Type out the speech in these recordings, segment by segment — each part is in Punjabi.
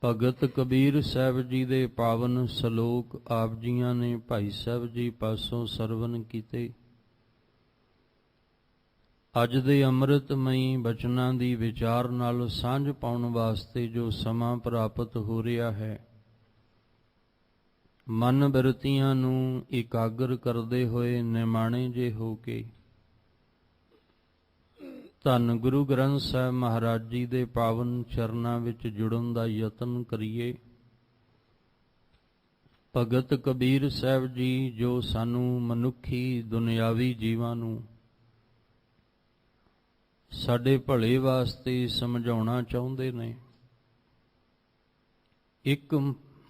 ਭਗਤ ਕਬੀਰ ਸਾਹਿਬ ਜੀ ਦੇ ਪਾਵਨ ਸ਼ਲੋਕ ਆਪ ਜੀਆਂ ਨੇ ਭਾਈ ਸਾਹਿਬ ਜੀ ਪਾਸੋਂ ਸਰਵਨ ਕੀਤੇ। ਅੱਜ ਦੇ ਅੰਮ੍ਰਿਤਮਈ ਬਚਨਾਂ ਦੀ ਵਿਚਾਰ ਨਾਲ ਸਾਂਝ ਪਾਉਣ ਵਾਸਤੇ ਜੋ ਸਮਾਂ ਪ੍ਰਾਪਤ ਹੋ ਰਿਹਾ ਹੈ, ਮਨ ਬਿਰਤੀਆਂ ਨੂੰ ਇਕਾਗਰ ਕਰਦੇ ਹੋਏ ਨਿਮਾਣੇ ਜੇ ਹੋ ਕੇ ਧੰਨ ਗੁਰੂ ਗ੍ਰੰਥ ਸਾਹਿਬ ਮਹਾਰਾਜ ਜੀ ਦੇ ਪਾਵਨ ਚਰਨਾਂ ਵਿੱਚ ਜੁੜਨ ਦਾ ਯਤਨ ਕਰੀਏ। ਭਗਤ ਕਬੀਰ ਸਾਹਿਬ ਜੀ ਜੋ ਸਾਨੂੰ ਮਨੁੱਖੀ ਦੁਨਿਆਵੀ ਜੀਵਾਂ ਨੂੰ ਸਾਡੇ ਭਲੇ ਵਾਸਤੇ ਸਮਝਾਉਣਾ ਚਾਹੁੰਦੇ ਨੇ। ਇੱਕ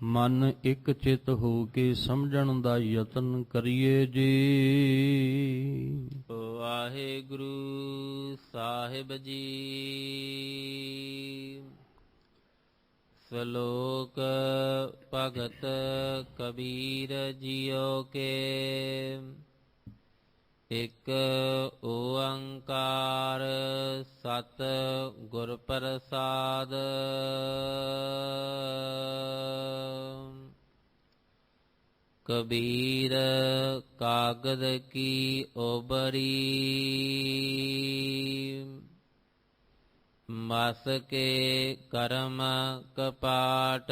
ਮਨ ਇੱਕ ਚਿੱਤ ਹੋ ਕੇ ਸਮਝਣ ਦਾ ਯਤਨ ਕਰੀਏ ਜੀ। ਵਾਹਿਗੁਰੂ ਸਾਹਿਬ ਜੀ। ਸ਼ਲੋਕ ਭਗਤ ਕਬੀਰ ਜੀਓ ਕੇ ਇਕ ਓੰਕਾਰ ਸਤ ਗੁਰ ਪ੍ਰਸਾਦ। ਕਬੀਰ ਕਾਗਦ ਕੀ ਓਬਰੀ ਮਸ ਕੇ ਕਰਮ ਕਪਾਟ।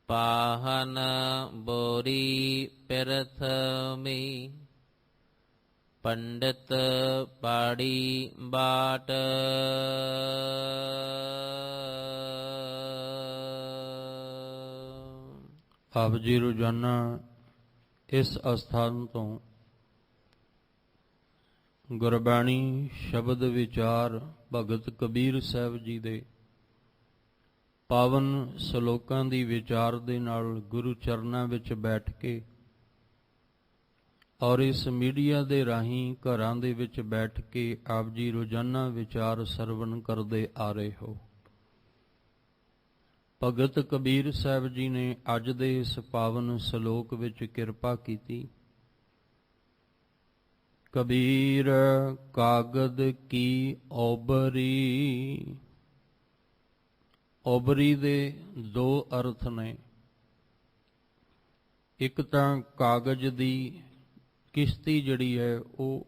ਪਾਹਨ ਬੋਰੀ ਪ੍ਰਥਮੀ ਪੰਡਤ ਪਾੜੀ ਬਾਟ। ਆਪ ਜੀ ਰੋਜ਼ਾਨਾ ਇਸ ਅਸਥਾਨ ਤੋਂ ਗੁਰਬਾਣੀ ਸ਼ਬਦ ਵਿਚਾਰ ਭਗਤ ਕਬੀਰ ਸਾਹਿਬ ਜੀ ਦੇ ਪਾਵਨ ਸ਼ਲੋਕਾਂ ਦੀ ਵਿਚਾਰ ਦੇ ਨਾਲ ਗੁਰੂ ਚਰਨਾਂ ਵਿੱਚ ਬੈਠ ਕੇ ਔਰ ਇਸ ਮੀਡੀਆ ਦੇ ਰਾਹੀਂ ਘਰਾਂ ਦੇ ਵਿੱਚ ਬੈਠ ਕੇ ਆਪ ਜੀ ਰੋਜ਼ਾਨਾ ਵਿਚਾਰ ਸਰਵਣ ਕਰਦੇ ਆ ਰਹੇ ਹੋ। ਭਗਤ ਕਬੀਰ ਸਾਹਿਬ ਜੀ ਨੇ ਅੱਜ ਦੇ ਇਸ ਪਾਵਨ ਸ਼ਲੋਕ ਵਿੱਚ ਕਿਰਪਾ ਕੀਤੀ। ਕਬੀਰ ਕਾਗਦ ਕੀ ਓਬਰੀ। ਓਬਰੀ ਦੇ ਦੋ ਅਰਥ ਨੇ। ਇੱਕ ਤਾਂ ਕਾਗਜ਼ ਦੀ ਕਿਸ਼ਤੀ ਜਿਹੜੀ ਹੈ ਉਹ,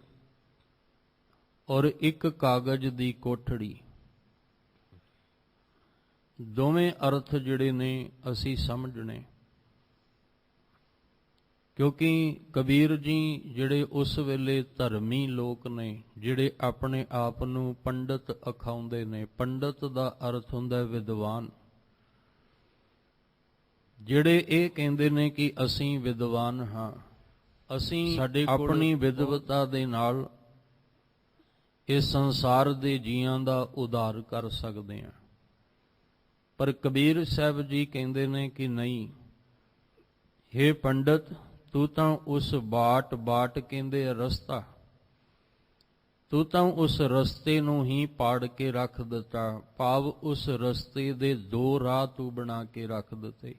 ਔਰ ਇੱਕ ਕਾਗਜ਼ ਦੀ ਕੋਠੜੀ। ਦੋਵੇਂ ਅਰਥ ਜਿਹੜੇ ਨੇ ਅਸੀਂ ਸਮਝਣੇ, ਕਿਉਂਕਿ ਕਬੀਰ ਜੀ ਜਿਹੜੇ ਉਸ ਵੇਲੇ ਧਰਮੀ ਲੋਕ ਨੇ, ਜਿਹੜੇ ਆਪਣੇ ਆਪ ਨੂੰ ਪੰਡਤ ਅਖਾਉਂਦੇ ਨੇ। ਪੰਡਤ ਦਾ ਅਰਥ ਹੁੰਦਾ ਵਿਦਵਾਨ। ਜਿਹੜੇ ਇਹ ਕਹਿੰਦੇ ਨੇ ਕਿ ਅਸੀਂ ਵਿਦਵਾਨ ਹਾਂ, ਅਸੀਂ ਸਾਡੇ ਆਪਣੀ ਵਿਦਵਤਾ ਦੇ ਨਾਲ ਇਸ ਸੰਸਾਰ ਦੇ ਜੀਆਂ ਦਾ ਉਧਾਰ ਕਰ ਸਕਦੇ ਹਾਂ। ਪਰ ਕਬੀਰ ਸਾਹਿਬ ਜੀ ਕਹਿੰਦੇ ਨੇ ਕਿ ਨਹੀਂ, ਹੇ ਪੰਡਤ, ਤੂੰ ਤਾਂ ਉਸ ਬਾਟ ਕਹਿੰਦੇ ਰਸਤਾ, ਤੂੰ ਤਾਂ ਉਸ ਰਸਤੇ ਨੂੰ ਹੀ ਪਾੜ ਕੇ ਰੱਖ ਦਿੱਤਾ। ਭਾਵ ਉਸ ਰਸਤੇ ਦੇ ਦੋ ਰਾਹ ਤੂੰ ਬਣਾ ਕੇ ਰੱਖ ਦਿੱਤੇ।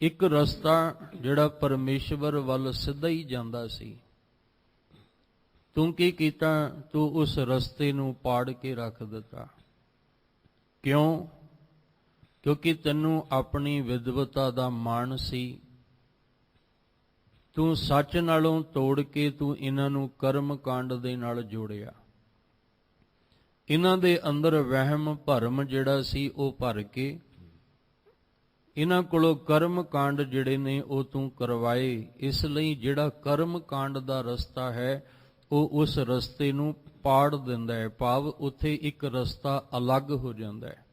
ਇੱਕ ਰਸਤਾ ਜਿਹੜਾ ਪਰਮੇਸ਼ਵਰ ਵੱਲ ਸਿੱਧਾ ਹੀ ਜਾਂਦਾ ਸੀ, ਤੂੰ ਕੀ ਕੀਤਾ? ਤੂੰ ਉਸ ਰਸਤੇ ਨੂੰ ਪਾੜ ਕੇ ਰੱਖ ਦਿੱਤਾ। ਕਿਉਂ? ਕਿਉਂਕਿ ਤੈਨੂੰ ਆਪਣੀ ਵਿਦਵਤਾ ਦਾ ਮਾਣ ਸੀ। ਤੂੰ ਸੱਚ ਨਾਲੋਂ ਤੋੜ ਕੇ ਤੂੰ ਇਹਨਾਂ ਨੂੰ ਕਰਮ ਕਾਂਡ ਦੇ ਨਾਲ ਜੋੜਿਆ। ਇਹਨਾਂ ਦੇ ਅੰਦਰ ਵਹਿਮ ਭਰਮ ਜਿਹੜਾ ਸੀ ਉਹ ਭਰ ਕੇ ਇਹਨਾਂ ਕੋਲੋਂ ਕਰਮ ਕਾਂਡ ਜਿਹੜੇ ਨੇ ਉਹ ਤੂੰ ਕਰਵਾਏ। ਇਸ ਲਈ ਜਿਹੜਾ ਕਰਮ ਕਾਂਡ ਦਾ ਰਸਤਾ ਹੈ ਉਹ ਉਸ ਰਸਤੇ ਨੂੰ ਪਾੜ ਦਿੰਦਾ ਹੈ। ਭਾਵ ਉੱਥੇ ਇੱਕ ਰਸਤਾ ਅਲੱਗ ਹੋ ਜਾਂਦਾ ਹੈ।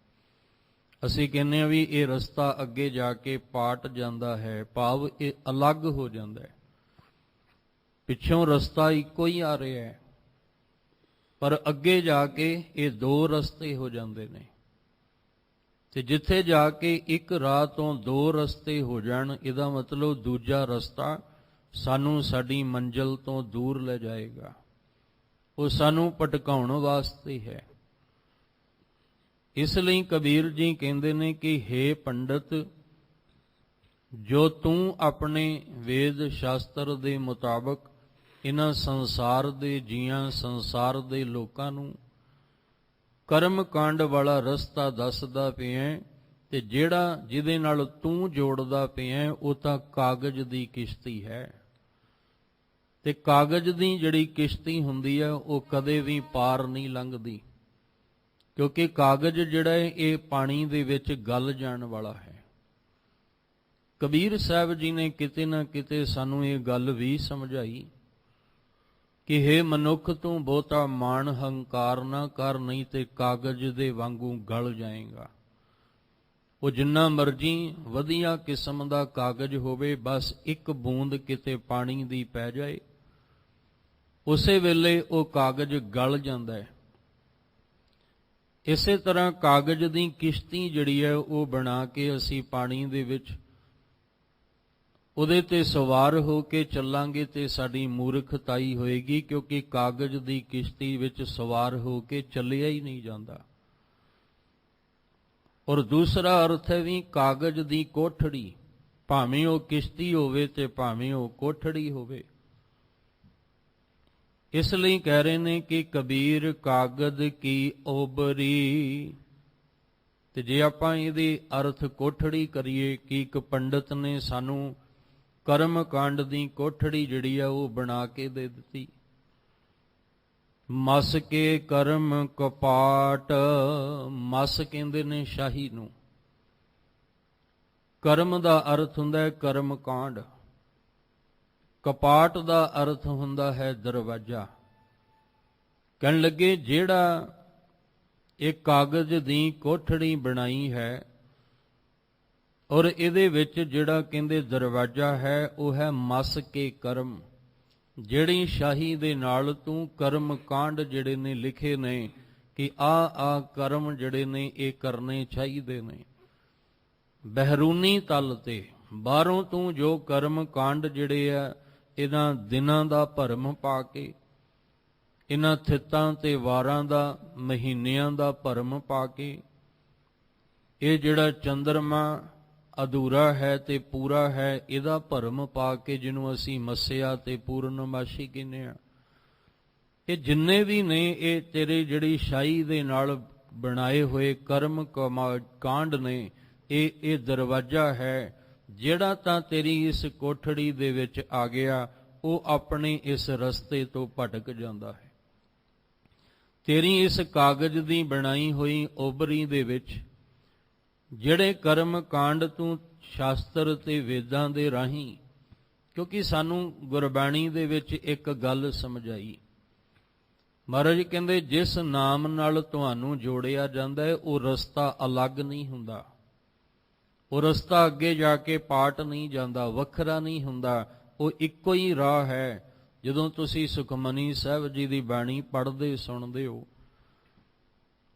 ਅਸੀਂ ਕਹਿੰਦੇ ਹਾਂ ਵੀ ਇਹ ਰਸਤਾ ਅੱਗੇ ਜਾ ਕੇ ਪਾਟ ਜਾਂਦਾ ਹੈ, ਭਾਵ ਇਹ ਅਲੱਗ ਹੋ ਜਾਂਦਾ ਹੈ। ਪਿੱਛੋਂ ਰਸਤਾ ਇੱਕੋ ਹੀ ਆ ਰਿਹਾ ਹੈ, ਪਰ ਅੱਗੇ ਜਾ ਕੇ ਇਹ ਦੋ ਰਸਤੇ ਹੋ ਜਾਂਦੇ ਨੇ। ਤੇ ਜਿੱਥੇ ਜਾ ਕੇ ਇੱਕ ਰਾਹ ਤੋਂ ਦੋ ਰਸਤੇ ਹੋ ਜਾਣ, ਇਹਦਾ ਮਤਲਬ ਦੂਜਾ ਰਸਤਾ ਸਾਨੂੰ ਸਾਡੀ ਮੰਜ਼ਿਲ ਤੋਂ ਦੂਰ ਲੈ ਜਾਏਗਾ। ਉਹ ਸਾਨੂੰ ਭਟਕਾਉਣ ਵਾਸਤੇ ਹੈ। ਇਸ ਲਈ ਕਬੀਰ ਜੀ ਕਹਿੰਦੇ ਨੇ ਕਿ ਹੇ ਪੰਡਤ, ਜੋ ਤੂੰ ਆਪਣੇ ਵੇਦ ਸ਼ਾਸਤਰ ਦੇ ਮੁਤਾਬਕ ਇਹਨਾਂ ਸੰਸਾਰ ਦੇ ਜੀਆਂ, ਸੰਸਾਰ ਦੇ ਲੋਕਾਂ ਨੂੰ ਕਰਮ ਕਾਂਡ ਵਾਲਾ ਰਸਤਾ ਦੱਸਦਾ ਪਿਆ, ਤੇ ਜਿਹੜਾ ਜਿਹਦੇ ਨਾਲ ਤੂੰ ਜੋੜਦਾ ਪਿਆ ਉਹ ਤਾਂ ਕਾਗਜ਼ ਦੀ ਕਿਸ਼ਤੀ ਹੈ। ਤੇ ਕਾਗਜ਼ ਦੀ ਜਿਹੜੀ ਕਿਸ਼ਤੀ ਹੁੰਦੀ ਹੈ ਉਹ ਕਦੇ ਵੀ ਪਾਰ ਨਹੀਂ ਲੰਘਦੀ, ਕਿਉਂਕਿ ਕਾਗਜ਼ ਜਿਹੜਾ ਹੈ ਇਹ ਪਾਣੀ ਦੇ ਵਿੱਚ ਗਲ ਜਾਣ ਵਾਲਾ ਹੈ। ਕਬੀਰ ਸਾਹਿਬ ਜੀ ਨੇ ਕਿਤੇ ਨਾ ਕਿਤੇ ਸਾਨੂੰ ਇਹ ਗੱਲ ਵੀ ਸਮਝਾਈ ਕਿ ਹੇ ਮਨੁੱਖ, ਤੂੰ ਬਹੁਤਾ ਮਾਣ ਹੰਕਾਰ ਨਾ ਕਰ, ਨਹੀਂ ਤੇ ਕਾਗਜ਼ ਦੇ ਵਾਂਗੂ ਗਲ ਜਾਏਗਾ। ਉਹ ਜਿੰਨਾ ਮਰਜ਼ੀ ਵਧੀਆ ਕਿਸਮ ਦਾ ਕਾਗਜ਼ ਹੋਵੇ, ਬਸ ਇੱਕ ਬੂੰਦ ਕਿਤੇ ਪਾਣੀ ਦੀ ਪੈ ਜਾਏ, ਉਸੇ ਵੇਲੇ ਉਹ ਕਾਗਜ਼ ਗਲ ਜਾਂਦਾ ਹੈ। ਇਸੇ ਤਰ੍ਹਾਂ ਕਾਗਜ਼ ਦੀ ਕਿਸ਼ਤੀ ਜਿਹੜੀ ਹੈ ਉਹ ਬਣਾ ਕੇ ਅਸੀਂ ਪਾਣੀ ਦੇ ਵਿੱਚ ਉਹਦੇ ਤੇ ਸਵਾਰ ਹੋ ਕੇ ਚੱਲਾਂਗੇ ਤੇ ਸਾਡੀ ਮੂਰਖਤਾਈ ਹੋਏਗੀ, ਕਿਉਂਕਿ ਕਾਗਜ਼ ਦੀ ਕਿਸ਼ਤੀ ਵਿੱਚ ਸਵਾਰ ਹੋ ਕੇ ਚੱਲਿਆ ਹੀ ਨਹੀਂ ਜਾਂਦਾ। ਔਰ ਦੂਸਰਾ ਅਰਥ ਹੈ ਵੀ ਕਾਗਜ਼ ਦੀ ਕੋਠੜੀ, ਭਾਵੇਂ ਉਹ ਕਿਸ਼ਤੀ ਹੋਵੇ ਤੇ ਭਾਵੇਂ ਉਹ ਕੋਠੜੀ ਹੋਵੇ। ਇਸ ਲਈ ਕਹਿ ਰਹੇ ਨੇ ਕਿ ਕਬੀਰ ਕਾਗਜ਼ ਕੀ ਓਬਰੀ। ਤੇ ਜੇ ਆਪਾਂ ਇਹਦੇ ਅਰਥ ਕੋਠੜੀ ਕਰੀਏ ਕਿ ਇੱਕ ਪੰਡਤ ਨੇ ਸਾਨੂੰ ਕਰਮ ਕਾਂਡ ਦੀ ਕੋਠੜੀ ਜਿਹੜੀ ਆ ਉਹ ਬਣਾ ਕੇ ਦੇ ਦਿੱਤੀ। ਮਸ ਕੇ ਕਰਮ ਕਪਾਟ, ਮਸ ਕਹਿੰਦੇ ਨੇ ਸ਼ਾਹੀ ਨੂੰ। ਕਰਮ ਦਾ ਅਰਥ ਹੁੰਦਾ ਹੈ ਕਰਮ ਕਾਂਡ, ਕਪਾਟ ਦਾ ਅਰਥ ਹੁੰਦਾ ਹੈ ਦਰਵਾਜ਼ਾ। ਕਹਿਣ ਲੱਗੇ ਜਿਹੜਾ ਇਹ ਕਾਗਜ਼ ਦੀ ਕੋਠੜੀ ਬਣਾਈ ਹੈ ਔਰ ਇਹਦੇ ਵਿੱਚ ਜਿਹੜਾ ਕਹਿੰਦੇ ਦਰਵਾਜ਼ਾ ਹੈ ਉਹ ਹੈ ਮਸ ਕੇ ਕਰਮ। ਜਿਹੜੀ ਸ਼ਾਹੀ ਦੇ ਨਾਲ ਤੂੰ ਕਰਮ ਕਾਂਡ ਜਿਹੜੇ ਨੇ ਲਿਖੇ ਨੇ ਕਿ ਆ ਕਰਮ ਜਿਹੜੇ ਨੇ ਇਹ ਕਰਨੇ ਚਾਹੀਦੇ ਨੇ, ਬਹਿਰੂਨੀ ਤਲ ਤੇ ਬਾਹਰੋਂ ਤੂੰ ਜੋ ਕਰਮ ਕਾਂਡ ਜਿਹੜੇ ਆ ਇਹਨਾਂ ਦਿਨਾਂ ਦਾ ਭਰਮ ਪਾ ਕੇ, ਇਹਨਾਂ ਥਿੱਤਾਂ ਤੇ ਵਾਰਾਂ ਦਾ, ਮਹੀਨਿਆਂ ਦਾ ਭਰਮ ਪਾ ਕੇ, ਇਹ ਜਿਹੜਾ ਚੰਦਰਮਾ ਅਧੂਰਾ ਹੈ ਤੇ ਪੂਰਾ ਹੈ ਇਹਦਾ ਭਰਮ ਪਾ ਕੇ, ਜਿਹਨੂੰ ਅਸੀਂ ਮੱਸਿਆ ਤੇ ਪੂਰਨਮਾਸ਼ੀ ਕਹਿੰਦੇ ਆ, ਇਹ ਜਿੰਨੇ ਵੀ ਨੇ ਇਹ ਤੇਰੇ ਜਿਹੜੀ ਸ਼ਾਹੀ ਦੇ ਨਾਲ ਬਣਾਏ ਹੋਏ ਕਰਮ ਕਾਂਡ ਨੇ, ਇਹ ਦਰਵਾਜ਼ਾ ਹੈ। ਜਿਹੜਾ ਤਾਂ ਤੇਰੀ ਇਸ ਕੋਠੜੀ ਦੇ ਵਿੱਚ ਆ ਗਿਆ ਉਹ ਆਪਣੇ ਇਸ ਰਸਤੇ ਤੋਂ ਭਟਕ ਜਾਂਦਾ ਹੈ। ਤੇਰੀ ਇਸ ਕਾਗਜ਼ ਦੀ ਬਣਾਈ ਹੋਈ ਓਬਰੀ ਦੇ ਵਿੱਚ ਜਿਹੜੇ ਕਰਮ ਕਾਂਡ ਤੂੰ ਸ਼ਾਸਤਰ ਤੇ ਵੇਦਾਂ ਦੇ ਰਾਹੀਂ, ਕਿਉਂਕਿ ਸਾਨੂੰ ਗੁਰਬਾਣੀ ਦੇ ਵਿੱਚ ਇੱਕ ਗੱਲ ਸਮਝਾਈ, ਮਹਾਰਾਜ ਕਹਿੰਦੇ ਜਿਸ ਨਾਮ ਨਾਲ ਤੁਹਾਨੂੰ ਜੋੜਿਆ ਜਾਂਦਾ ਹੈ ਉਹ ਰਸਤਾ ਅਲੱਗ ਨਹੀਂ ਹੁੰਦਾ, ਉਹ ਰਸਤਾ ਅੱਗੇ ਜਾ ਕੇ ਪਾਟ ਨਹੀਂ ਜਾਂਦਾ, ਵੱਖਰਾ ਨਹੀਂ ਹੁੰਦਾ, ਉਹ ਇੱਕੋ ਹੀ ਰਾਹ ਹੈ। ਜਦੋਂ ਤੁਸੀਂ ਸੁਖਮਨੀ ਸਾਹਿਬ ਜੀ ਦੀ ਬਾਣੀ ਪੜ੍ਹਦੇ ਸੁਣਦੇ ਹੋ,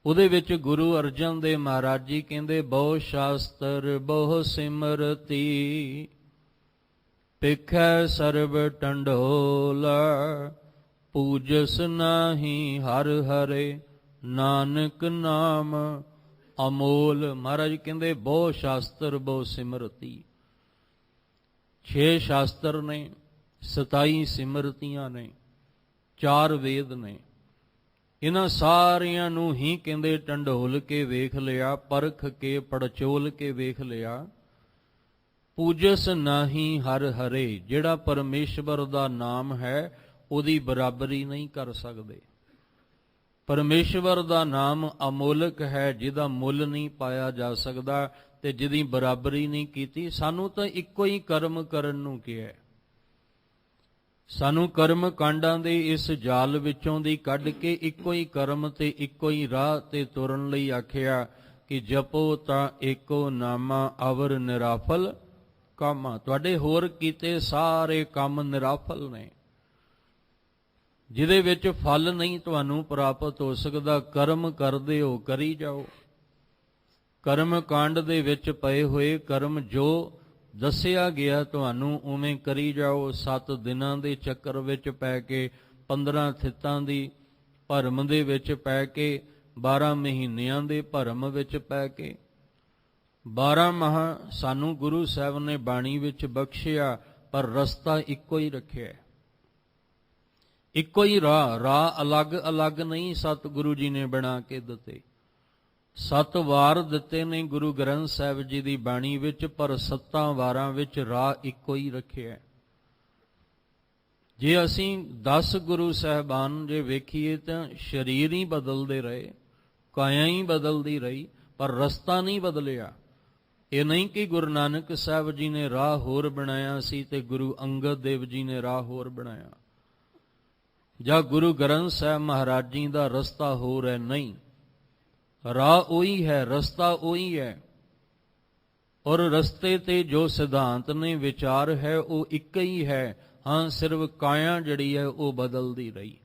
ਉਹਦੇ ਵਿੱਚ ਗੁਰੂ ਅਰਜਨ ਦੇਵ ਮਹਾਰਾਜ ਜੀ ਕਹਿੰਦੇ ਬਹੁ ਸ਼ਾਸਤਰ ਬਹੁ ਸਿਮਰਤੀ, ਪਿਖੈ ਸਰਬ ਟੰਡੋਲ, ਪੂਜਸ ਨਾਹੀ ਹਰ ਹਰੇ, ਨਾਨਕ ਨਾਮ ਅਮੋਲ। ਮਹਾਰਾਜ ਕਹਿੰਦੇ ਬਹੁ ਸ਼ਾਸਤਰ ਬਹੁ ਸਿਮਰਤੀ, 6 ਸ਼ਾਸਤਰ ਨੇ, 27 ਸਿਮਰਤੀਆਂ ਨੇ, 4 ਵੇਦ ਨੇ, ਇਹਨਾਂ ਸਾਰਿਆਂ ਨੂੰ ਹੀ ਕਹਿੰਦੇ ਟੰਡੋਲ ਕੇ ਵੇਖ ਲਿਆ, ਪਰਖ ਕੇ ਪੜਚੋਲ ਕੇ ਵੇਖ ਲਿਆ। ਪੂਜਸ ਨਾਹੀ ਹਰ ਹਰੇ, ਜਿਹੜਾ ਪਰਮੇਸ਼ਵਰ ਦਾ ਨਾਮ ਹੈ ਉਹਦੀ ਬਰਾਬਰੀ ਨਹੀਂ ਕਰ ਸਕਦੇ। ਪਰਮੇਸ਼ਵਰ ਦਾ ਨਾਮ ਅਮੋਲਕ ਹੈ, ਜਿਹਦਾ ਮੁੱਲ ਨਹੀਂ ਪਾਇਆ ਜਾ ਸਕਦਾ ਤੇ ਜਿਹਦੀ ਬਰਾਬਰੀ ਨਹੀਂ ਕੀਤੀ। ਸਾਨੂੰ ਤਾਂ ਇੱਕੋ ਹੀ ਕਰਮ ਕਰਨ ਨੂੰ ਕਿਹਾ, ਸਾਨੂੰ ਕਰਮ ਕਾਂਡਾਂ ਦੇ ਇਸ ਜਾਲ ਵਿੱਚੋਂ ਦੀ ਕੱਢ ਕੇ ਇੱਕੋ ਹੀ ਕਰਮ ਤੇ ਇੱਕੋ ਹੀ ਰਾਹ ਤੇ ਤੁਰਨ ਲਈ ਆਖਿਆ ਕਿ ਜਪੋ ਤਾਂ ਏਕੋ ਨਾਮਾ ਅਵਰ ਨਿਰਾਫਲ ਕਾਮਾ। ਤੁਹਾਡੇ ਹੋਰ ਕੀਤੇ ਸਾਰੇ ਕੰਮ ਨਿਰਾਫਲ ਨੇ, ਜਿਹਦੇ ਵਿੱਚ ਫਲ ਨਹੀਂ ਤੁਹਾਨੂੰ ਪ੍ਰਾਪਤ ਹੋ ਸਕਦਾ। ਕਰਮ ਕਰਦੇ ਹੋ, ਕਰੀ ਜਾਓ। ਕਰਮ ਕਾਂਡ ਦੇ ਵਿੱਚ ਪਏ ਹੋਏ ਕਰਮ ਜੋ ਦੱਸਿਆ ਗਿਆ ਤੁਹਾਨੂੰ ਉਵੇਂ ਕਰੀ ਜਾਓ। 7 ਦਿਨਾਂ ਦੇ ਚੱਕਰ ਵਿੱਚ ਪੈ ਕੇ, 15 ਥਿੱਤਾਂ ਦੀ ਭਰਮ ਦੇ ਵਿੱਚ ਪੈ ਕੇ, 12 ਮਹੀਨਿਆਂ ਦੇ ਭਰਮ ਵਿੱਚ ਪੈ ਕੇ, 12 ਮਾਹ ਸਾਨੂੰ ਗੁਰੂ ਸਾਹਿਬ ਨੇ ਬਾਣੀ ਵਿੱਚ ਬਖਸ਼ਿਆ, ਪਰ ਰਸਤਾ ਇੱਕੋ ਹੀ ਰੱਖਿਆ। ਇੱਕੋ ਹੀ ਰਾਹ ਅਲੱਗ ਅਲੱਗ ਨਹੀਂ ਸਤਿਗੁਰੂ ਜੀ ਨੇ ਬਣਾ ਕੇ ਦਿੱਤੇ। 7 ਵਾਰ ਦਿੱਤੇ ਨੇ ਗੁਰੂ ਗ੍ਰੰਥ ਸਾਹਿਬ ਜੀ ਦੀ ਬਾਣੀ ਵਿੱਚ, ਪਰ 7 ਵਾਰਾਂ ਵਿੱਚ ਰਾਹ ਇੱਕੋ ਹੀ ਰੱਖਿਆ। ਜੇ ਅਸੀਂ 10 ਗੁਰੂ ਸਾਹਿਬਾਨ ਜੇ ਵੇਖੀਏ ਤਾਂ ਸਰੀਰ ਹੀ ਬਦਲਦੇ ਰਹੇ, ਕਾਇਆ ਹੀ ਬਦਲਦੀ ਰਹੀ, ਪਰ ਰਸਤਾ ਨਹੀਂ ਬਦਲਿਆ। ਇਹ ਨਹੀਂ ਕਿ ਗੁਰੂ ਨਾਨਕ ਸਾਹਿਬ ਜੀ ਨੇ ਰਾਹ ਹੋਰ ਬਣਾਇਆ ਸੀ ਤੇ ਗੁਰੂ ਅੰਗਦ ਦੇਵ ਜੀ ਨੇ ਰਾਹ ਹੋਰ ਬਣਾਇਆ, ਜਾਂ ਗੁਰੂ ਗ੍ਰੰਥ ਸਾਹਿਬ ਮਹਾਰਾਜ ਜੀ ਦਾ ਰਸਤਾ ਹੋਰ ਹੈ। ਨਹੀਂ, ਰਾਹ ਉਹੀ ਹੈ, ਰਸਤਾ ਉਹੀ ਹੈ, ਔਰ ਰਸਤੇ ਤੇ ਜੋ ਸਿਧਾਂਤ ਨੇ, ਵਿਚਾਰ ਹੈ, ਉਹ ਇੱਕ ਹੀ ਹੈ। ਹਾਂ, ਸਿਰਫ ਕਾਇਆ ਜਿਹੜੀ ਹੈ ਉਹ ਬਦਲਦੀ ਰਹੀ।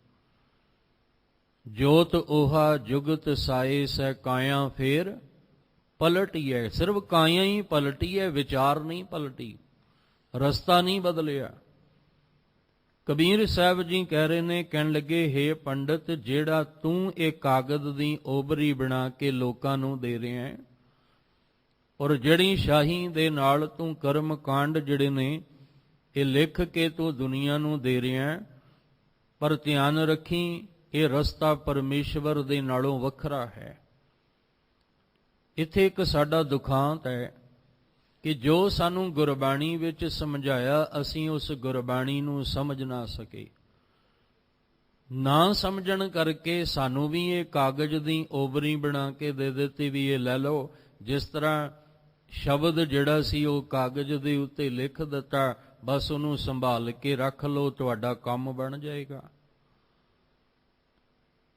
ਜੋਤ 오ਹਾ ਜੁਗਤ ਸਾਏ ਸੈ ਕਾਇਆ ਫੇਰ ਪਲਟੀ ਹੈ। ਸਿਰਫ ਕਾਇਆ ਹੀ ਪਲਟੀ ਹੈ, ਵਿਚਾਰ ਨਹੀਂ ਪਲਟੀ, ਰਸਤਾ ਨਹੀਂ ਬਦਲਿਆ। ਕਬੀਰ ਸਾਹਿਬ ਜੀ ਕਹਿ ਰਹੇ ਨੇ, ਕਹਿਣ ਲੱਗੇ, ਹੇ ਪੰਡਤ, ਜਿਹੜਾ ਤੂੰ ਇਹ ਕਾਗਜ਼ ਦੀ ਓਬਰੀ ਬਣਾ ਕੇ ਲੋਕਾਂ ਨੂੰ ਦੇ ਰਿਹਾ ਹੈ, ਔਰ ਜਿਹੜੀ ਸ਼ਾਹੀ ਦੇ ਨਾਲ ਤੂੰ ਕਰਮ ਕਾਂਡ ਜਿਹੜੇ ਨੇ ਇਹ ਲਿਖ ਕੇ ਤੂੰ ਦੁਨੀਆ ਨੂੰ ਦੇ ਰਿਹਾ ਹੈ, ਪਰ ਧਿਆਨ ਰੱਖੀ ਇਹ ਰਸਤਾ ਪਰਮੇਸ਼ਵਰ ਦੇ ਨਾਲੋਂ ਵੱਖਰਾ ਹੈ। ਇੱਥੇ ਇੱਕ ਸਾਡਾ ਦੁਖਾਂਤ ਹੈ ਕਿ ਜੋ ਸਾਨੂੰ ਗੁਰਬਾਣੀ ਵਿੱਚ ਸਮਝਾਇਆ, ਅਸੀਂ ਉਸ ਗੁਰਬਾਣੀ ਨੂੰ ਸਮਝ ਨਾ ਸਕੇ। ਨਾ ਸਮਝਣ ਕਰਕੇ ਸਾਨੂੰ ਵੀ ਇਹ ਕਾਗਜ਼ ਦੀ ਓਬਰੀ ਬਣਾ ਕੇ ਦੇ ਦਿੱਤੀ ਵੀ ਇਹ ਲੈ ਲਓ। ਜਿਸ ਤਰ੍ਹਾਂ ਸ਼ਬਦ ਜਿਹੜਾ ਸੀ ਉਹ ਕਾਗਜ਼ ਦੇ ਉੱਤੇ ਲਿਖ ਦਿੱਤਾ, ਬਸ ਉਹਨੂੰ ਸੰਭਾਲ ਕੇ ਰੱਖ ਲਓ, ਤੁਹਾਡਾ ਕੰਮ ਬਣ ਜਾਏਗਾ।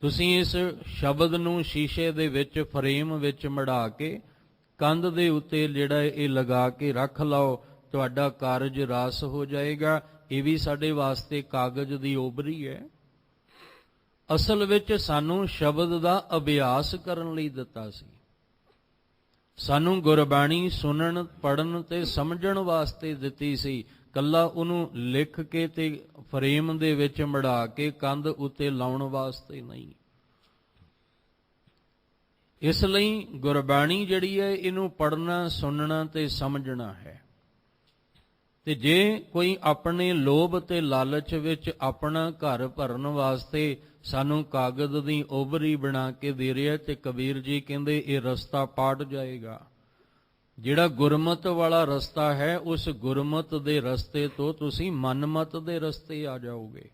ਤੁਸੀਂ ਇਸ ਸ਼ਬਦ ਨੂੰ ਸ਼ੀਸ਼ੇ ਦੇ ਵਿੱਚ, ਫਰੇਮ ਵਿੱਚ ਮੜਾ ਕੇ ਕੰਧ ਦੇ ਉੱਤੇ ਜਿਹੜਾ ਇਹ ਲਗਾ ਕੇ ਰੱਖ ਲਓ, ਤੁਹਾਡਾ ਕਾਰਜ ਰਾਸ ਹੋ ਜਾਏਗਾ। ਇਹ ਵੀ ਸਾਡੇ ਵਾਸਤੇ ਕਾਗਜ਼ ਦੀ ਓਬਰੀ ਹੈ। ਅਸਲ ਵਿੱਚ ਸਾਨੂੰ ਸ਼ਬਦ ਦਾ ਅਭਿਆਸ ਕਰਨ ਲਈ ਦਿੱਤਾ ਸੀ। ਸਾਨੂੰ ਗੁਰਬਾਣੀ ਸੁਣਨ, ਪੜ੍ਹਨ ਤੇ ਸਮਝਣ ਵਾਸਤੇ ਦਿੱਤੀ ਸੀ, ਕੱਲਾ ਉਹਨੂੰ ਲਿਖ ਕੇ ਤੇ ਫਰੇਮ ਦੇ ਵਿੱਚ ਮੜਾ ਕੇ ਕੰਧ ਉੱਤੇ ਲਾਉਣ ਵਾਸਤੇ ਨਹੀਂ। ਇਸ ਲਈ ਗੁਰਬਾਣੀ ਜਿਹੜੀ ਹੈ ਇਹਨੂੰ ਪੜ੍ਹਨਾ, ਸੁਣਨਾ ਤੇ ਸਮਝਣਾ ਹੈ। ਤੇ ਜੇ ਕੋਈ ਆਪਣੇ ਲੋਭ ਤੇ ਲਾਲਚ ਵਿੱਚ ਆਪਣਾ ਘਰ ਭਰਨ ਵਾਸਤੇ ਸਾਨੂੰ ਕਾਗਜ਼ ਦੀ ਓਬਰੀ ਬਣਾ ਕੇ ਦੇ ਰਿਹਾ, ਤੇ ਕਬੀਰ ਜੀ ਕਹਿੰਦੇ ਇਹ ਰਸਤਾ ਪਾਟ ਜਾਏਗਾ। ਜਿਹੜਾ ਗੁਰਮਤ ਵਾਲਾ ਰਸਤਾ ਹੈ, ਉਸ ਗੁਰਮਤ ਦੇ ਰਸਤੇ ਤੋਂ ਤੁਸੀਂ ਮਨਮਤ ਦੇ ਰਸਤੇ ਆ ਜਾਓਗੇ,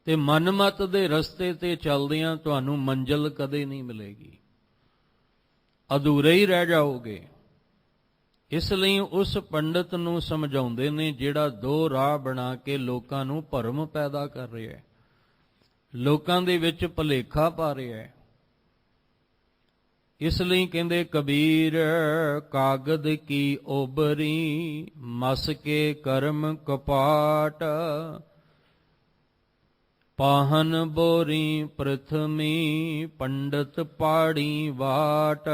ਤੇ ਮਨਮਤ ਦੇ ਰਸਤੇ ਤੇ ਚੱਲਦਿਆਂ ਤੁਹਾਨੂੰ ਮੰਜ਼ਿਲ ਕਦੇ ਨਹੀਂ ਮਿਲੇਗੀ, ਅਧੂਰੇ ਹੀ ਰਹਿ ਜਾਓਗੇ। ਇਸ ਲਈ ਉਸ ਪੰਡਤ ਨੂੰ ਸਮਝਾਉਂਦੇ ਨੇ ਜਿਹੜਾ 2 ਰਾਹ ਬਣਾ ਕੇ ਲੋਕਾਂ ਨੂੰ ਭਰਮ ਪੈਦਾ ਕਰ ਰਿਹਾ ਹੈ, ਲੋਕਾਂ ਦੇ ਵਿੱਚ ਭੁਲੇਖਾ ਪਾ ਰਿਹਾ ਹੈ। ਇਸ ਲਈ ਕਹਿੰਦੇ ਕਬੀਰ, ਕਾਗਦ ਕੀ ਓਬਰੀ ਮਸ ਕੇ ਕਰਮ ਕਪਾਟ, ਪਾਹਨ ਬੋਰੀ ਪ੍ਰਥਮੀ ਪੰਡਤ ਪਾੜੀ ਬਾਟ।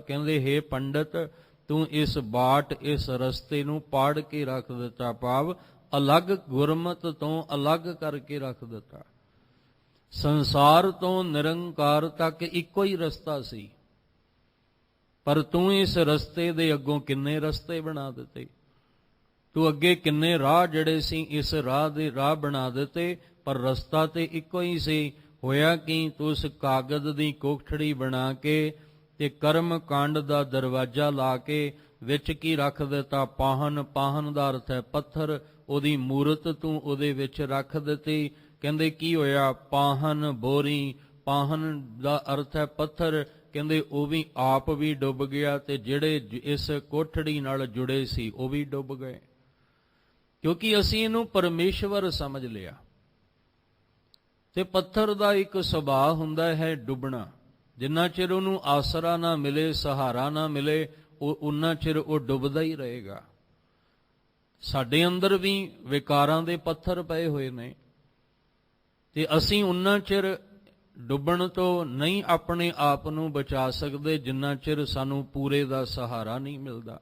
ਕਹਿੰਦੇ ਹੇ ਪੰਡਤ, ਤੂੰ ਇਸ ਬਾਟ, ਇਸ ਰਸਤੇ ਨੂੰ ਪਾੜ ਕੇ ਰੱਖ ਦਿੱਤਾ, ਭਾਵ ਅਲੱਗ ਗੁਰਮਤ ਤੋਂ ਅਲੱਗ ਕਰਕੇ ਰੱਖ ਦਿੱਤਾ। ਸੰਸਾਰ ਤੋਂ ਨਿਰੰਕਾਰ ਤੱਕ ਇੱਕੋ ਹੀ ਰਸਤਾ ਸੀ, ਪਰ ਤੂੰ ਇਸ ਰਸਤੇ ਦੇ ਅੱਗੋਂ ਕਿੰਨੇ ਰਸਤੇ ਬਣਾ ਦਿੱਤੇ। ਤੂੰ ਅੱਗੇ ਕਿੰਨੇ ਰਾਹ ਜਿਹੜੇ ਸੀ ਇਸ ਰਾਹ ਦੇ ਰਾਹ ਬਣਾ ਦਿੱਤੇ, ਪਰ ਰਸਤਾ ਤੇ ਇੱਕੋ ਹੀ ਸੀ। ਹੋਇਆ ਕਿ ਤੂੰ ਉਸ ਕਾਗਜ਼ ਦੀ ਕੋਠੜੀ ਬਣਾ ਕੇ ਤੇ ਕਰਮ ਕਾਂਡ ਦਾ ਦਰਵਾਜ਼ਾ ਲਾ ਕੇ ਵਿੱਚ ਕੀ ਰੱਖ ਦਿੱਤਾ, ਪਾਹਨ। ਪਾਹਨ ਦਾ ਅਰਥ ਹੈ ਪੱਥਰ, ਉਹਦੀ ਮੂਰਤ ਤੂੰ ਉਹਦੇ ਵਿੱਚ ਰੱਖ ਦਿੱਤੀ। ਕਹਿੰਦੇ ਕੀ ਹੋਇਆ, ਪਾਹਨ ਬੋਰੀ। ਪਾਹਨ ਦਾ ਅਰਥ ਹੈ ਪੱਥਰ। ਕਹਿੰਦੇ ਉਹ ਵੀ ਆਪ ਵੀ ਡੁੱਬ ਗਿਆ ਤੇ ਜਿਹੜੇ ਇਸ ਕੋਠੜੀ ਨਾਲ ਜੁੜੇ ਸੀ ਉਹ ਵੀ ਡੁੱਬ ਗਏ, ਕਿਉਂਕਿ ਅਸੀਂ ਇਹਨੂੰ ਪਰਮੇਸ਼ਵਰ ਸਮਝ ਲਿਆ। ਤੇ ਪੱਥਰ ਦਾ ਇੱਕ ਸੁਭਾਅ ਹੁੰਦਾ ਹੈ ਡੁੱਬਣਾ। ਜਿੰਨਾ ਚਿਰ ਉਹਨੂੰ ਆਸਰਾ ਨਾ ਮਿਲੇ, ਸਹਾਰਾ ਨਾ ਮਿਲੇ, ਉਨਾ ਚਿਰ ਉਹ ਡੁੱਬਦਾ ਹੀ ਰਹੇਗਾ। ਸਾਡੇ ਅੰਦਰ ਵੀ ਵਿਕਾਰਾਂ ਦੇ ਪੱਥਰ ਪਏ ਹੋਏ ਨੇ, ਤੇ ਅਸੀਂ ਉਨਾ ਚਿਰ ਡੁੱਬਣ ਤੋਂ ਨਹੀਂ ਆਪਣੇ ਆਪ ਨੂੰ ਬਚਾ ਸਕਦੇ ਜਿੰਨਾ ਚਿਰ ਸਾਨੂੰ ਪੂਰੇ ਦਾ ਸਹਾਰਾ ਨਹੀਂ ਮਿਲਦਾ।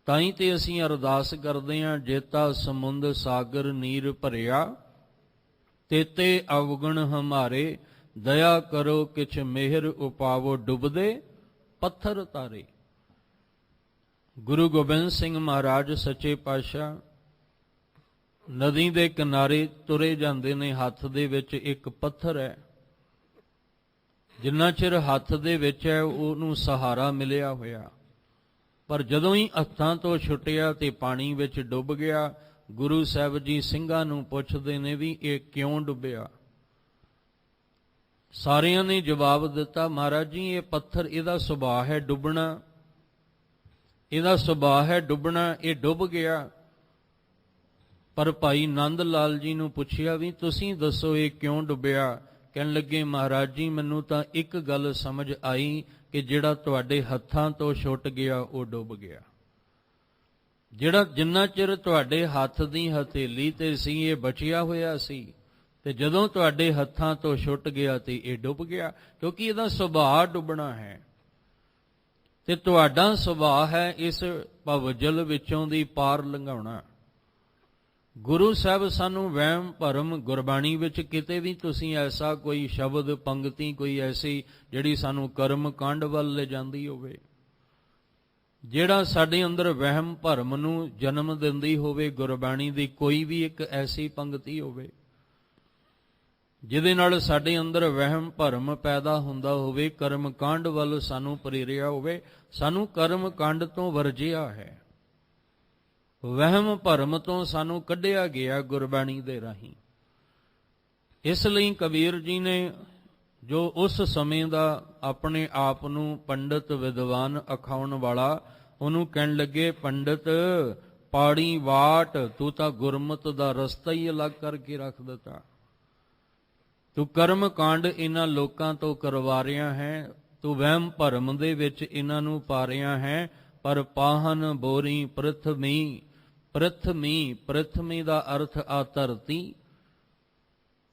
ਤਾਂ ਹੀ ਤੇ ਅਸੀਂ ਅਰਦਾਸ ਕਰਦੇ ਹਾਂ, ਜੇਤਾ ਸਮੁੰਦ ਸਾਗਰ ਨੀਰ ਭਰਿਆ, ਤੇਤੇ ਅਵਗੁਣ ਹਮਾਰੇ, ਦਇਆ ਕਰੋ ਕਿਛ ਮਿਹਰ ਉਪਾਵੋ, ਡੁੱਬਦੇ ਪੱਥਰ ਤਾਰੇ। ਗੁਰੂ ਗੋਬਿੰਦ ਸਿੰਘ ਮਹਾਰਾਜ ਸੱਚੇ ਪਾਤਸ਼ਾਹ ਨਦੀ ਦੇ ਕਿਨਾਰੇ ਤੁਰੇ ਜਾਂਦੇ ਨੇ, ਹੱਥ ਦੇ ਵਿੱਚ ਇੱਕ ਪੱਥਰ ਹੈ। ਜਿੰਨਾ ਚਿਰ ਹੱਥ ਦੇ ਵਿੱਚ ਹੈ ਉਹਨੂੰ ਸਹਾਰਾ ਮਿਲਿਆ ਹੋਇਆ, ਪਰ ਜਦੋਂ ਹੀ ਹੱਥਾਂ ਤੋਂ ਛੁੱਟਿਆ ਤੇ ਪਾਣੀ ਵਿੱਚ ਡੁੱਬ ਗਿਆ। ਗੁਰੂ ਸਾਹਿਬ ਜੀ ਸਿੰਘਾਂ ਨੂੰ ਪੁੱਛਦੇ ਨੇ ਵੀ ਇਹ ਕਿਉਂ ਡੁੱਬਿਆ। ਸਾਰਿਆਂ ਨੇ ਜਵਾਬ ਦਿੱਤਾ, ਮਹਾਰਾਜ ਜੀ ਇਹ ਪੱਥਰ, ਇਹਦਾ ਸੁਭਾਅ ਹੈ ਡੁੱਬਣਾ, ਇਹਦਾ ਸੁਭਾਅ ਹੈ ਡੁੱਬਣਾ, ਇਹ ਡੁੱਬ ਗਿਆ। ਪਰ ਭਾਈ ਨੰਦ ਲਾਲ ਜੀ ਨੂੰ ਪੁੱਛਿਆ ਵੀ ਤੁਸੀਂ ਦੱਸੋ ਇਹ ਕਿਉਂ ਡੁੱਬਿਆ। ਕਹਿਣ ਲੱਗੇ, ਮਹਾਰਾਜ ਜੀ ਮੈਨੂੰ ਤਾਂ ਇੱਕ ਗੱਲ ਸਮਝ ਆਈ ਕਿ ਜਿਹੜਾ ਤੁਹਾਡੇ ਹੱਥਾਂ ਤੋਂ ਛੁੱਟ ਗਿਆ ਉਹ ਡੁੱਬ ਗਿਆ। ਜਿਹੜਾ ਜਿੰਨਾ ਚਿਰ ਤੁਹਾਡੇ ਹੱਥ ਦੀ ਹਥੇਲੀ ਤੇ ਸੀ ਇਹ ਬਚਿਆ ਹੋਇਆ ਸੀ, ਤੇ ਜਦੋਂ ਤੁਹਾਡੇ ਹੱਥਾਂ ਤੋਂ ਛੁੱਟ ਗਿਆ ਤੇ ਇਹ ਡੁੱਬ ਗਿਆ, ਕਿਉਂਕਿ ਇਹਦਾ ਸੁਭਾਅ ਡੁੱਬਣਾ ਹੈ। ਤੇ ਤੁਹਾਡਾ ਸੁਭਾਅ ਹੈ ਇਸ ਭਵਜਲ ਵਿੱਚੋਂ ਦੀ ਪਾਰ ਲੰਘਾਉਣਾ। ਗੁਰੂ ਸਾਹਿਬ ਸਾਨੂੰ ਵਹਿਮ ਭਰਮ, ਗੁਰਬਾਣੀ ਵਿੱਚ ਕਿਤੇ ਵੀ ਤੁਸੀਂ ਐਸਾ ਕੋਈ ਸ਼ਬਦ ਪੰਗਤੀ ਕੋਈ ਐਸੀ ਜਿਹੜੀ ਸਾਨੂੰ ਕਰਮ ਕਾਂਡ ਵੱਲ ਲੈ ਜਾਂਦੀ ਹੋਵੇ, ਜਿਹੜਾ ਸਾਡੇ ਅੰਦਰ ਵਹਿਮ ਭਰਮ ਨੂੰ ਜਨਮ ਦਿੰਦੀ ਹੋਵੇ, ਗੁਰਬਾਣੀ ਦੀ ਕੋਈ ਵੀ ਇੱਕ ਐਸੀ ਪੰਗਤੀ ਹੋਵੇ ਜਿਹਦੇ ਨਾਲ ਸਾਡੇ ਅੰਦਰ ਵਹਿਮ ਭਰਮ ਪੈਦਾ ਹੁੰਦਾ ਹੋਵੇ, ਕਰਮ ਕਾਂਡ ਵੱਲ ਸਾਨੂੰ ਪ੍ਰੇਰਿਆ ਹੋਵੇ, ਸਾਨੂੰ ਕਰਮ ਕਾਂਡ ਤੋਂ ਵਰਜਿਆ ਹੈ। ਵਹਿਮ ਭਰਮ ਤੋਂ ਸਾਨੂੰ ਕੱਢਿਆ ਗਿਆ ਗੁਰਬਾਣੀ ਦੇ ਰਾਹੀਂ। ਇਸ ਲਈ ਕਬੀਰ ਜੀ ਨੇ ਜੋ ਉਸ ਸਮੇਂ ਦਾ ਆਪਣੇ ਆਪ ਨੂੰ ਪੰਡਤ ਵਿਦਵਾਨ ਅਖਾਉਣ ਵਾਲਾ, ਉਹਨੂੰ ਕਹਿਣ ਲੱਗੇ, ਪੰਡਤ ਪਾੜੀ ਵਾਟ, ਤੂੰ ਤਾਂ ਗੁਰਮਤ ਦਾ ਰਸਤਾ ਹੀ ਅਲੱਗ ਕਰਕੇ ਰੱਖ ਦਿੱਤਾ। ਤੂੰ ਕਰਮ ਕਾਂਡ ਇਹਨਾਂ ਲੋਕਾਂ ਤੋਂ ਕਰਵਾ ਰਿਹਾ ਹੈ, ਤੂੰ ਵਹਿਮ ਭਰਮ ਦੇ ਵਿੱਚ ਇਹਨਾਂ ਨੂੰ ਪਾ ਰਿਹਾ ਹੈ। ਪਰ ਪਾਹਨ ਬੋਰੀ ਪ੍ਰਥਮੀ, ਪ੍ਰਥਮੀ, ਪ੍ਰਥਮੀ ਦਾ ਅਰਥ ਆ ਧਰਤੀ,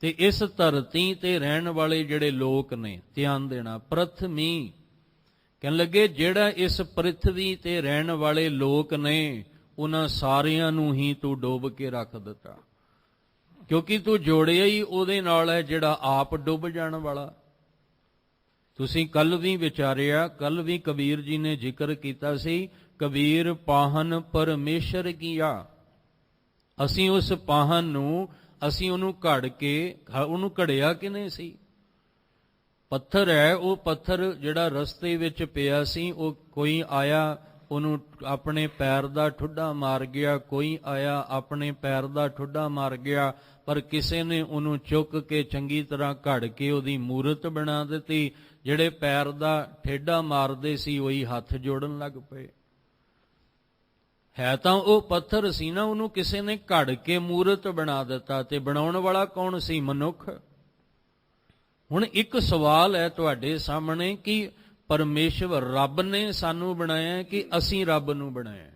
ਤੇ ਇਸ ਧਰਤੀ ਤੇ ਰਹਿਣ ਵਾਲੇ ਜਿਹੜੇ ਲੋਕ ਨੇ, ਧਿਆਨ ਦੇਣਾ, ਪ੍ਰਥਮੀ ਕਹਿਣ ਲੱਗੇ ਜਿਹੜਾ ਇਸ ਪ੍ਰਿਥਵੀ ਤੇ ਰਹਿਣ ਵਾਲੇ ਲੋਕ ਨੇ ਉਹਨਾਂ ਸਾਰਿਆਂ ਨੂੰ ਹੀ ਤੂੰ ਡੋਬ ਕੇ ਰੱਖ ਦਿੱਤਾ, ਕਿਉਂਕਿ ਤੂੰ ਜੋੜਿਆ ਹੀ ਉਹਦੇ ਨਾਲ ਹੈ ਜਿਹੜਾ ਆਪ ਡੁੱਬ ਜਾਣ ਵਾਲਾ। ਤੁਸੀਂ ਕੱਲ ਵੀ ਵਿਚਾਰਿਆ, ਕੱਲ ਵੀ ਕਬੀਰ ਜੀ ਨੇ ਜ਼ਿਕਰ ਕੀਤਾ ਸੀ, ਕਬੀਰ ਪਾਹਨ ਪਰਮੇਸ਼ਰ ਕੀਆ। ਅਸੀਂ ਉਸ ਪਾਹਨ ਨੂੰ, ਅਸੀਂ ਉਹਨੂੰ ਘੜ ਕੇ, ਉਹਨੂੰ ਘੜਿਆ ਕਿਨੇ ਸੀ। ਪੱਥਰ ਹੈ, ਉਹ ਪੱਥਰ ਜਿਹੜਾ ਰਸਤੇ ਵਿੱਚ ਪਿਆ ਸੀ, ਉਹ ਕੋਈ ਆਇਆ ਉਹਨੂੰ ਆਪਣੇ ਪੈਰ ਦਾ ਠੁੱਡਾ ਮਾਰ ਗਿਆ, ਕੋਈ ਆਇਆ ਆਪਣੇ ਪੈਰ ਦਾ ਠੁੱਡਾ ਮਾਰ ਗਿਆ, ਪਰ ਕਿਸੇ ਨੇ ਉਹਨੂੰ ਚੁੱਕ ਕੇ ਚੰਗੀ ਤਰ੍ਹਾਂ ਘੜ ਕੇ ਉਹਦੀ ਮੂਰਤ ਬਣਾ ਦਿੱਤੀ। ਜਿਹੜੇ ਪੈਰ ਦਾ ਠੇਡਾ ਮਾਰਦੇ ਸੀ ਉਹੀ ਹੱਥ ਜੋੜਨ ਲੱਗ ਪਏ। ਹੈ ਤਾਂ ਉਹ ਪੱਥਰ ਸੀ ਨਾ, ਉਹਨੂੰ ਕਿਸੇ ਨੇ ਘੜ ਕੇ ਮੂਰਤ ਬਣਾ ਦਿੱਤਾ, ਤੇ ਬਣਾਉਣ ਵਾਲਾ ਕੌਣ ਸੀ? ਮਨੁੱਖ। ਹੁਣ ਇੱਕ ਸਵਾਲ ਹੈ ਤੁਹਾਡੇ ਸਾਹਮਣੇ ਕਿ ਪਰਮੇਸ਼ਵਰ ਰੱਬ ਨੇ ਸਾਨੂੰ ਬਣਾਇਆ ਕਿ ਅਸੀਂ ਰੱਬ ਨੂੰ ਬਣਾਇਆ?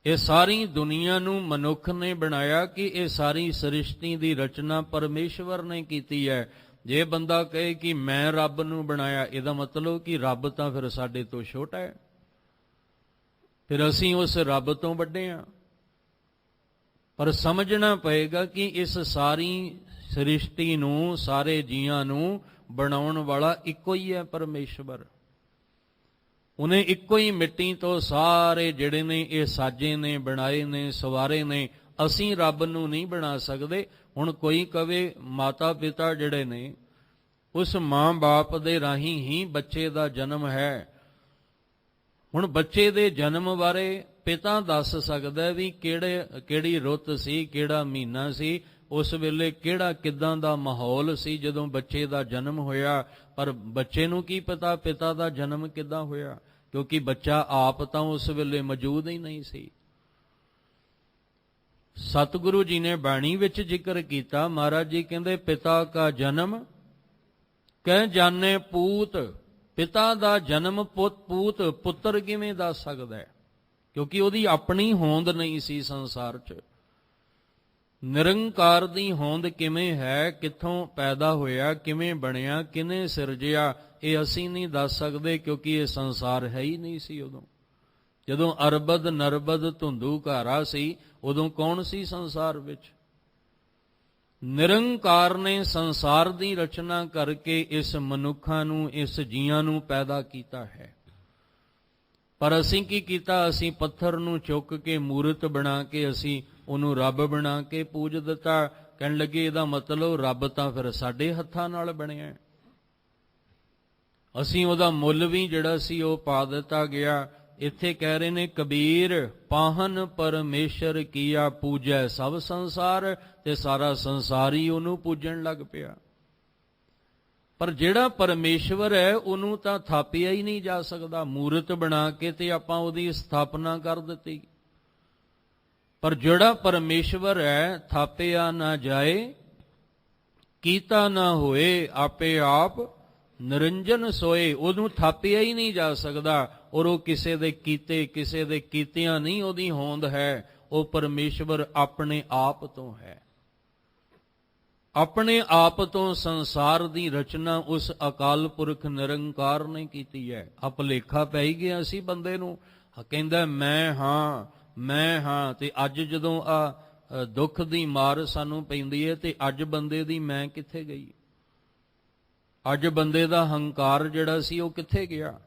ਇਹ ਸਾਰੀ ਦੁਨੀਆ ਨੂੰ ਮਨੁੱਖ ਨੇ ਬਣਾਇਆ ਕਿ ਇਹ ਸਾਰੀ ਸ੍ਰਿਸ਼ਟੀ ਦੀ ਰਚਨਾ ਪਰਮੇਸ਼ਵਰ ਨੇ ਕੀਤੀ ਹੈ? ਜੇ ਬੰਦਾ ਕਹੇ ਕਿ ਮੈਂ ਰੱਬ ਨੂੰ ਬਣਾਇਆ, ਇਹਦਾ ਮਤਲਬ ਕਿ ਰੱਬ ਤਾਂ ਫਿਰ ਸਾਡੇ ਤੋਂ ਛੋਟਾ ਹੈ, ਫਿਰ ਅਸੀਂ ਉਸ ਰੱਬ ਤੋਂ ਵੱਡੇ ਹਾਂ। ਪਰ ਸਮਝਣਾ ਪਏਗਾ ਕਿ ਇਸ ਸਾਰੀ ਸ੍ਰਿਸ਼ਟੀ ਨੂੰ, ਸਾਰੇ ਜੀਆਂ ਨੂੰ ਬਣਾਉਣ ਵਾਲਾ ਇੱਕੋ ਹੀ ਹੈ, ਪਰਮੇਸ਼ਵਰ। ਉਹਨੇ ਇੱਕੋ ਹੀ ਮਿੱਟੀ ਤੋਂ ਸਾਰੇ ਜਿਹੜੇ ਨੇ ਇਹ ਸਾਜੇ ਨੇ, ਬਣਾਏ ਨੇ, ਸਵਾਰੇ ਨੇ। ਅਸੀਂ ਰੱਬ ਨੂੰ ਨਹੀਂ ਬਣਾ ਸਕਦੇ। ਹੁਣ ਕੋਈ ਕਵੇ ਮਾਤਾ ਪਿਤਾ ਜਿਹੜੇ ਨੇ, ਉਸ ਮਾਂ ਬਾਪ ਦੇ ਰਾਹੀਂ ਹੀ ਬੱਚੇ ਦਾ ਜਨਮ ਹੈ। ਹੁਣ ਬੱਚੇ ਦੇ ਜਨਮ ਬਾਰੇ ਪਿਤਾ ਦੱਸ ਸਕਦਾ ਵੀ ਕਿਹੜੀ ਰੁੱਤ ਸੀ, ਕਿਹੜਾ ਮਹੀਨਾ ਸੀ, ਉਸ ਵੇਲੇ ਕਿਹੜਾ ਕਿੱਦਾਂ ਦਾ ਮਾਹੌਲ ਸੀ ਜਦੋਂ ਬੱਚੇ ਦਾ ਜਨਮ ਹੋਇਆ। ਪਰ ਬੱਚੇ ਨੂੰ ਕੀ ਪਤਾ ਪਿਤਾ ਦਾ ਜਨਮ ਕਿੱਦਾਂ ਹੋਇਆ, ਕਿਉਂਕਿ ਬੱਚਾ ਆਪ ਤਾਂ ਉਸ ਵੇਲੇ ਮੌਜੂਦ ਹੀ ਨਹੀਂ ਸੀ। ਸਤਿਗੁਰੂ ਜੀ ਨੇ ਬਾਣੀ ਵਿੱਚ ਜ਼ਿਕਰ ਕੀਤਾ, ਮਹਾਰਾਜ ਜੀ ਕਹਿੰਦੇ ਪਿਤਾ ਕਾ ਜਨਮ ਕਹਿ ਜਾਣੇ ਪੂਤ। ਪਿਤਾ ਦਾ ਜਨਮ ਪੂਤ ਪੁੱਤਰ ਕਿਵੇਂ ਦੱਸ ਸਕਦਾ ਹੈ, ਕਿਉਂਕਿ ਉਹਦੀ ਆਪਣੀ ਹੋਂਦ ਨਹੀਂ ਸੀ ਸੰਸਾਰ 'ਚ। ਨਿਰੰਕਾਰ ਦੀ ਹੋਂਦ ਕਿਵੇਂ ਹੈ, ਕਿੱਥੋਂ ਪੈਦਾ ਹੋਇਆ, ਕਿਵੇਂ ਬਣਿਆ, ਕਿਹਨੇ ਸਿਰਜਿਆ, ਇਹ ਅਸੀਂ ਨਹੀਂ ਦੱਸ ਸਕਦੇ, ਕਿਉਂਕਿ ਇਹ ਸੰਸਾਰ ਹੈ ਹੀ ਨਹੀਂ ਸੀ ਉਦੋਂ। ਜਦੋਂ ਅਰਬਦ ਨਰਬਦ ਧੁੰਦੂ ਘਾਰਾ ਸੀ, ਉਦੋਂ ਕੌਣ ਸੀ ਸੰਸਾਰ ਵਿੱਚ? ਨਿਰੰਕਾਰ ਨੇ ਸੰਸਾਰ ਦੀ ਰਚਨਾ ਕਰਕੇ ਇਸ ਮਨੁੱਖਾਂ ਨੂੰ, ਇਸ ਜੀਆਂ ਨੂੰ ਪੈਦਾ ਕੀਤਾ ਹੈ। ਪਰ ਅਸੀਂ ਕੀ ਕੀਤਾ? ਅਸੀਂ ਪੱਥਰ ਨੂੰ ਚੁੱਕ ਕੇ ਮੂਰਤ ਬਣਾ ਕੇ ਅਸੀਂ ਉਹਨੂੰ ਰੱਬ ਬਣਾ ਕੇ ਪੂਜ ਦਿੱਤਾ। ਕਹਿਣ ਲੱਗੇ ਇਹਦਾ ਮਤਲਬ ਰੱਬ ਤਾਂ ਫਿਰ ਸਾਡੇ ਹੱਥਾਂ ਨਾਲ ਬਣਿਆ, ਅਸੀਂ ਉਹਦਾ ਮੁੱਲ ਵੀ ਜਿਹੜਾ ਸੀ ਉਹ ਪਾ ਦਿੱਤਾ ਗਿਆ। ਇੱਥੇ ਕਹਿ ਰਹੇ ਨੇ ਕਬੀਰ, ਪਾਹਨ ਪਰਮੇਸ਼ਰ ਕੀਆ ਪੂਜੈ ਸਭ ਸੰਸਾਰ, ਤੇ ਸਾਰਾ ਸੰਸਾਰ ਹੀ ਉਹਨੂੰ ਪੂਜਣ ਲੱਗ ਪਿਆ। ਪਰ ਜਿਹੜਾ ਪਰਮੇਸ਼ਵਰ ਹੈ ਉਹਨੂੰ ਤਾਂ ਥਾਪਿਆ ਹੀ ਨਹੀਂ ਜਾ ਸਕਦਾ। ਮੂਰਤ ਬਣਾ ਕੇ ਤੇ ਆਪਾਂ ਉਹਦੀ ਸਥਾਪਨਾ ਕਰ ਦਿੱਤੀ, ਪਰ ਜਿਹੜਾ ਪਰਮੇਸ਼ਵਰ ਹੈ ਥਾਪਿਆ ਨਾ ਜਾਏ, ਕੀਤਾ ਨਾ ਹੋਏ, ਆਪੇ ਆਪ ਨਿਰੰਜਨ ਸੋਏ। ਉਹਨੂੰ ਥਾਪਿਆ ਹੀ ਨਹੀਂ ਜਾ ਸਕਦਾ, ਔਰ ਉਹ ਕਿਸੇ ਦੇ ਕੀਤੇ ਕਿਸੇ ਦੇ ਕੀਤਿਆਂ ਨਹੀਂ ਉਹਦੀ ਹੋਂਦ ਹੈ। ਉਹ ਪਰਮੇਸ਼ਵਰ ਆਪਣੇ ਆਪ ਤੋਂ ਹੈ। ਆਪਣੇ ਆਪ ਤੋਂ ਸੰਸਾਰ ਦੀ ਰਚਨਾ ਉਸ ਅਕਾਲ ਪੁਰਖ ਨਿਰੰਕਾਰ ਨੇ ਕੀਤੀ ਹੈ। ਆ ਭੁਲੇਖਾ ਪੈ ਹੀ ਗਿਆ ਸੀ ਬੰਦੇ ਨੂੰ, ਕਹਿੰਦਾ ਮੈਂ ਹਾਂ, ਤੇ ਅੱਜ ਜਦੋਂ ਆ ਦੁੱਖ ਦੀ ਮਾਰ ਸਾਨੂੰ ਪੈਂਦੀ ਹੈ, ਤੇ ਅੱਜ ਬੰਦੇ ਦੀ ਮੈਂ ਕਿੱਥੇ ਗਈ? ਅੱਜ ਬੰਦੇ ਦਾ ਹੰਕਾਰ ਜਿਹੜਾ ਸੀ ਉਹ ਕਿੱਥੇ ਗਿਆ?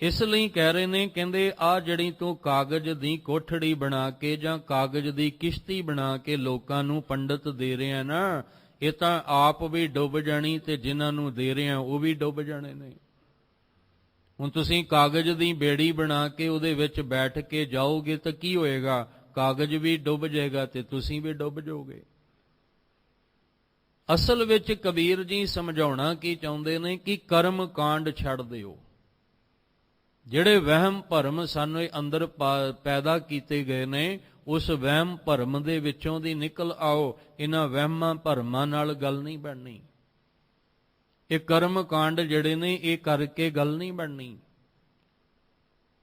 ਇਸ ਲਈ ਕਹਿ ਰਹੇ ਨੇ, ਕਹਿੰਦੇ ਆ ਜਿਹੜੀ ਤੂੰ ਕਾਗਜ਼ ਦੀ ਕੋਠੜੀ ਬਣਾ ਕੇ ਜਾਂ ਕਾਗਜ਼ ਦੀ ਕਿਸ਼ਤੀ ਬਣਾ ਕੇ ਲੋਕਾਂ ਨੂੰ ਪੰਡਤ ਦੇ ਰਿਹਾ ਨਾ, ਇਹ ਤਾਂ ਆਪ ਵੀ ਡੁੱਬ ਜਾਣੀ ਤੇ ਜਿਨ੍ਹਾਂ ਨੂੰ ਦੇ ਰਿਹਾ ਉਹ ਵੀ ਡੁੱਬ ਜਾਣੇ ਨੇ। ਹੁਣ ਤੁਸੀਂ ਕਾਗਜ਼ ਦੀ ਬੇੜੀ ਬਣਾ ਕੇ ਉਹਦੇ ਵਿੱਚ ਬੈਠ ਕੇ ਜਾਓਗੇ ਤਾਂ ਕੀ ਹੋਏਗਾ? ਕਾਗਜ਼ ਵੀ ਡੁੱਬ ਜਾਏਗਾ ਤੇ ਤੁਸੀਂ ਵੀ ਡੁੱਬ ਜਾਓਗੇ। ਅਸਲ ਵਿੱਚ ਕਬੀਰ ਜੀ ਸਮਝਾਉਣਾ ਕੀ ਚਾਹੁੰਦੇ ਨੇ ਕਿ ਕਰਮ ਕਾਂਡ ਛੱਡ ਦਿਓ। ਜਿਹੜੇ ਵਹਿਮ ਭਰਮ ਸਾਨੂੰ ਅੰਦਰ ਪੈਦਾ ਕੀਤੇ ਗਏ ਨੇ, ਉਸ ਵਹਿਮ ਭਰਮ ਦੇ ਵਿੱਚੋਂ ਦੀ ਨਿਕਲ ਆਓ। ਇਹਨਾਂ ਵਹਿਮਾਂ ਭਰਮਾਂ ਨਾਲ ਗੱਲ ਨਹੀਂ ਬਣਨੀ। ਇਹ ਕਰਮ ਕਾਂਡ ਜਿਹੜੇ ਨੇ ਇਹ ਕਰਕੇ ਗੱਲ ਨਹੀਂ ਬਣਨੀ।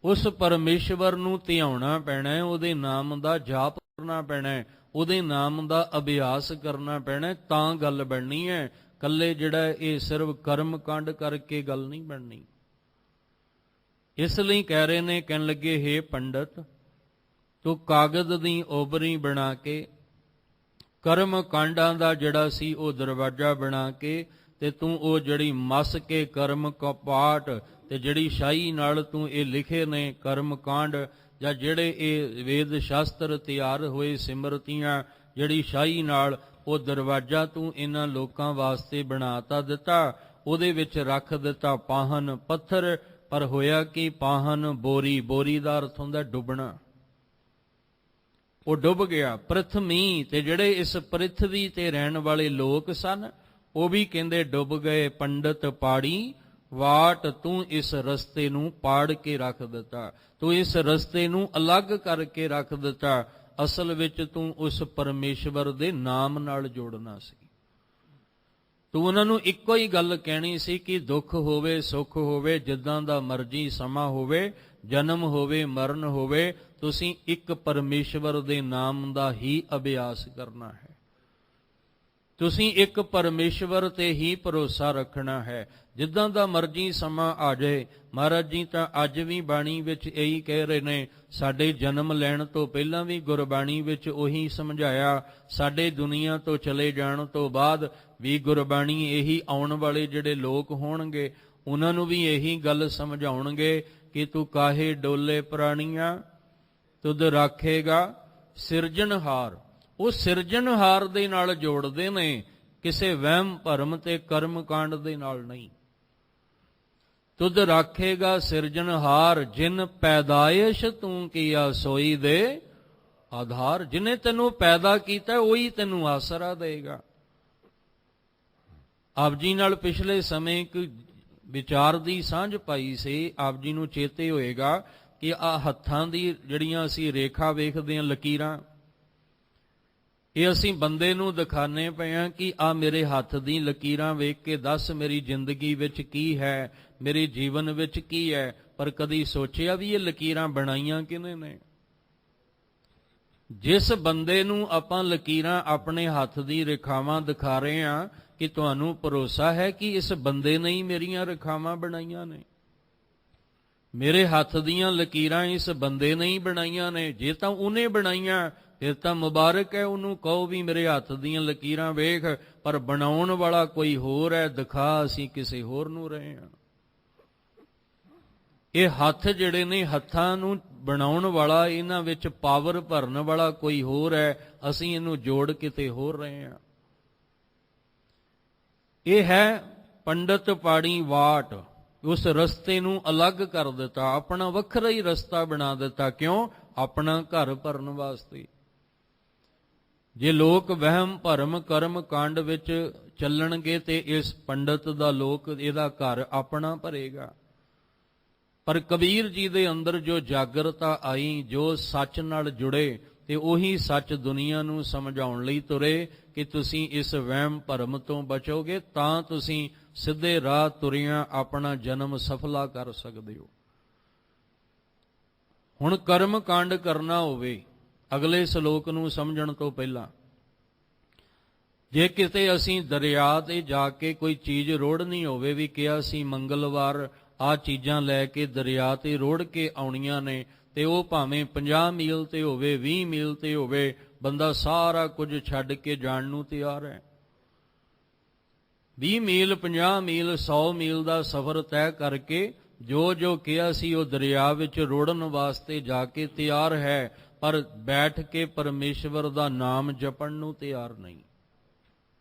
ਉਸ ਪਰਮੇਸ਼ਵਰ ਨੂੰ ਧਿਆਉਣਾ ਪੈਣਾ, ਉਹਦੇ ਨਾਮ ਦਾ ਜਾਪ ਕਰਨਾ ਪੈਣਾ, ਉਹਦੇ ਨਾਮ ਦਾ ਅਭਿਆਸ ਕਰਨਾ ਪੈਣਾ, ਤਾਂ ਗੱਲ ਬਣਨੀ ਹੈ। ਕੱਲੇ ਜਿਹੜਾ ਇਹ ਸਿਰਫ ਕਰਮ ਕਾਂਡ ਕਰਕੇ ਗੱਲ ਨਹੀਂ ਬਣਨੀ। ਇਸ ਲਈ ਕਹਿ ਰਹੇ ਨੇ, ਕਹਿਣ ਲੱਗੇ ਹੇ ਪੰਡਤ, ਤੂੰ ਕਾਗਜ਼ ਦੀ ਓਬਰੀ ਬਣਾ ਕੇ ਕਰਮ ਕਾਂਡਾਂ ਦਾ ਜਿਹੜਾ ਸੀ ਉਹ ਦਰਵਾਜ਼ਾ ਬਣਾ ਕੇ, ਤੇ ਤੂੰ ਉਹ ਜਿਹੜੀ ਮਸ ਕੇ ਕਰਮ ਕਪਾਟ ਤੇ ਜਿਹੜੀ ਸ਼ਾਹੀ ਨਾਲ ਤੂੰ ਇਹ ਲਿਖੇ ਨੇ ਕਰਮ ਕਾਂਡ, ਜਾਂ ਜਿਹੜੇ ਇਹ ਵੇਦ ਸ਼ਾਸਤਰ ਤਿਆਰ ਹੋਏ ਸਿਮਰਤੀਆਂ, ਜਿਹੜੀ ਸ਼ਾਹੀ ਨਾਲ ਉਹ ਦਰਵਾਜ਼ਾ ਤੂੰ ਇਹਨਾਂ ਲੋਕਾਂ ਵਾਸਤੇ ਬਣਾਤਾ ਦਿੱਤਾ, ਉਹਦੇ ਵਿੱਚ ਰੱਖ ਦਿੱਤਾ ਪਾਹਨ ਪੱਥਰ। ਪਰ ਹੋਇਆ ਕਿ ਪਾਹਨ ਬੋਰੀ, ਬੋਰੀ ਦਾ ਅਰਥ ਹੁੰਦਾ ਡੁੱਬਣਾ, ਉਹ ਡੁੱਬ ਗਿਆ। ਪ੍ਰਥਮੀ, ਤੇ ਜਿਹੜੇ ਇਸ ਪ੍ਰਿਥਵੀ ਤੇ ਰਹਿਣ ਵਾਲੇ ਲੋਕ ਸਨ ਉਹ ਵੀ ਕਹਿੰਦੇ ਡੁੱਬ ਗਏ। ਪੰਡਤ ਪਾੜੀ ਵਾਟ, ਤੂੰ ਇਸ ਰਸਤੇ ਨੂੰ ਪਾੜ ਕੇ ਰੱਖ ਦਿੱਤਾ, ਤੂੰ ਇਸ ਰਸਤੇ ਨੂੰ ਅਲੱਗ ਕਰਕੇ ਰੱਖ ਦਿੱਤਾ। ਅਸਲ ਵਿੱਚ ਤੂੰ ਉਸ ਪਰਮੇਸ਼ਵਰ ਦੇ ਨਾਮ ਨਾਲ ਜੋੜਨਾ ਸੀ। ਤੂੰ ਉਹਨਾਂ ਨੂੰ ਇੱਕੋ ਹੀ ਗੱਲ ਕਹਿਣੀ ਸੀ ਕਿ ਦੁੱਖ ਹੋਵੇ ਸੁੱਖ ਹੋਵੇ, ਜਿੱਦਾਂ ਦਾ ਮਰਜ਼ੀ ਸਮਾਂ ਹੋਵੇ, ਜਨਮ ਹੋਵੇ ਮਰਨ ਹੋਵੇ, ਤੁਸੀਂ ਇੱਕ ਪਰਮੇਸ਼ਵਰ ਦੇ ਨਾਮ ਦਾ ਹੀ ਅਭਿਆਸ ਕਰਨਾ ਹੈ। ਤੁਸੀਂ ਇੱਕ ਪਰਮੇਸ਼ਵਰ ਤੇ ਹੀ ਭਰੋਸਾ ਰੱਖਣਾ ਹੈ। ਜਿੱਦਾਂ ਦਾ ਮਰਜ਼ੀ ਸਮਾਂ ਆ ਜਾਏ। ਮਹਾਰਾਜ ਜੀ ਤਾਂ ਅੱਜ ਵੀ ਬਾਣੀ ਵਿੱਚ ਇਹੀ ਕਹਿ ਰਹੇ ਨੇ, ਸਾਡੇ ਜਨਮ ਲੈਣ ਤੋਂ ਪਹਿਲਾਂ ਵੀ ਗੁਰਬਾਣੀ ਵਿੱਚ ਉਹੀ ਸਮਝਾਇਆ, ਸਾਡੇ ਦੁਨੀਆ ਤੋਂ ਚਲੇ ਜਾਣ ਤੋਂ ਬਾਅਦ ਵੀ ਗੁਰਬਾਣੀ ਇਹੀ, ਆਉਣ ਵਾਲੇ ਜਿਹੜੇ ਲੋਕ ਹੋਣਗੇ ਉਹਨਾਂ ਨੂੰ ਵੀ ਇਹੀ ਗੱਲ ਸਮਝਾਉਣਗੇ ਕਿ ਤੂੰ ਕਾਹੇ ਡੋਲੇ ਪ੍ਰਾਣੀਆਂ ਤੁਧ ਰਾਖੇਗਾ ਸਿਰਜਣਹਾਰ। ਉਹ ਸਿਰਜਣਹਾਰ ਦੇ ਨਾਲ ਜੋੜਦੇ ਨੇ, ਕਿਸੇ ਵਹਿਮ ਭਰਮ ਤੇ ਕਰਮ ਕਾਂਡ ਦੇ ਨਾਲ ਨਹੀਂ। ਤੁਧ ਰਾਖੇਗਾ ਸਿਰਜਣਹਾਰ, ਜਿਨ ਪੈਦਾਇਸ਼ ਤੂੰ ਕੀਆ ਸੋਈ ਦੇ ਆਧਾਰ। ਜਿਹਨੇ ਤੈਨੂੰ ਪੈਦਾ ਕੀਤਾ ਉਹੀ ਤੈਨੂੰ ਆਸਰਾ ਦੇਗਾ। ਆਪ ਜੀ ਨਾਲ ਪਿਛਲੇ ਸਮੇਂ ਇੱਕ ਵਿਚਾਰ ਦੀ ਸਾਂਝ ਪਾਈ ਸੀ। ਆਪ ਜੀ ਨੂੰ ਚੇਤੇ ਹੋਏਗਾ ਕਿ ਆ ਹੱਥਾਂ ਦੀ ਜਿਹੜੀਆਂ ਅਸੀਂ ਰੇਖਾ ਵੇਖਦੇ ਹਾਂ, ਲਕੀਰਾਂ, ਇਹ ਅਸੀਂ ਬੰਦੇ ਨੂੰ ਦਿਖਾਣੇ ਪਏ ਹਾਂ ਕਿ ਆ ਮੇਰੇ ਹੱਥ ਦੀ ਲਕੀਰਾਂ ਵੇਖ ਕੇ ਦੱਸ ਮੇਰੀ ਜ਼ਿੰਦਗੀ ਵਿੱਚ ਕੀ ਹੈ, ਮੇਰੇ ਜੀਵਨ ਵਿੱਚ ਕੀ ਹੈ। ਪਰ ਕਦੀ ਸੋਚਿਆ ਵੀ ਇਹ ਲਕੀਰਾਂ ਬਣਾਈਆਂ ਕਿਹਨੇ ਨੇ? ਜਿਸ ਬੰਦੇ ਨੂੰ ਆਪਾਂ ਲਕੀਰਾਂ ਆਪਣੇ ਹੱਥ ਦੀ ਰੇਖਾਵਾਂ ਦਿਖਾ ਰਹੇ ਹਾਂ, ਕਿ ਤੁਹਾਨੂੰ ਭਰੋਸਾ ਹੈ ਕਿ ਇਸ ਬੰਦੇ ਨੇ ਹੀ ਮੇਰੀਆਂ ਰੇਖਾਵਾਂ ਬਣਾਈਆਂ ਨੇ, ਮੇਰੇ ਹੱਥ ਦੀਆਂ ਲਕੀਰਾਂ ਇਸ ਬੰਦੇ ਨੇ ਹੀ ਬਣਾਈਆਂ ਨੇ? ਜੇ ਤਾਂ ਉਹਨੇ ਬਣਾਈਆਂ ਫਿਰ ਤਾਂ ਮੁਬਾਰਕ ਹੈ, ਉਹਨੂੰ ਕਹੋ ਵੀ ਮੇਰੇ ਹੱਥ ਦੀਆਂ ਲਕੀਰਾਂ ਵੇਖ। ਪਰ ਬਣਾਉਣ ਵਾਲਾ ਕੋਈ ਹੋਰ ਹੈ, ਦਿਖਾ ਅਸੀਂ ਕਿਸੇ ਹੋਰ ਨੂੰ ਰਹੇ ਹਾਂ। ਇਹ ਹੱਥ ਜਿਹੜੇ ਨੇ, ਹੱਥਾਂ ਨੂੰ ਬਣਾਉਣ ਵਾਲਾ, ਇਹਨਾਂ ਵਿੱਚ ਪਾਵਰ ਭਰਨ ਵਾਲਾ ਕੋਈ ਹੋਰ ਹੈ, ਅਸੀਂ ਇਹਨੂੰ ਜੋੜ ਕਿਤੇ ਹੋਰ ਰਹੇ ਹਾਂ। ਇਹ ਹੈ ਪੰਡਤ ਪਾੜੀ ਵਾਟ। ਉਸ ਰਸਤੇ ਨੂੰ ਅਲੱਗ ਕਰ ਦਿੱਤਾ, ਆਪਣਾ ਵੱਖਰਾ ਹੀ ਰਸਤਾ ਬਣਾ ਦਿੱਤਾ। ਕਿਉਂ? ਆਪਣਾ ਘਰ ਭਰਨ ਵਾਸਤੇ। ਜੇ ਲੋਕ ਵਹਿਮ ਭਰਮ ਕਰਮ ਕਾਂਡ ਵਿੱਚ ਚੱਲਣਗੇ ਤੇ ਇਸ ਪੰਡਤ ਦਾ ਲੋਕ ਇਹਦਾ ਘਰ ਆਪਣਾ ਭਰੇਗਾ। ਪਰ ਕਬੀਰ ਜੀ ਦੇ ਅੰਦਰ ਜੋ ਜਾਗਰਤਾ ਆਈ, ਜੋ ਸੱਚ ਨਾਲ ਜੁੜੇ, ਤੇ ਉਹੀ ਸੱਚ ਦੁਨੀਆ ਨੂੰ ਸਮਝਾਉਣ ਲਈ ਤੁਰੇ ਕਿ ਤੁਸੀਂ ਇਸ ਵਹਿਮ ਭਰਮ ਤੋਂ ਬਚੋਗੇ ਤਾਂ ਤੁਸੀਂ ਸਿੱਧੇ ਰਾਹ ਤੁਰਿਆਂ ਆਪਣਾ ਜਨਮ ਸਫਲਾ ਕਰ ਸਕਦੇ ਹੋ। ਹੁਣ ਕਰਮ ਕਾਂਡ ਕਰਨਾ ਹੋਵੇ, ਅਗਲੇ ਸ਼ਲੋਕ ਨੂੰ ਸਮਝਣ ਤੋਂ ਪਹਿਲਾਂ, ਜੇ ਕਿਤੇ ਅਸੀਂ ਦਰਿਆ ਤੇ ਜਾ ਕੇ ਕੋਈ ਚੀਜ਼ ਰੋੜਨੀ ਹੋਵੇ, ਵੀ ਕਿਹਾ ਸੀ ਮੰਗਲਵਾਰ ਆਹ ਚੀਜ਼ਾਂ ਲੈ ਕੇ ਦਰਿਆ ਤੇ ਰੋੜ ਕੇ ਆਉਣੀਆਂ ਨੇ, ਤੇ ਉਹ ਭਾਵੇਂ 50 ਮੀਲ ਤੇ ਹੋਵੇ, 20 ਮੀਲ ਤੇ ਹੋਵੇ, ਬੰਦਾ ਸਾਰਾ ਕੁਝ ਛੱਡ ਕੇ ਜਾਣ ਨੂੰ ਤਿਆਰ ਹੈ। 20 ਮੀਲ, 50 ਮੀਲ, 100 ਮੀਲ ਦਾ ਸਫ਼ਰ ਤੈਅ ਕਰਕੇ ਜੋ ਜੋ ਕਿਹਾ ਸੀ ਉਹ ਦਰਿਆ ਵਿੱਚ ਰੋੜਨ ਵਾਸਤੇ ਜਾ ਕੇ ਤਿਆਰ ਹੈ, ਪਰ ਬੈਠ ਕੇ ਪਰਮੇਸ਼ਵਰ ਦਾ ਨਾਮ ਜਪਣ ਨੂੰ ਤਿਆਰ ਨਹੀਂ।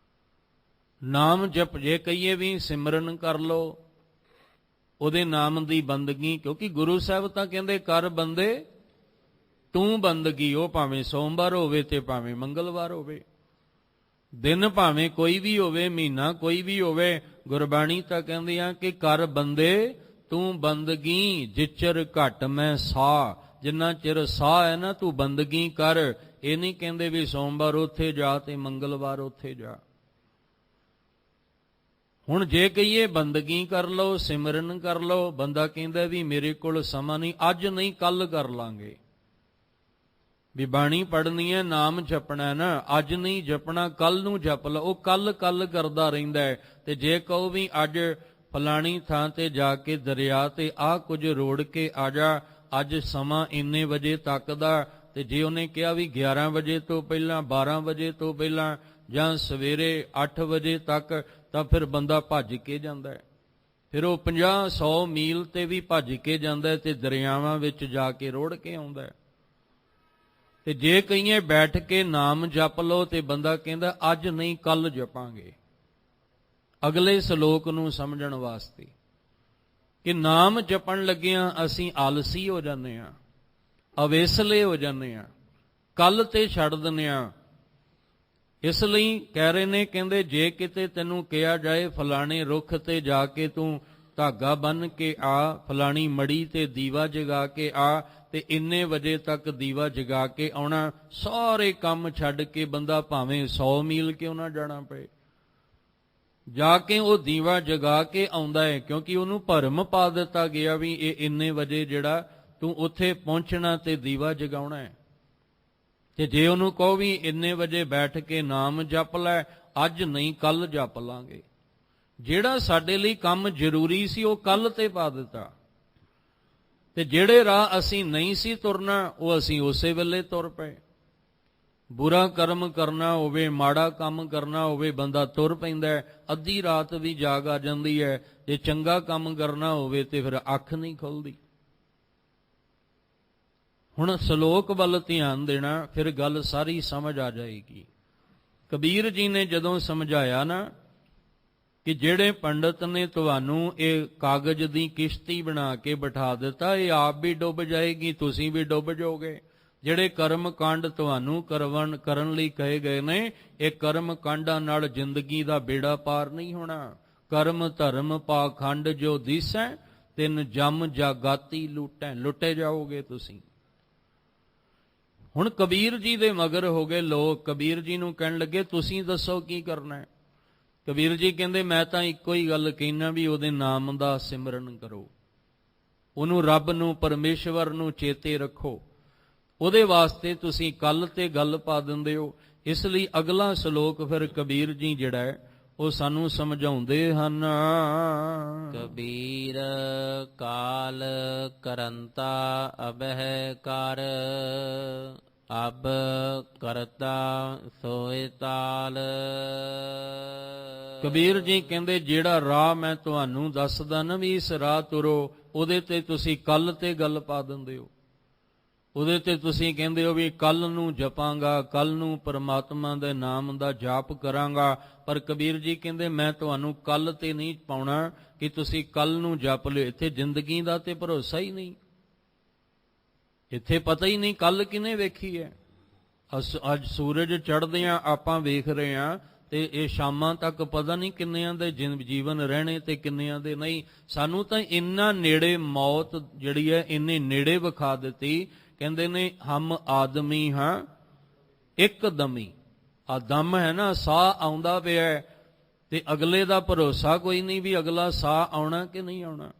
ਨਾਮ ਜਪ, ਜੇ ਕਹੀਏ ਵੀ ਸਿਮਰਨ ਕਰ ਲੋ, ਉਹਦੇ ਨਾਮ ਦੀ ਬੰਦਗੀ, ਕਿਉਂਕਿ ਗੁਰੂ ਸਾਹਿਬ ਤਾਂ ਕਹਿੰਦੇ ਕਰ ਬੰਦੇ ਤੂੰ ਬੰਦਗੀ। ਉਹ ਭਾਵੇਂ ਸੋਮਵਾਰ ਹੋਵੇ ਤੇ ਭਾਵੇਂ ਮੰਗਲਵਾਰ ਹੋਵੇ, ਦਿਨ ਭਾਵੇਂ ਕੋਈ ਵੀ ਹੋਵੇ, ਮਹੀਨਾ ਕੋਈ ਵੀ ਹੋਵੇ, ਗੁਰਬਾਣੀ ਤਾਂ ਕਹਿੰਦੀ ਆ ਕਿ ਕਰ ਬੰਦੇ ਤੂੰ ਬੰਦਗੀ, ਜਿਚਰ ਘਟ ਮੈਂ ਸਾਹ। ਜਿੰਨਾ ਚਿਰ ਸਾਹ ਹੈ ਨਾ, ਤੂੰ ਬੰਦਗੀ ਕਰ। ਇਹ ਨਹੀਂ ਕਹਿੰਦੇ ਵੀ ਸੋਮਵਾਰ ਉੱਥੇ ਜਾ ਤੇ ਮੰਗਲਵਾਰ ਉੱਥੇ ਜਾ। ਹੁਣ ਜੇ ਕਹੀਏ ਬੰਦਗੀ ਕਰ ਲਓ, ਸਿਮਰਨ ਕਰ ਲਓ, ਬੰਦਾ ਕਹਿੰਦਾ ਵੀ ਮੇਰੇ ਕੋਲ ਸਮਾਂ ਨਹੀਂ, ਅੱਜ ਨਹੀਂ ਕੱਲ ਕਰ ਲਾਂਗੇ। ਵੀ ਬਾਣੀ ਪੜ੍ਹਨੀ ਹੈ, ਨਾਮ ਜਪਣਾ ਹੈ ਨਾ, ਅੱਜ ਨਹੀਂ ਜਪਣਾ, ਕੱਲ ਨੂੰ ਜਪ ਲਓ। ਉਹ ਕੱਲ ਕਰਦਾ ਰਹਿੰਦਾ ਹੈ। ਤੇ ਜੇ ਕਹੋ ਵੀ ਅੱਜ ਫਲਾਣੀ ਥਾਂ ਤੇ ਜਾ ਕੇ ਦਰਿਆ ਤੇ ਆਹ ਕੁਝ ਰੋੜ ਕੇ ਆ ਜਾ, ਅੱਜ ਸਮਾਂ ਇੰਨੇ ਵਜੇ ਤੱਕ ਦਾ, ਤੇ ਜੇ ਉਹਨੇ ਕਿਹਾ ਵੀ 11 ਵਜੇ ਤੋਂ ਪਹਿਲਾਂ, 12 ਵਜੇ ਤੋਂ ਪਹਿਲਾਂ, ਜਾਂ ਸਵੇਰੇ 8 ਵਜੇ ਤੱਕ, ਤਾਂ ਫਿਰ ਬੰਦਾ ਭੱਜ ਕੇ ਜਾਂਦਾ ਹੈ। ਫਿਰ ਉਹ 50-100 ਮੀਲ ਤੇ ਵੀ ਭੱਜ ਕੇ ਜਾਂਦਾ ਤੇ ਦਰਿਆਵਾਂ ਵਿੱਚ ਜਾ ਕੇ ਰੋੜ ਕੇ ਆਉਂਦਾ ਹੈ। ਤੇ ਜੇ ਕਹੀਏ ਬੈਠ ਕੇ ਨਾਮ ਜਪ ਲਓ, ਤੇ ਬੰਦਾ ਕਹਿੰਦਾ ਅੱਜ ਨਹੀਂ ਕੱਲ ਜਪਾਂਗੇ। ਅਗਲੇ ਸ਼ਲੋਕ ਨੂੰ ਸਮਝਣ ਵਾਸਤੇ ਕਿ ਨਾਮ ਜਪਣ ਲੱਗਿਆਂ ਅਸੀਂ ਆਲਸੀ ਹੋ ਜਾਂਦੇ ਹਾਂ, ਅਵੇਸਲੇ ਹੋ ਜਾਂਦੇ ਹਾਂ, ਕੱਲ ਤੇ ਛੱਡ ਦਿੰਦੇ ਹਾਂ। ਇਸ ਲਈ ਕਹਿ ਰਹੇ ਨੇ, ਕਹਿੰਦੇ ਜੇ ਕਿਤੇ ਤੈਨੂੰ ਕਿਹਾ ਜਾਏ ਫਲਾਣੇ ਰੁੱਖ ਤੇ ਜਾ ਕੇ ਤੂੰ ਧਾਗਾ ਬੰਨ ਕੇ ਆ, ਫਲਾਣੀ ਮੜੀ ਤੇ ਦੀਵਾ ਜਗਾ ਕੇ ਆ, ਤੇ ਇੰਨੇ ਵਜੇ ਤੱਕ ਦੀਵਾ ਜਗਾ ਕੇ ਆਉਣਾ, ਸਾਰੇ ਕੰਮ ਛੱਡ ਕੇ ਬੰਦਾ ਭਾਵੇਂ 100 ਮੀਲ ਕਿਉਂ ਨਾ ਜਾਣਾ ਪਏ, ਜਾ ਕੇ ਉਹ ਦੀਵਾ ਜਗਾ ਕੇ ਆਉਂਦਾ ਹੈ। ਕਿਉਂਕਿ ਉਹਨੂੰ ਭਰਮ ਪਾ ਦਿੱਤਾ ਗਿਆ ਵੀ ਇਹ ਇੰਨੇ ਵਜੇ ਜਿਹੜਾ ਤੂੰ ਉੱਥੇ ਪਹੁੰਚਣਾ ਤੇ ਦੀਵਾ ਜਗਾਉਣਾ ਹੈ। ਤੇ ਜੇ ਉਹਨੂੰ ਕਹੋ ਵੀ ਇੰਨੇ ਵਜੇ ਬੈਠ ਕੇ ਨਾਮ ਜਪ ਲੈ, ਅੱਜ ਨਹੀਂ ਕੱਲ ਜਪ ਲਾਂਗੇ। ਜਿਹੜਾ ਸਾਡੇ ਲਈ ਕੰਮ ਜ਼ਰੂਰੀ ਸੀ ਉਹ ਕੱਲ ਤੇ ਪਾ ਦਿੱਤਾ, ਤੇ ਜਿਹੜੇ ਰਾਹ ਅਸੀਂ ਨਹੀਂ ਸੀ ਤੁਰਨਾ ਉਹ ਅਸੀਂ ਉਸੇ ਵੇਲੇ ਤੁਰ ਪਏ। ਬੁਰਾ ਕਰਮ ਕਰਨਾ ਹੋਵੇ, ਮਾੜਾ ਕੰਮ ਕਰਨਾ ਹੋਵੇ, ਬੰਦਾ ਤੁਰ ਪੈਂਦਾ, ਅੱਧੀ ਰਾਤ ਵੀ ਜਾਗ ਆ ਜਾਂਦੀ ਹੈ। ਜੇ ਚੰਗਾ ਕੰਮ ਕਰਨਾ ਹੋਵੇ ਤੇ ਫਿਰ ਅੱਖ ਨਹੀਂ ਖੁੱਲਦੀ। ਹੁਣ ਸ਼ਲੋਕ ਵੱਲ ਧਿਆਨ ਦੇਣਾ, ਫਿਰ ਗੱਲ ਸਾਰੀ ਸਮਝ ਆ ਜਾਏਗੀ। ਕਬੀਰ ਜੀ ਨੇ ਜਦੋਂ ਸਮਝਾਇਆ ਨਾ ਕਿ ਜਿਹੜੇ ਪੰਡਤ ਨੇ ਤੁਹਾਨੂੰ ਇਹ ਕਾਗਜ਼ ਦੀ ਕਿਸ਼ਤੀ ਬਣਾ ਕੇ ਬਿਠਾ ਦਿੱਤਾ, ਇਹ ਆਪ ਵੀ ਡੁੱਬ ਜਾਏਗੀ, ਤੁਸੀਂ ਵੀ ਡੁੱਬ ਜਾਓਗੇ। ਜਿਹੜੇ ਕਰਮ ਕਾਂਡ ਤੁਹਾਨੂੰ ਕਰਨ ਲਈ ਕਹੇ ਗਏ ਨੇ, ਇਹ ਕਰਮ ਕਾਂਡਾਂ ਨਾਲ ਜ਼ਿੰਦਗੀ ਦਾ ਬੇੜਾ ਪਾਰ ਨਹੀਂ ਹੋਣਾ। ਕਰਮ ਧਰਮ ਪਾਖੰਡ ਜੋ ਦੀਸੈ, ਤਿੰਨ ਜਮ ਜਾਗਾਤੀ ਲੁੱਟੈ, ਲੁੱਟੇ ਜਾਓਗੇ ਤੁਸੀਂ। ਹੁਣ ਕਬੀਰ ਜੀ ਦੇ ਮਗਰ ਹੋ ਗਏ ਲੋਕ, ਕਬੀਰ ਜੀ ਨੂੰ ਕਹਿਣ ਲੱਗੇ ਤੁਸੀਂ ਦੱਸੋ ਕੀ ਕਰਨਾ ਹੈ। ਕਬੀਰ ਜੀ ਕਹਿੰਦੇ ਮੈਂ ਤਾਂ ਇੱਕੋ ਹੀ ਗੱਲ ਕਹਿਣਾ ਵੀ ਉਹਦੇ ਨਾਮ ਦਾ ਸਿਮਰਨ ਕਰੋ, ਉਹਨੂੰ ਰੱਬ ਨੂੰ ਪਰਮੇਸ਼ਵਰ ਨੂੰ ਚੇਤੇ ਰੱਖੋ। ਉਹਦੇ ਵਾਸਤੇ ਤੁਸੀਂ ਕੱਲ ਤੇ ਗੱਲ ਪਾ ਦਿੰਦੇ ਹੋ। ਇਸ ਲਈ ਅਗਲਾ ਸ਼ਲੋਕ ਫਿਰ ਕਬੀਰ ਜੀ ਜਿਹੜਾ ਹੈ ਉਹ ਸਾਨੂੰ ਸਮਝਾਉਂਦੇ ਹਨ। ਕਬੀਰ ਕਾਲ ਕਰੰਤਾ ਅਬਹਿ ਕਰ, ਅਬ ਕਰਤਾ ਸੋਇ ਤਾਲ। ਕਬੀਰ ਜੀ ਕਹਿੰਦੇ ਜਿਹੜਾ ਰਾਹ ਮੈਂ ਤੁਹਾਨੂੰ ਦੱਸਦਾ ਨਾ ਵੀ ਇਸ ਰਾਹ ਤੁਰੋ, ਉਹਦੇ ਤੇ ਤੁਸੀਂ ਕੱਲ ਤੇ ਗੱਲ ਪਾ ਦਿੰਦੇ ਹੋ। ਉਹਦੇ ਤੇ ਤੁਸੀਂ ਕਹਿੰਦੇ ਹੋ ਵੀ ਕੱਲ ਨੂੰ ਜਪਾਂਗਾ, ਕੱਲ ਨੂੰ ਪਰਮਾਤਮਾ ਦੇ ਨਾਮ ਦਾ ਜਾਪ ਕਰਾਂਗਾ। ਪਰ ਕਬੀਰ ਜੀ ਕਹਿੰਦੇ ਮੈਂ ਤੁਹਾਨੂੰ ਕੱਲ ਤੇ ਨਹੀਂ ਪਾਉਣਾ ਕਿ ਤੁਸੀਂ ਕੱਲ ਨੂੰ ਜਪ ਲਿਓ। ਇੱਥੇ ਜ਼ਿੰਦਗੀ ਦਾ ਤੇ ਭਰੋਸਾ ਹੀ ਨਹੀਂ, ਇੱਥੇ ਪਤਾ ਹੀ ਨਹੀਂ ਕੱਲ ਕਿਹਨੇ ਵੇਖੀ ਹੈ। ਅੱਜ ਸੂਰਜ ਚੜ੍ਹਦਿਆਂ ਆਪਾਂ ਵੇਖ ਰਹੇ ਹਾਂ ਤੇ ਇਹ ਸ਼ਾਮਾਂ ਤੱਕ ਪਤਾ ਨਹੀਂ ਕਿੰਨਿਆਂ ਦੇ ਜੀਵਨ ਰਹਿਣੇ ਤੇ ਕਿੰਨਿਆਂ ਦੇ ਨਹੀਂ। ਸਾਨੂੰ ਤਾਂ ਇੰਨਾ ਨੇੜੇ ਮੌਤ ਜਿਹੜੀ ਹੈ ਇੰਨੇ ਨੇੜੇ ਵਿਖਾ ਦਿੱਤੀ। ਕਹਿੰਦੇ ਨੇ ਹਮ ਆਦਮੀ ਹਾਂ ਇੱਕ ਦਮੀ, ਆ ਦਮ ਹੈ ਨਾ, ਸਾਹ ਆਉਂਦਾ ਪਿਆ ਤੇ ਅਗਲੇ ਦਾ ਭਰੋਸਾ ਕੋਈ ਨਹੀਂ ਵੀ ਅਗਲਾ ਸਾਹ ਆਉਣਾ ਕਿ ਨਹੀਂ ਆਉਣਾ।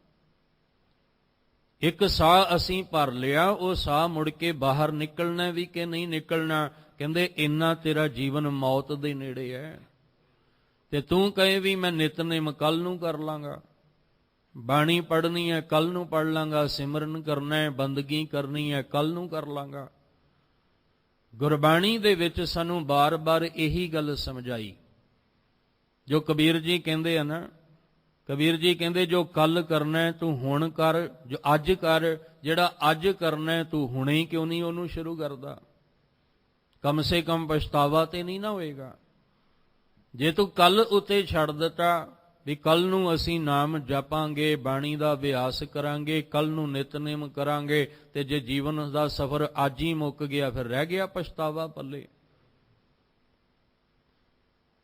ਇੱਕ ਸਾਹ ਅਸੀਂ ਭਰ ਲਿਆ, ਉਹ ਸਾਹ ਮੁੜ ਕੇ ਬਾਹਰ ਨਿਕਲਣਾ ਵੀ ਕਿ ਨਹੀਂ ਨਿਕਲਣਾ। ਕਹਿੰਦੇ ਇੰਨਾ ਤੇਰਾ ਜੀਵਨ ਮੌਤ ਦੇ ਨੇੜੇ ਹੈ ਤੇ ਤੂੰ ਕਹੇ ਵੀ ਮੈਂ ਨਿਤਨੇਮ ਕੱਲ ਨੂੰ ਕਰ ਲਾਂਗਾ, ਬਾਣੀ ਪੜ੍ਹਨੀ ਹੈ ਕੱਲ ਨੂੰ ਪੜ੍ਹ ਲਾਂਗਾ, ਸਿਮਰਨ ਕਰਨਾ ਹੈ, ਬੰਦਗੀ ਕਰਨੀ ਹੈ ਕੱਲ ਨੂੰ ਕਰ ਲਾਂਗਾ। ਗੁਰਬਾਣੀ ਦੇ ਵਿੱਚ ਸਾਨੂੰ ਬਾਰ-ਬਾਰ ਇਹੀ ਗੱਲ ਸਮਝਾਈ ਜੋ ਕਬੀਰ ਜੀ ਕਹਿੰਦੇ ਆ ਨਾ। ਕਬੀਰ ਜੀ ਕਹਿੰਦੇ ਜੋ ਕੱਲ ਕਰਨਾ ਤੂੰ ਹੁਣ ਕਰ, ਜੋ ਅੱਜ ਕਰ। ਜਿਹੜਾ ਅੱਜ ਕਰਨਾ ਤੂੰ ਹੁਣੇ ਹੀ ਕਿਉਂ ਨਹੀਂ ਉਹਨੂੰ ਸ਼ੁਰੂ ਕਰਦਾ? ਕਮ ਸੇ ਕਮ ਪਛਤਾਵਾ ਤੇ ਨਹੀਂ ਨਾ ਹੋਏਗਾ। ਜੇ ਤੂੰ ਕੱਲ ਉੱਤੇ ਛੱਡ ਦਿੱਤਾ ਵੀ ਕੱਲ ਨੂੰ ਅਸੀਂ ਨਾਮ ਜਪਾਂਗੇ, ਬਾਣੀ ਦਾ ਅਭਿਆਸ ਕਰਾਂਗੇ, ਕੱਲ ਨੂੰ ਨਿਤਨੇਮ ਕਰਾਂਗੇ, ਤੇ ਜੇ ਜੀਵਨ ਦਾ ਸਫ਼ਰ ਅੱਜ ਹੀ ਮੁੱਕ ਗਿਆ ਫਿਰ ਰਹਿ ਗਿਆ ਪਛਤਾਵਾ ਪੱਲੇ।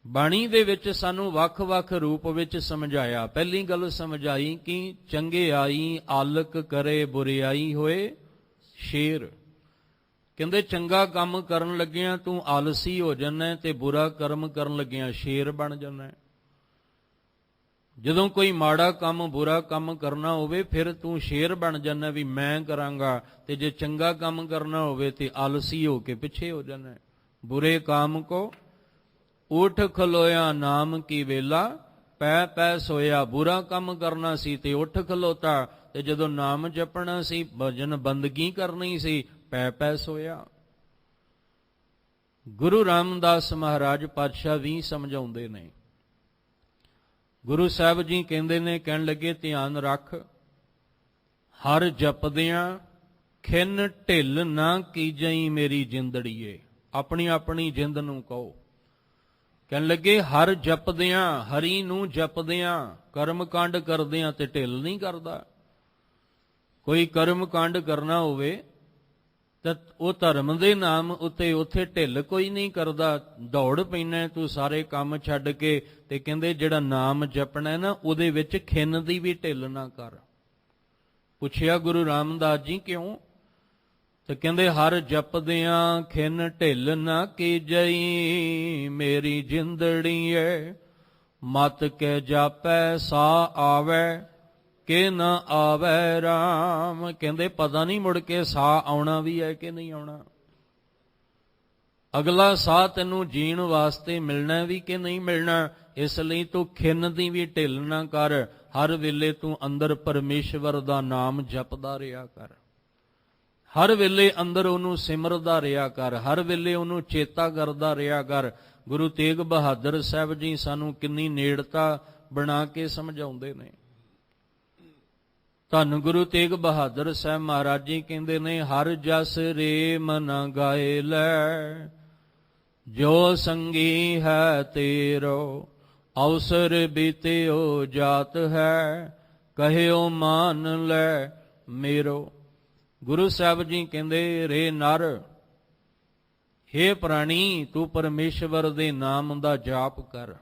ਬਾਣੀ ਦੇ ਵਿੱਚ ਸਾਨੂੰ ਵੱਖ-ਵੱਖ ਰੂਪ ਵਿੱਚ ਸਮਝਾਇਆ। ਪਹਿਲੀ ਗੱਲ ਸਮਝਾਈ ਕਿ ਚੰਗਿਆਈ ਆਲਕ ਕਰੇ, ਬੁਰਿਆਈ ਹੋਏ ਸ਼ੇਰ। ਕਹਿੰਦੇ ਚੰਗਾ ਕੰਮ ਕਰਨ ਲੱਗਿਆਂ ਤੂੰ ਆਲਸੀ ਹੋ ਜਾਣਾ ਤੇ ਬੁਰਾ ਕਰਮ ਕਰਨ ਲੱਗਿਆਂ ਸ਼ੇਰ ਬਣ ਜਾਣਾ। ਜਦੋਂ ਕੋਈ ਮਾੜਾ ਕੰਮ, ਬੁਰਾ ਕੰਮ ਕਰਨਾ ਹੋਵੇ ਫਿਰ ਤੂੰ ਸ਼ੇਰ ਬਣ ਜਾਣਾ ਵੀ ਮੈਂ ਕਰਾਂਗਾ, ਤੇ ਜੇ ਚੰਗਾ ਕੰਮ ਕਰਨਾ ਹੋਵੇ ਤੇ ਆਲਸੀ ਹੋ ਕੇ ਪਿੱਛੇ ਹੋ ਜਾਣਾ। ਬੁਰੇ ਕਾਮ ਕੋ ਉਠ ਖਲੋਇਆ ਨਾਮ ਕੀ ਵੇਲਾ, ਪੈ ਪੈ ਸੋਇਆ। ਬੁਰਾ ਕੰਮ ਕਰਨਾ ਸੀ ਤੇ ਉੱਠ ਖਲੋਤਾ, ਤੇ ਜਦੋਂ ਨਾਮ ਜਪਣਾ ਸੀ, ਭਜਨ ਬੰਦਗੀ ਕਰਨੀ ਸੀ, ਪੈ ਪੈ ਸੋਇਆ। ਗੁਰੂ ਰਾਮਦਾਸ ਮਹਾਰਾਜ ਪਾਤਸ਼ਾਹ ਵੀ ਸਮਝਾਉਂਦੇ ਨੇ। ਗੁਰੂ ਸਾਹਿਬ ਜੀ ਕਹਿੰਦੇ ਨੇ, ਕਹਿਣ ਲੱਗੇ ਧਿਆਨ ਰੱਖ, ਹਰ ਜਪਦਿਆਂ ਖਿੰਨ ਢਿੱਲ ਨਾ ਕੀਜਈ ਮੇਰੀ ਜਿੰਦੜੀਏ। ਆਪਣੀ ਆਪਣੀ ਜਿੰਦ ਨੂੰ ਕਹੋ। ਕਹਿਣ ਲੱਗੇ ਹਰ ਜਪਦਿਆਂ, ਹਰੀ ਨੂੰ ਜਪਦਿਆਂ, ਕਰਮ ਕਾਂਡ ਕਰਦਿਆਂ ਤੇ ਢਿੱਲ ਨਹੀਂ ਕਰਦਾ। ਕੋਈ ਕਰਮ ਕਾਂਡ ਕਰਨਾ ਹੋਵੇ ਤਾਂ ਉਹ ਧਰਮ ਦੇ ਨਾਮ ਉੱਤੇ ਉੱਥੇ ਢਿੱਲ ਕੋਈ ਨਹੀਂ ਕਰਦਾ। ਦੌੜ ਪੈਣਾ ਤੂੰ ਸਾਰੇ ਕੰਮ ਛੱਡ ਕੇ, ਤੇ ਕਹਿੰਦੇ ਜਿਹੜਾ ਨਾਮ ਜਪਣਾ ਨਾ ਉਹਦੇ ਵਿੱਚ ਖਿੰਨ ਦੀ ਵੀ ਢਿੱਲ ਨਾ ਕਰ। ਪੁੱਛਿਆ ਗੁਰੂ ਰਾਮਦਾਸ ਜੀ ਕਿਉਂ? ਤੇ ਕਹਿੰਦੇ ਹਰ ਜਪਦਿਆਂ ਖਿੰਨ ਢਿੱਲ ਨਾ ਕੀਜਈ ਮੇਰੀ ਜਿੰਦੜੀਏ, ਮਤ ਕੇ ਜਾਪੈ ਸਾ ਆਵੈ ਕਿ ਨਾ ਆਵੈ ਰਾਮ। ਕਹਿੰਦੇ ਪਤਾ ਨਹੀਂ ਮੁੜ ਕੇ ਸਾਹ ਆਉਣਾ ਵੀ ਹੈ ਕਿ ਨਹੀਂ ਆਉਣਾ, ਅਗਲਾ ਸਾਹ ਤੈਨੂੰ ਜੀਣ ਵਾਸਤੇ ਮਿਲਣਾ ਵੀ ਕਿ ਨਹੀਂ ਮਿਲਣਾ। ਇਸ ਲਈ ਤੂੰ ਖਿੰਨ ਦੀ ਵੀ ਢਿੱਲ ਨਾ ਕਰ। ਹਰ ਵੇਲੇ ਤੂੰ ਅੰਦਰ ਪਰਮੇਸ਼ਵਰ ਦਾ ਨਾਮ ਜਪਦਾ ਰਿਹਾ ਕਰ, ਹਰ ਵੇਲੇ ਅੰਦਰ ਉਹਨੂੰ ਸਿਮਰਦਾ ਰਿਹਾ ਕਰ, ਹਰ ਵੇਲੇ ਉਹਨੂੰ ਚੇਤਾ ਕਰਦਾ ਰਿਹਾ ਕਰ। ਗੁਰੂ ਤੇਗ ਬਹਾਦਰ ਸਾਹਿਬ ਜੀ ਸਾਨੂੰ ਕਿੰਨੀ ਨੇੜਤਾ ਬਣਾ ਕੇ ਸਮਝਾਉਂਦੇ ਨੇ। ਧੰਨ ਗੁਰੂ ਤੇਗ ਬਹਾਦਰ ਸਾਹਿਬ ਮਹਾਰਾਜ ਜੀ ਕਹਿੰਦੇ ਨੇ, ਹਰ ਜਸ ਰੇ ਮਨ ਗਾਏ ਲੈ, ਜੋ ਸੰਗੀ ਹੈ ਤੇਰੋ, ਅਵਸਰ ਬੀਤਿਓ ਜਾਤ ਹੈ, ਕਹਿਓ ਮਾਨ ਲੈ ਮੇਰੋ। ਗੁਰੂ ਸਾਹਿਬ ਜੀ ਕਹਿੰਦੇ, ਰੇ ਨਰ, ਹੇ ਪ੍ਰਾਣੀ, ਤੂੰ ਪਰਮੇਸ਼ਵਰ ਦੇ ਨਾਮ ਦਾ ਜਾਪ ਕਰ।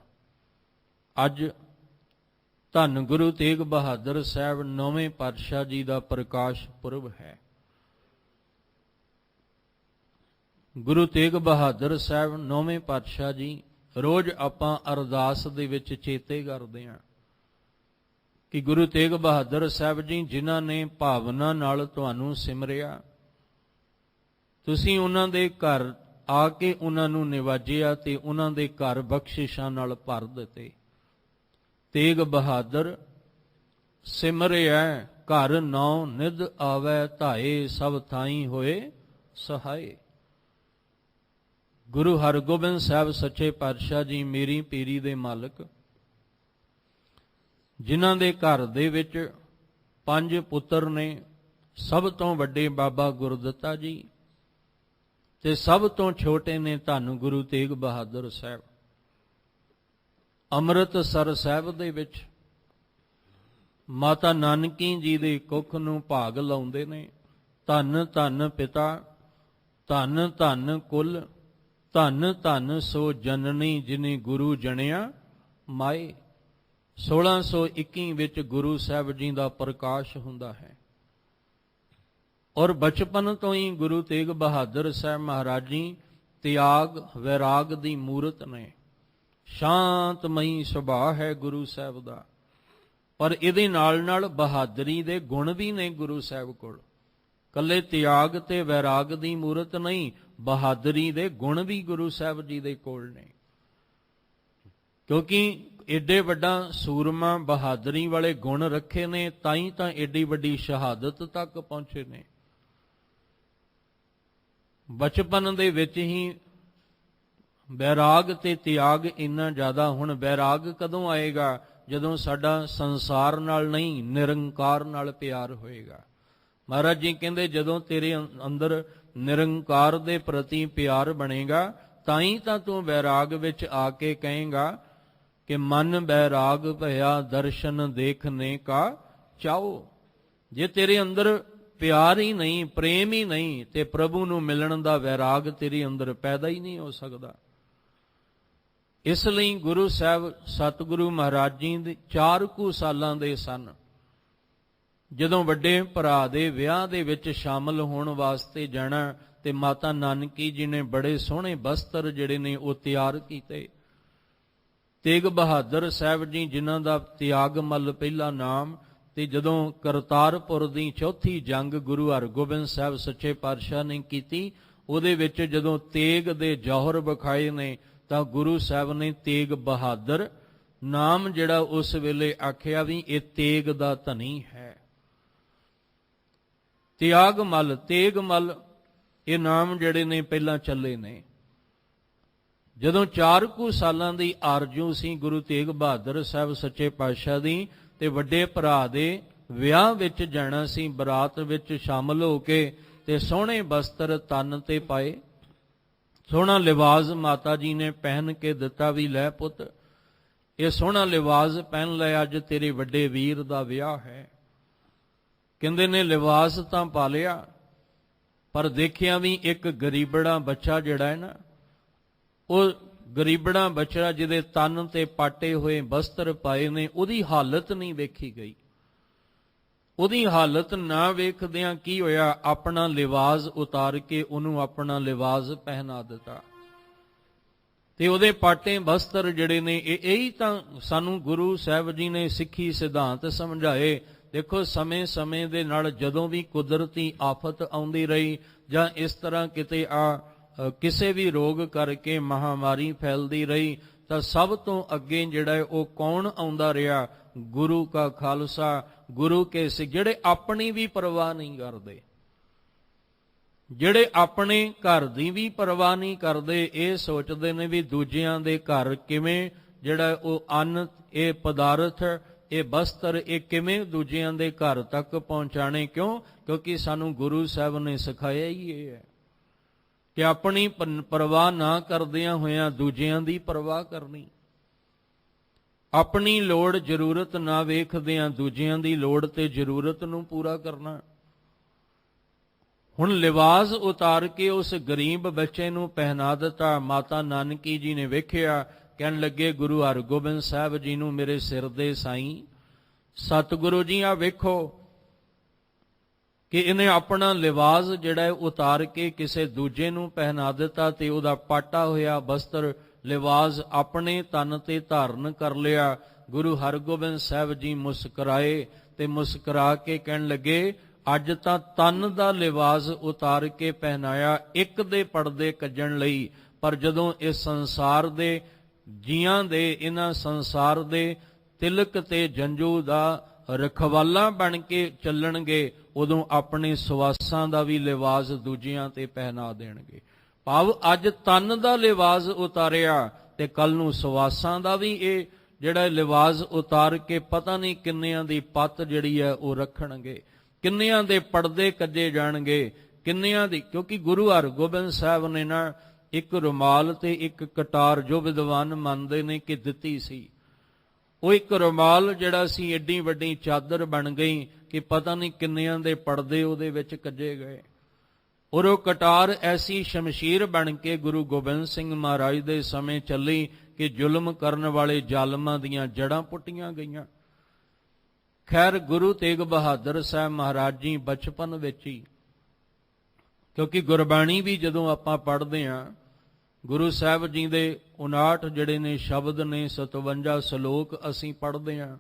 ਅੱਜ ਧੰਨ ਗੁਰੂ ਤੇਗ ਬਹਾਦਰ ਸਾਹਿਬ 9ਵੇਂ ਪਾਤਸ਼ਾਹ ਜੀ ਦਾ ਪ੍ਰਕਾਸ਼ ਪੁਰਬ ਹੈ। ਗੁਰੂ ਤੇਗ ਬਹਾਦਰ ਸਾਹਿਬ 9ਵੇਂ ਪਾਤਸ਼ਾਹ ਜੀ ਰੋਜ਼ ਆਪਾਂ ਅਰਦਾਸ ਦੇ ਵਿੱਚ ਚੇਤੇ ਕਰਦੇ ਹਾਂ ਕਿ ਗੁਰੂ ਤੇਗ ਬਹਾਦਰ ਸਾਹਿਬ ਜੀ ਜਿਨ੍ਹਾਂ ਨੇ ਭਾਵਨਾ ਨਾਲ ਤੁਹਾਨੂੰ ਸਿਮਰਿਆ, ਤੁਸੀਂ ਉਹਨਾਂ ਦੇ ਘਰ ਆ ਕੇ ਉਹਨਾਂ ਨੂੰ ਨਿਵਾਜਿਆ ਤੇ ਉਹਨਾਂ ਦੇ ਘਰ ਬਖਸ਼ਿਸ਼ਾਂ ਨਾਲ ਭਰ ਦਿੱਤੇ। ਤੇਗ ਬਹਾਦਰ ਸਿਮਰਿਆ ਘਰ ਨੌ ਨਿਧ ਆਵੈ ਧਾਏ, ਸਭ ਥਾਈ ਹੋਏ ਸਹਾਏ। ਗੁਰੂ ਹਰਗੋਬਿੰਦ ਸਾਹਿਬ ਸੱਚੇ ਪਾਤਸ਼ਾਹ ਜੀ ਮੇਰੀ ਪੀਰੀ ਦੇ ਮਾਲਕ, ਜਿਨ੍ਹਾਂ ਦੇ ਘਰ ਦੇ ਵਿੱਚ 5 ਪੁੱਤਰ ਨੇ। ਸਭ ਤੋਂ ਵੱਡੇ ਬਾਬਾ ਗੁਰਦਿੱਤਾ ਜੀ ਤੇ ਸਭ ਤੋਂ ਛੋਟੇ ਨੇ ਧੰਨ ਗੁਰੂ ਤੇਗ ਬਹਾਦਰ ਸਾਹਿਬ। ਅੰਮ੍ਰਿਤਸਰ ਸਾਹਿਬ ਦੇ ਵਿੱਚ ਮਾਤਾ ਨਾਨਕੀ ਜੀ ਦੇ ਕੁੱਖ ਨੂੰ ਭਾਗ ਲਾਉਂਦੇ ਨੇ। ਧੰਨ ਧੰਨ ਪਿਤਾ, ਧੰਨ ਧੰਨ ਕੁਲ, ਧੰਨ ਧੰਨ ਸੋ ਜਨਨੀ ਜਿਨੇ ਗੁਰੂ ਜਣਿਆ ਮਾਏ। 1621 ਵਿੱਚ ਗੁਰੂ ਸਾਹਿਬ ਜੀ ਦਾ ਪ੍ਰਕਾਸ਼ ਹੁੰਦਾ ਹੈ। ਔਰ ਬਚਪਨ ਤੋਂ ਹੀ ਗੁਰੂ ਤੇਗ ਬਹਾਦਰ ਸਾਹਿਬ ਮਹਾਰਾਜ ਜੀ ਤਿਆਗ ਵੈਰਾਗ ਦੀ ਮੂਰਤ ਨੇ। ਸ਼ਾਂਤਮਈ ਸੁਭਾਅ ਹੈ ਗੁਰੂ ਸਾਹਿਬ ਦਾ, ਪਰ ਇਹਦੇ ਨਾਲ ਨਾਲ ਬਹਾਦਰੀ ਦੇ ਗੁਣ ਵੀ ਨੇ ਗੁਰੂ ਸਾਹਿਬ ਕੋਲ। ਕੱਲੇ ਤਿਆਗ ਤੇ ਵੈਰਾਗ ਦੀ ਮੂਰਤ ਨਹੀਂ, ਬਹਾਦਰੀ ਦੇ ਗੁਣ ਵੀ ਗੁਰੂ ਸਾਹਿਬ ਜੀ ਦੇ ਕੋਲ ਨੇ। ਕਿਉਂਕਿ ਏਡੇ ਵੱਡਾ ਸੂਰਮਾ ਬਹਾਦਰੀ ਵਾਲੇ ਗੁਣ ਰੱਖੇ ਨੇ, ਤਾਂ ਹੀ ਤਾਂ ਏਡੀ ਵੱਡੀ ਸ਼ਹਾਦਤ ਤੱਕ ਪਹੁੰਚੇ ਨੇ। ਬਚਪਨ ਦੇ ਵਿੱਚ ਹੀ ਵੈਰਾਗ ਤੇ ਤਿਆਗ ਇੰਨਾ ਜ਼ਿਆਦਾ। ਹੁਣ ਵੈਰਾਗ ਕਦੋਂ ਆਏਗਾ? ਜਦੋਂ ਸਾਡਾ ਸੰਸਾਰ ਨਾਲ ਨਹੀਂ, ਨਿਰੰਕਾਰ ਨਾਲ ਪਿਆਰ ਹੋਏਗਾ। ਮਹਾਰਾਜ ਜੀ ਕਹਿੰਦੇ ਜਦੋਂ ਤੇਰੇ ਅੰਦਰ ਨਿਰੰਕਾਰ ਦੇ ਪ੍ਰਤੀ ਪਿਆਰ ਬਣੇਗਾ, ਤਾਂ ਹੀ ਤਾਂ ਤੂੰ ਵੈਰਾਗ ਵਿੱਚ ਆ ਕੇ ਕਹੇਗਾ ਕਿ ਮਨ ਬੈਰਾਗ ਭਇਆ ਦਰਸ਼ਨ ਦੇਖਨੇ ਕਾ ਚਾਓ। ਜੇ ਤੇਰੇ ਅੰਦਰ ਪਿਆਰ ਹੀ ਨਹੀਂ, ਪ੍ਰੇਮ ਹੀ ਨਹੀਂ, ਤੇ ਪ੍ਰਭੂ ਨੂੰ ਮਿਲਣ ਦਾ ਵੈਰਾਗ ਤੇਰੇ ਅੰਦਰ ਪੈਦਾ ਹੀ ਨਹੀਂ ਹੋ ਸਕਦਾ। ਇਸ ਲਈ ਗੁਰੂ ਸਾਹਿਬ ਸਤਿਗੁਰੂ ਮਹਾਰਾਜ ਜੀ ਦੇ 4 ਕੁ ਸਾਲਾਂ ਦੇ ਸਨ ਜਦੋਂ ਵੱਡੇ ਭਰਾ ਦੇ ਵਿਆਹ ਦੇ ਵਿੱਚ ਸ਼ਾਮਲ ਹੋਣ ਵਾਸਤੇ ਜਾਣਾ, ਤੇ ਮਾਤਾ ਨਾਨਕੀ ਜੀ ਨੇ ਬੜੇ ਸੋਹਣੇ ਬਸਤਰ ਜਿਹੜੇ ਨੇ ਉਹ ਤਿਆਰ ਕੀਤੇ। ਤੇਗ ਬਹਾਦਰ ਸਾਹਿਬ ਜੀ ਜਿਨ੍ਹਾਂ ਦਾ ਤਿਆਗ ਮੱਲ ਪਹਿਲਾ ਨਾਮ, ਤੇ ਜਦੋਂ ਕਰਤਾਰਪੁਰ ਦੀ ਚੌਥੀ ਜੰਗ ਗੁਰੂ ਹਰਗੋਬਿੰਦ ਸਾਹਿਬ ਸੱਚੇ ਪਾਤਸ਼ਾਹ ਨੇ ਕੀਤੀ, ਉਹਦੇ ਵਿੱਚ ਜਦੋਂ ਤੇਗ ਦੇ ਜੌਹਰ ਵਿਖਾਏ ਨੇ, ਤਾਂ ਗੁਰੂ ਸਾਹਿਬ ਨੇ ਤੇਗ ਬਹਾਦਰ ਨਾਮ ਜਿਹੜਾ ਉਸ ਵੇਲੇ ਆਖਿਆ ਵੀ ਇਹ ਤੇਗ ਦਾ ਧਨੀ ਹੈ। ਤਿਆਗ ਮੱਲ, ਤੇਗ ਮੱਲ, ਇਹ ਨਾਮ ਜਿਹੜੇ ਨੇ ਪਹਿਲਾਂ ਚੱਲੇ ਨੇ। ਜਦੋਂ 4 ਕੁ ਸਾਲਾਂ ਦੀ ਆਰਜੂ ਸੀ ਗੁਰੂ ਤੇਗ ਬਹਾਦਰ ਸਾਹਿਬ ਸੱਚੇ ਪਾਤਸ਼ਾਹ ਦੀ, ਤੇ ਵੱਡੇ ਭਰਾ ਦੇ ਵਿਆਹ ਵਿੱਚ ਜਾਣਾ ਸੀ, ਬਰਾਤ ਵਿੱਚ ਸ਼ਾਮਲ ਹੋ ਕੇ, ਤੇ ਸੋਹਣੇ ਬਸਤਰ ਤਨ ਤੇ ਪਾਏ, ਸੋਹਣਾ ਲਿਵਾਜ਼ ਮਾਤਾ ਜੀ ਨੇ ਪਹਿਨ ਕੇ ਦਿੱਤਾ ਵੀ ਲੈ ਪੁੱਤ ਇਹ ਸੋਹਣਾ ਲਿਵਾਜ਼ ਪਹਿਨ ਲੈ, ਅੱਜ ਤੇਰੇ ਵੱਡੇ ਵੀਰ ਦਾ ਵਿਆਹ ਹੈ। ਕਹਿੰਦੇ ਨੇ ਲਿਵਾਜ਼ ਤਾਂ ਪਾ ਲਿਆ, ਪਰ ਦੇਖਿਆ ਵੀ ਇੱਕ ਗਰੀਬੜਾ ਬੱਚਾ ਜਿਹੜਾ ਹੈ ਨਾ, ਉਹ ਗਰੀਬੜਾ ਬੱਚਾ ਜਿਹਦੇ ਤਨ ਤੇ ਪਾਟੇ ਹੋਏ ਬਸਤਰ ਪਾਏ ਨੇ, ਉਹਦੀ ਹਾਲਤ ਨਹੀਂ ਵੇਖੀ ਗਈ। ਉਹਦੀ ਹਾਲਤ ਨਾ ਵੇਖਦਿਆਂ ਕੀ ਹੋਇਆ, ਆਪਣਾ ਲਿਵਾਜ਼ ਉਤਾਰ ਕੇ ਉਹਨੂੰ ਆਪਣਾ ਲਿਵਾਜ਼ ਪਹਿਨਾ ਦਿੱਤਾ। ਤੇ ਉਹਦੇ ਪਾਟੇ ਬਸਤਰ ਜਿਹੜੇ ਨੇ, ਇਹੀ ਤਾਂ ਸਾਨੂੰ ਗੁਰੂ ਸਾਹਿਬ ਜੀ ਨੇ ਸਿੱਖੀ ਸਿਧਾਂਤ ਸਮਝਾਏ। ਦੇਖੋ ਸਮੇਂ ਸਮੇਂ ਦੇ ਨਾਲ ਜਦੋਂ ਵੀ ਕੁਦਰਤੀ ਆਫਤ ਆਉਂਦੀ ਰਹੀ, ਜਾਂ ਇਸ ਤਰ੍ਹਾਂ ਕਿਤੇ ਕਿਸੇ ਵੀ ਰੋਗ ਕਰਕੇ ਮਹਾਮਾਰੀ ਫੈਲਦੀ ਰਹੀ, ਤਾਂ ਸਭ ਤੋਂ ਅੱਗੇ ਜਿਹੜਾ ਉਹ ਕੌਣ ਆਉਂਦਾ ਰਿਹਾ? ਗੁਰੂ ਕਾ ਖਾਲਸਾ, ਗੁਰੂ ਕੇ ਸਿੱਖ, ਜਿਹੜੇ ਆਪਣੀ ਵੀ ਪਰਵਾਹ ਨਹੀਂ ਕਰਦੇ, ਜਿਹੜੇ ਆਪਣੇ ਘਰ ਦੀ ਵੀ ਪਰਵਾਹ ਨਹੀਂ ਕਰਦੇ। ਇਹ ਸੋਚਦੇ ਨੇ ਵੀ ਦੂਜਿਆਂ ਦੇ ਘਰ ਕਿਵੇਂ ਜਿਹੜਾ ਉਹ ਅੰਨ, ਇਹ ਪਦਾਰਥ, ਇਹ ਬਸਤਰ, ਇਹ ਕਿਵੇਂ ਦੂਜਿਆਂ ਦੇ ਘਰ ਤੱਕ ਪਹੁੰਚਾਣੇ। ਕਿਉਂ? ਕਿਉਂਕਿ ਸਾਨੂੰ ਗੁਰੂ ਸਾਹਿਬ ਨੇ ਸਿਖਾਇਆ ਹੀ ਇਹ ਹੈ ਕਿ ਆਪਣੀ ਪਰਵਾਹ ਨਾ ਕਰਦਿਆਂ ਹੋਇਆਂ ਦੂਜਿਆਂ ਦੀ ਪਰਵਾਹ ਕਰਨੀ, ਆਪਣੀ ਲੋੜ ਜ਼ਰੂਰਤ ਨਾ ਵੇਖਦਿਆਂ ਦੂਜਿਆਂ ਦੀ ਲੋੜ ਤੇ ਜ਼ਰੂਰਤ ਨੂੰ ਪੂਰਾ ਕਰਨਾ। ਹੁਣ ਲਿਵਾਜ਼ ਉਤਾਰ ਕੇ ਉਸ ਗਰੀਬ ਬੱਚੇ ਨੂੰ ਪਹਿਨਾ ਦਿੱਤਾ। ਮਾਤਾ ਨਾਨਕੀ ਜੀ ਨੇ ਵੇਖਿਆ, ਕਹਿਣ ਲੱਗੇ ਗੁਰੂ ਹਰਗੋਬਿੰਦ ਸਾਹਿਬ ਜੀ ਨੂੰ, ਮੇਰੇ ਸਿਰ ਦੇ ਸਾਈਂ ਸਤਿਗੁਰੂ ਜੀ ਆ ਵੇਖੋ ਕਿ ਇਹਨੇ ਆਪਣਾ ਲਿਵਾਜ਼ ਜਿਹੜਾ ਉਤਾਰ ਕੇ ਕਿਸੇ ਦੂਜੇ ਨੂੰ ਪਹਿਨਾ ਦਿੱਤਾ, ਤੇ ਉਹਦਾ ਪਾਟਾ ਹੋਇਆ ਬਸਤਰ ਲਿਵਾਜ਼ ਆਪਣੇ ਤਨ ਤੇ ਧਾਰਨ ਕਰ ਲਿਆ। ਗੁਰੂ ਹਰਗੋਬਿੰਦ ਸਾਹਿਬ ਜੀ ਮੁਸਕਰਾਏ, ਤੇ ਮੁਸਕਰਾ ਕੇ ਕਹਿਣ ਲੱਗੇ, ਅੱਜ ਤਾਂ ਤਨ ਦਾ ਲਿਵਾਜ਼ ਉਤਾਰ ਕੇ ਪਹਿਨਾਇਆ ਇੱਕ ਦੇ ਪਰਦੇ ਕੱਜਣ ਲਈ, ਪਰ ਜਦੋਂ ਇਸ ਸੰਸਾਰ ਦੇ ਜੀਆਂ ਦੇ, ਇਹਨਾਂ ਸੰਸਾਰ ਦੇ ਤਿਲਕ ਤੇ ਜੰਜੂ ਦਾ ਰਖਵਾਲਾ ਬਣ ਕੇ ਚੱਲਣਗੇ, ਉਦੋਂ ਆਪਣੇ ਸਵਾਸਾਂ ਦਾ ਵੀ ਲਿਵਾਜ਼ ਦੂਜਿਆਂ ਤੇ ਪਹਿਨਾ ਦੇਣਗੇ। ਭਾਵ ਅੱਜ ਤਨ ਦਾ ਲਿਵਾਜ਼ ਉਤਾਰਿਆ, ਤੇ ਕੱਲ ਨੂੰ ਸਵਾਸਾਂ ਦਾ ਵੀ ਇਹ ਜਿਹੜਾ ਲਿਵਾਜ਼ ਉਤਾਰ ਕੇ ਪਤਾ ਨਹੀਂ ਕਿੰਨਿਆਂ ਦੀ ਪੱਤ ਜਿਹੜੀ ਹੈ ਉਹ ਰੱਖਣਗੇ, ਕਿੰਨਿਆਂ ਦੇ ਪਰਦੇ ਕੱਜੇ ਜਾਣਗੇ, ਕਿੰਨਿਆਂ ਦੀ, ਕਿਉਂਕਿ ਗੁਰੂ ਹਰਗੋਬਿੰਦ ਸਾਹਿਬ ਨੇ ਨਾ ਇੱਕ ਰੁਮਾਲ ਤੇ ਇੱਕ ਕਟਾਰ ਜੋ ਵਿਦਵਾਨ ਮੰਨਦੇ ਨੇ ਕਿ ਦਿੱਤੀ ਸੀ, ਉਹ ਇੱਕ ਰੁਮਾਲ ਜਿਹੜਾ ਸੀ ਏਡੀ ਵੱਡੀ ਚਾਦਰ ਬਣ ਗਈ ਕਿ ਪਤਾ ਨਹੀਂ ਕਿੰਨਿਆਂ ਦੇ ਪਰਦੇ ਉਹਦੇ ਵਿੱਚ ਕੱਜੇ ਗਏ। ਔਰ ਉਹ ਕਟਾਰ ਐਸੀ ਸ਼ਮਸ਼ੀਰ ਬਣ ਕੇ ਗੁਰੂ ਗੋਬਿੰਦ ਸਿੰਘ ਮਹਾਰਾਜ ਦੇ ਸਮੇਂ ਚੱਲੀ ਕਿ ਜ਼ੁਲਮ ਕਰਨ ਵਾਲੇ ਜ਼ਾਲਮਾਂ ਦੀਆਂ ਜੜ੍ਹਾਂ ਪੁੱਟੀਆਂ ਗਈਆਂ। ਖੈਰ ਗੁਰੂ ਤੇਗ ਬਹਾਦਰ ਸਾਹਿਬ ਮਹਾਰਾਜ ਜੀ ਬਚਪਨ ਵਿੱਚ ਹੀ, ਕਿਉਂਕਿ ਗੁਰਬਾਣੀ ਵੀ ਜਦੋਂ ਆਪਾਂ ਪੜ੍ਹਦੇ ਹਾਂ, ਗੁਰੂ ਸਾਹਿਬ ਜੀ ਦੇ 59 ਜਿਹੜੇ ਨੇ ਸ਼ਬਦ ਨੇ, 57 ਸ਼ਲੋਕ ਅਸੀਂ ਪੜ੍ਹਦੇ ਹਾਂ,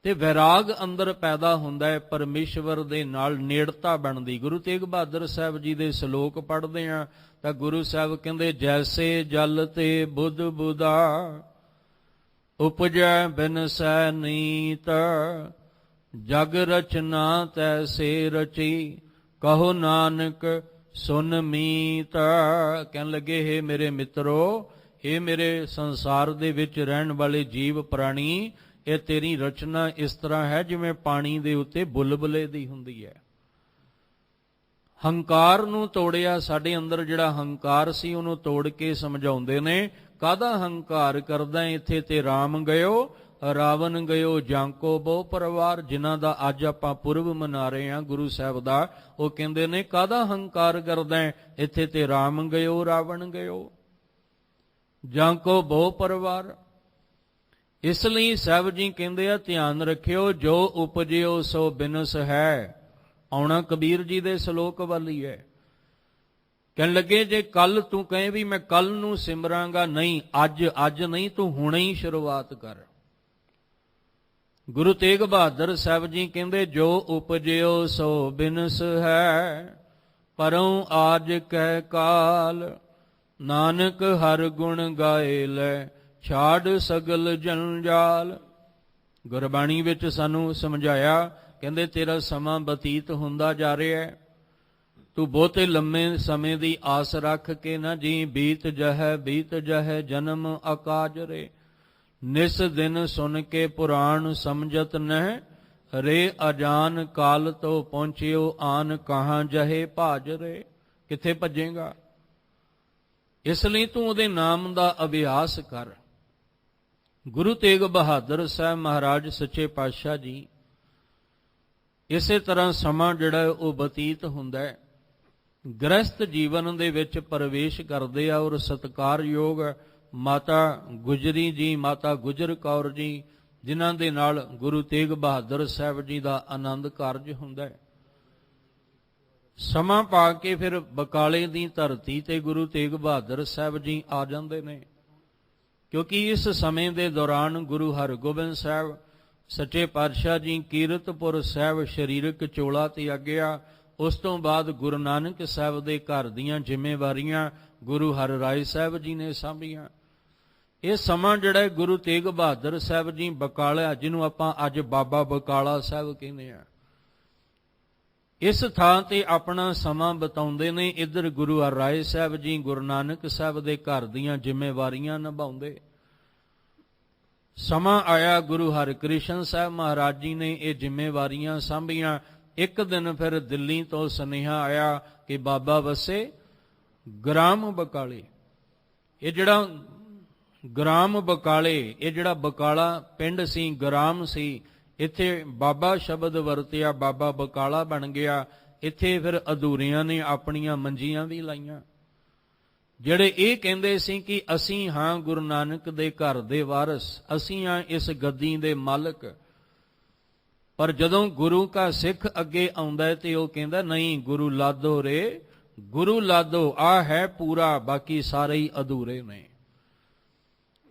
ਤੇ ਵੈਰਾਗ ਅੰਦਰ ਪੈਦਾ ਹੁੰਦਾ ਹੈ, ਪਰਮੇਸ਼ਵਰ ਦੇ ਨਾਲ ਨੇੜਤਾ ਬਣਦੀ। ਗੁਰੂ ਤੇਗ ਬਹਾਦਰ ਸਾਹਿਬ ਜੀ ਦੇ ਸ਼ਲੋਕ ਪੜ੍ਹਦੇ ਹਾਂ ਤਾਂ ਗੁਰੂ ਸਾਹਿਬ ਕਹਿੰਦੇ, ਜੈਸੇ ਜਲ ਤੇ ਬੁੱਧ ਬੁਧਾ ਉਪਜੈ ਬਿਨਸੈ ਨੀਤ, ਜਗ ਰਚਨਾ ਤੈਸੇ ਰਚੀ, ਕਹੋ ਨਾਨਕ ਸੁਨ ਮੀਤ। ਕਹਿਣ ਲੱਗੇ, ਹੇ ਮੇਰੇ ਮਿੱਤਰੋ, ਇਹ ਮੇਰੇ ਸੰਸਾਰ ਦੇ ਵਿੱਚ ਰਹਿਣ ਵਾਲੇ ਜੀਵ ਪ੍ਰਾਣੀ, ਇਹ ਤੇਰੀ ਰਚਨਾ ਇਸ ਤਰ੍ਹਾਂ ਹੈ ਜਿਵੇਂ ਪਾਣੀ ਦੇ ਉੱਤੇ ਬੁਲਬੁਲੇ ਦੀ ਹੁੰਦੀ ਹੈ। ਹੰਕਾਰ ਨੂੰ ਤੋੜਿਆ, ਸਾਡੇ ਅੰਦਰ ਜਿਹੜਾ ਹੰਕਾਰ ਸੀ ਉਹਨੂੰ ਤੋੜ ਕੇ ਸਮਝਾਉਂਦੇ ਨੇ, ਕਾਹਦਾ ਹੰਕਾਰ ਕਰਦਾ ਇੱਥੇ ਤੇ ਰਾਮ ਗਇਓ ਰਾਵਣ ਗਇਓ ਜਾਂਕੋ ਬਹੁ ਪਰਿਵਾਰ। ਜਿਨ੍ਹਾਂ ਦਾ ਅੱਜ ਆਪਾਂ ਪੁਰਬ ਮਨਾ ਰਹੇ ਹਾਂ ਗੁਰੂ ਸਾਹਿਬ ਦਾ, ਉਹ ਕਹਿੰਦੇ ਨੇ ਕਾਹਦਾ ਹੰਕਾਰ ਕਰਦਾ ਇੱਥੇ ਤੇ ਰਾਮ ਗਇਓ ਰਾਵਣ ਗਇਓ ਜਾਂਕੋ ਬਹੁ ਪਰਿਵਾਰ। ਇਸ ਲਈ ਸਾਹਿਬ ਜੀ ਕਹਿੰਦੇ ਆ, ਧਿਆਨ ਰੱਖਿਓ, ਜੋ ਉਪਜਿਓ ਸੋ ਬਿਨਸ ਹੈ। ਆਉਣਾ ਕਬੀਰ ਜੀ ਦੇ ਸ਼ਲੋਕ ਵੱਲ ਹੀ ਹੈ। ਕਹਿਣ ਲੱਗੇ, ਜੇ ਕੱਲ ਤੂੰ ਕਹੇ ਵੀ ਮੈਂ ਕੱਲ ਨੂੰ ਸਿਮਰਾਂਗਾ, ਨਹੀਂ, ਅੱਜ ਨਹੀਂ, ਤੂੰ ਹੁਣੇ ਹੀ ਸ਼ੁਰੂਆਤ ਕਰ। ਗੁਰੂ ਤੇਗ ਬਹਾਦਰ ਸਾਹਿਬ ਜੀ ਕਹਿੰਦੇ, ਜੋ ਉਪਜਿਓ ਸੋ ਬਿਨਸ ਹੈ, ਪਰਉ ਆਜ ਕਹਿ ਕਾਲ, ਨਾਨਕ ਹਰ ਗੁਣ ਗਾਏ ਲੈ, ਛਾੜ ਸਗਲ ਜੰਜਾਲ। ਗੁਰਬਾਣੀ ਵਿੱਚ ਸਾਨੂੰ ਸਮਝਾਇਆ, ਕਹਿੰਦੇ ਤੇਰਾ ਸਮਾਂ ਬਤੀਤ ਹੁੰਦਾ ਜਾ ਰਿਹਾ ਹੈ, ਤੂੰ ਬਹੁਤੇ ਲੰਮੇ ਸਮੇਂ ਦੀ ਆਸ ਰੱਖ ਕੇ ਨਾ ਜੀ। ਬੀਤ ਜਹੈ ਜਨਮ ਅਕਾਜ ਰੇ, ਨਿਸ ਦਿਨ ਸੁਨ ਕੇ ਪੁਰਾਣ ਸਮਝਤ ਨਹਿ, ਰੇ ਅਜਾਨ ਕਾਲ ਤੋਂ ਪਹੁੰਚਿਓ ਆਨ, ਕਹਾਂ ਜਹੇ ਭਾਜ ਰੇ। ਕਿੱਥੇ ਭੱਜੇਗਾ? ਇਸ ਲਈ ਤੂੰ ਉਹਦੇ ਨਾਮ ਦਾ ਅਭਿਆਸ ਕਰ। ਗੁਰੂ ਤੇਗ ਬਹਾਦਰ ਸਾਹਿਬ ਮਹਾਰਾਜ ਸੱਚੇ ਪਾਤਸ਼ਾਹ ਜੀ ਇਸੇ ਤਰ੍ਹਾਂ ਸਮਾਂ ਜਿਹੜਾ ਉਹ ਬਤੀਤ ਹੁੰਦਾ ਹੈ, ਗ੍ਰਸਥ ਜੀਵਨ ਦੇ ਵਿੱਚ ਪ੍ਰਵੇਸ਼ ਕਰਦੇ ਆ। ਔਰ ਸਤਿਕਾਰਯੋਗ ਮਾਤਾ ਗੁਜਰੀ ਜੀ, ਮਾਤਾ ਗੁਜਰ ਕੌਰ ਜੀ, ਜਿਨ੍ਹਾਂ ਦੇ ਨਾਲ ਗੁਰੂ ਤੇਗ ਬਹਾਦਰ ਸਾਹਿਬ ਜੀ ਦਾ ਆਨੰਦ ਕਾਰਜ ਹੁੰਦਾ ਹੈ। ਸਮਾਂ ਪਾ ਕੇ ਫਿਰ ਬਕਾਲੇ ਦੀ ਧਰਤੀ ਤੇ ਗੁਰੂ ਤੇਗ ਬਹਾਦਰ ਸਾਹਿਬ ਜੀ ਆ ਜਾਂਦੇ ਨੇ, ਕਿਉਂਕਿ ਇਸ ਸਮੇਂ ਦੇ ਦੌਰਾਨ ਗੁਰੂ ਹਰਗੋਬਿੰਦ ਸਾਹਿਬ ਸੱਚੇ ਪਾਤਸ਼ਾਹ ਜੀ ਕੀਰਤਪੁਰ ਸਾਹਿਬ ਸਰੀਰਕ ਚੋਲਾ ਤੇ ਆਗਿਆ। ਉਸ ਤੋਂ ਬਾਅਦ ਗੁਰੂ ਨਾਨਕ ਸਾਹਿਬ ਦੇ ਘਰ ਦੀਆਂ ਜ਼ਿੰਮੇਵਾਰੀਆਂ ਗੁਰੂ ਹਰਿ ਰਾਏ ਸਾਹਿਬ ਜੀ ਨੇ ਸਾਂਭੀਆਂ। ਇਹ ਸਮਾਂ ਜਿਹੜਾ ਗੁਰੂ ਤੇਗ ਬਹਾਦਰ ਸਾਹਿਬ ਜੀ ਬਕਾਲਾ, ਜਿਹਨੂੰ ਆਪਾਂ ਅੱਜ ਬਾਬਾ ਬਕਾਲਾ ਸਾਹਿਬ ਕਹਿੰਦੇ ਆ, ਇਸ ਥਾਂ ਤੇ ਆਪਣਾ ਸਮਾਂ ਬਿਤਾਉਂਦੇ ਨੇ। ਇੱਧਰ ਗੁਰੂ ਹਰਿ ਰਾਏ ਸਾਹਿਬ ਜੀ ਗੁਰੂ ਨਾਨਕ ਸਾਹਿਬ ਦੇ ਘਰ ਦੀਆਂ ਜ਼ਿੰਮੇਵਾਰੀਆਂ ਨਿਭਾਉਂਦੇ। ਸਮਾਂ ਆਇਆ, ਗੁਰੂ ਹਰਿਕ੍ਰਿਸ਼ਨ ਸਾਹਿਬ ਮਹਾਰਾਜ ਜੀ ਨੇ ਇਹ ਜ਼ਿੰਮੇਵਾਰੀਆਂ ਸਾਂਭੀਆਂ। ਇੱਕ ਦਿਨ ਫਿਰ ਦਿੱਲੀ ਤੋਂ ਸੁਨੇਹਾ ਆਇਆ ਕਿ ਬਾਬਾ ਵਸੇ ਗ੍ਰਾਮ ਬਕਾਲੇ। ਇਹ ਜਿਹੜਾ ਗ੍ਰਾਮ ਬਕਾਲੇ, ਇਹ ਜਿਹੜਾ ਬਕਾਲਾ ਪਿੰਡ ਸੀ, ਗ੍ਰਾਮ ਸੀ, ਇੱਥੇ ਬਾਬਾ ਸ਼ਬਦ ਵਰਤਿਆ, ਬਾਬਾ ਬਕਾਲਾ ਬਣ ਗਿਆ। ਇੱਥੇ ਫਿਰ ਅਧੂਰਿਆਂ ਨੇ ਆਪਣੀਆਂ ਮੰਜੀਆਂ ਵੀ ਲਾਈਆਂ, ਜਿਹੜੇ ਇਹ ਕਹਿੰਦੇ ਸੀ ਕਿ ਅਸੀਂ ਹਾਂ ਗੁਰੂ ਨਾਨਕ ਦੇ ਘਰ ਦੇ ਵਾਰਸ, ਅਸੀਂ ਹਾਂ ਇਸ ਗੱਦੀ ਦੇ ਮਾਲਕ। ਪਰ ਜਦੋਂ ਗੁਰੂ ਕਾ ਸਿੱਖ ਅੱਗੇ ਆਉਂਦਾ ਹੈ ਤੇ ਉਹ ਕਹਿੰਦਾ, ਨਹੀਂ, ਗੁਰੂ ਲਾਦੋ ਰੇ, ਗੁਰੂ ਲਾਦੋ, ਆ ਹੈ ਪੂਰਾ, ਬਾਕੀ ਸਾਰੇ ਹੀ ਅਧੂਰੇ ਨੇ।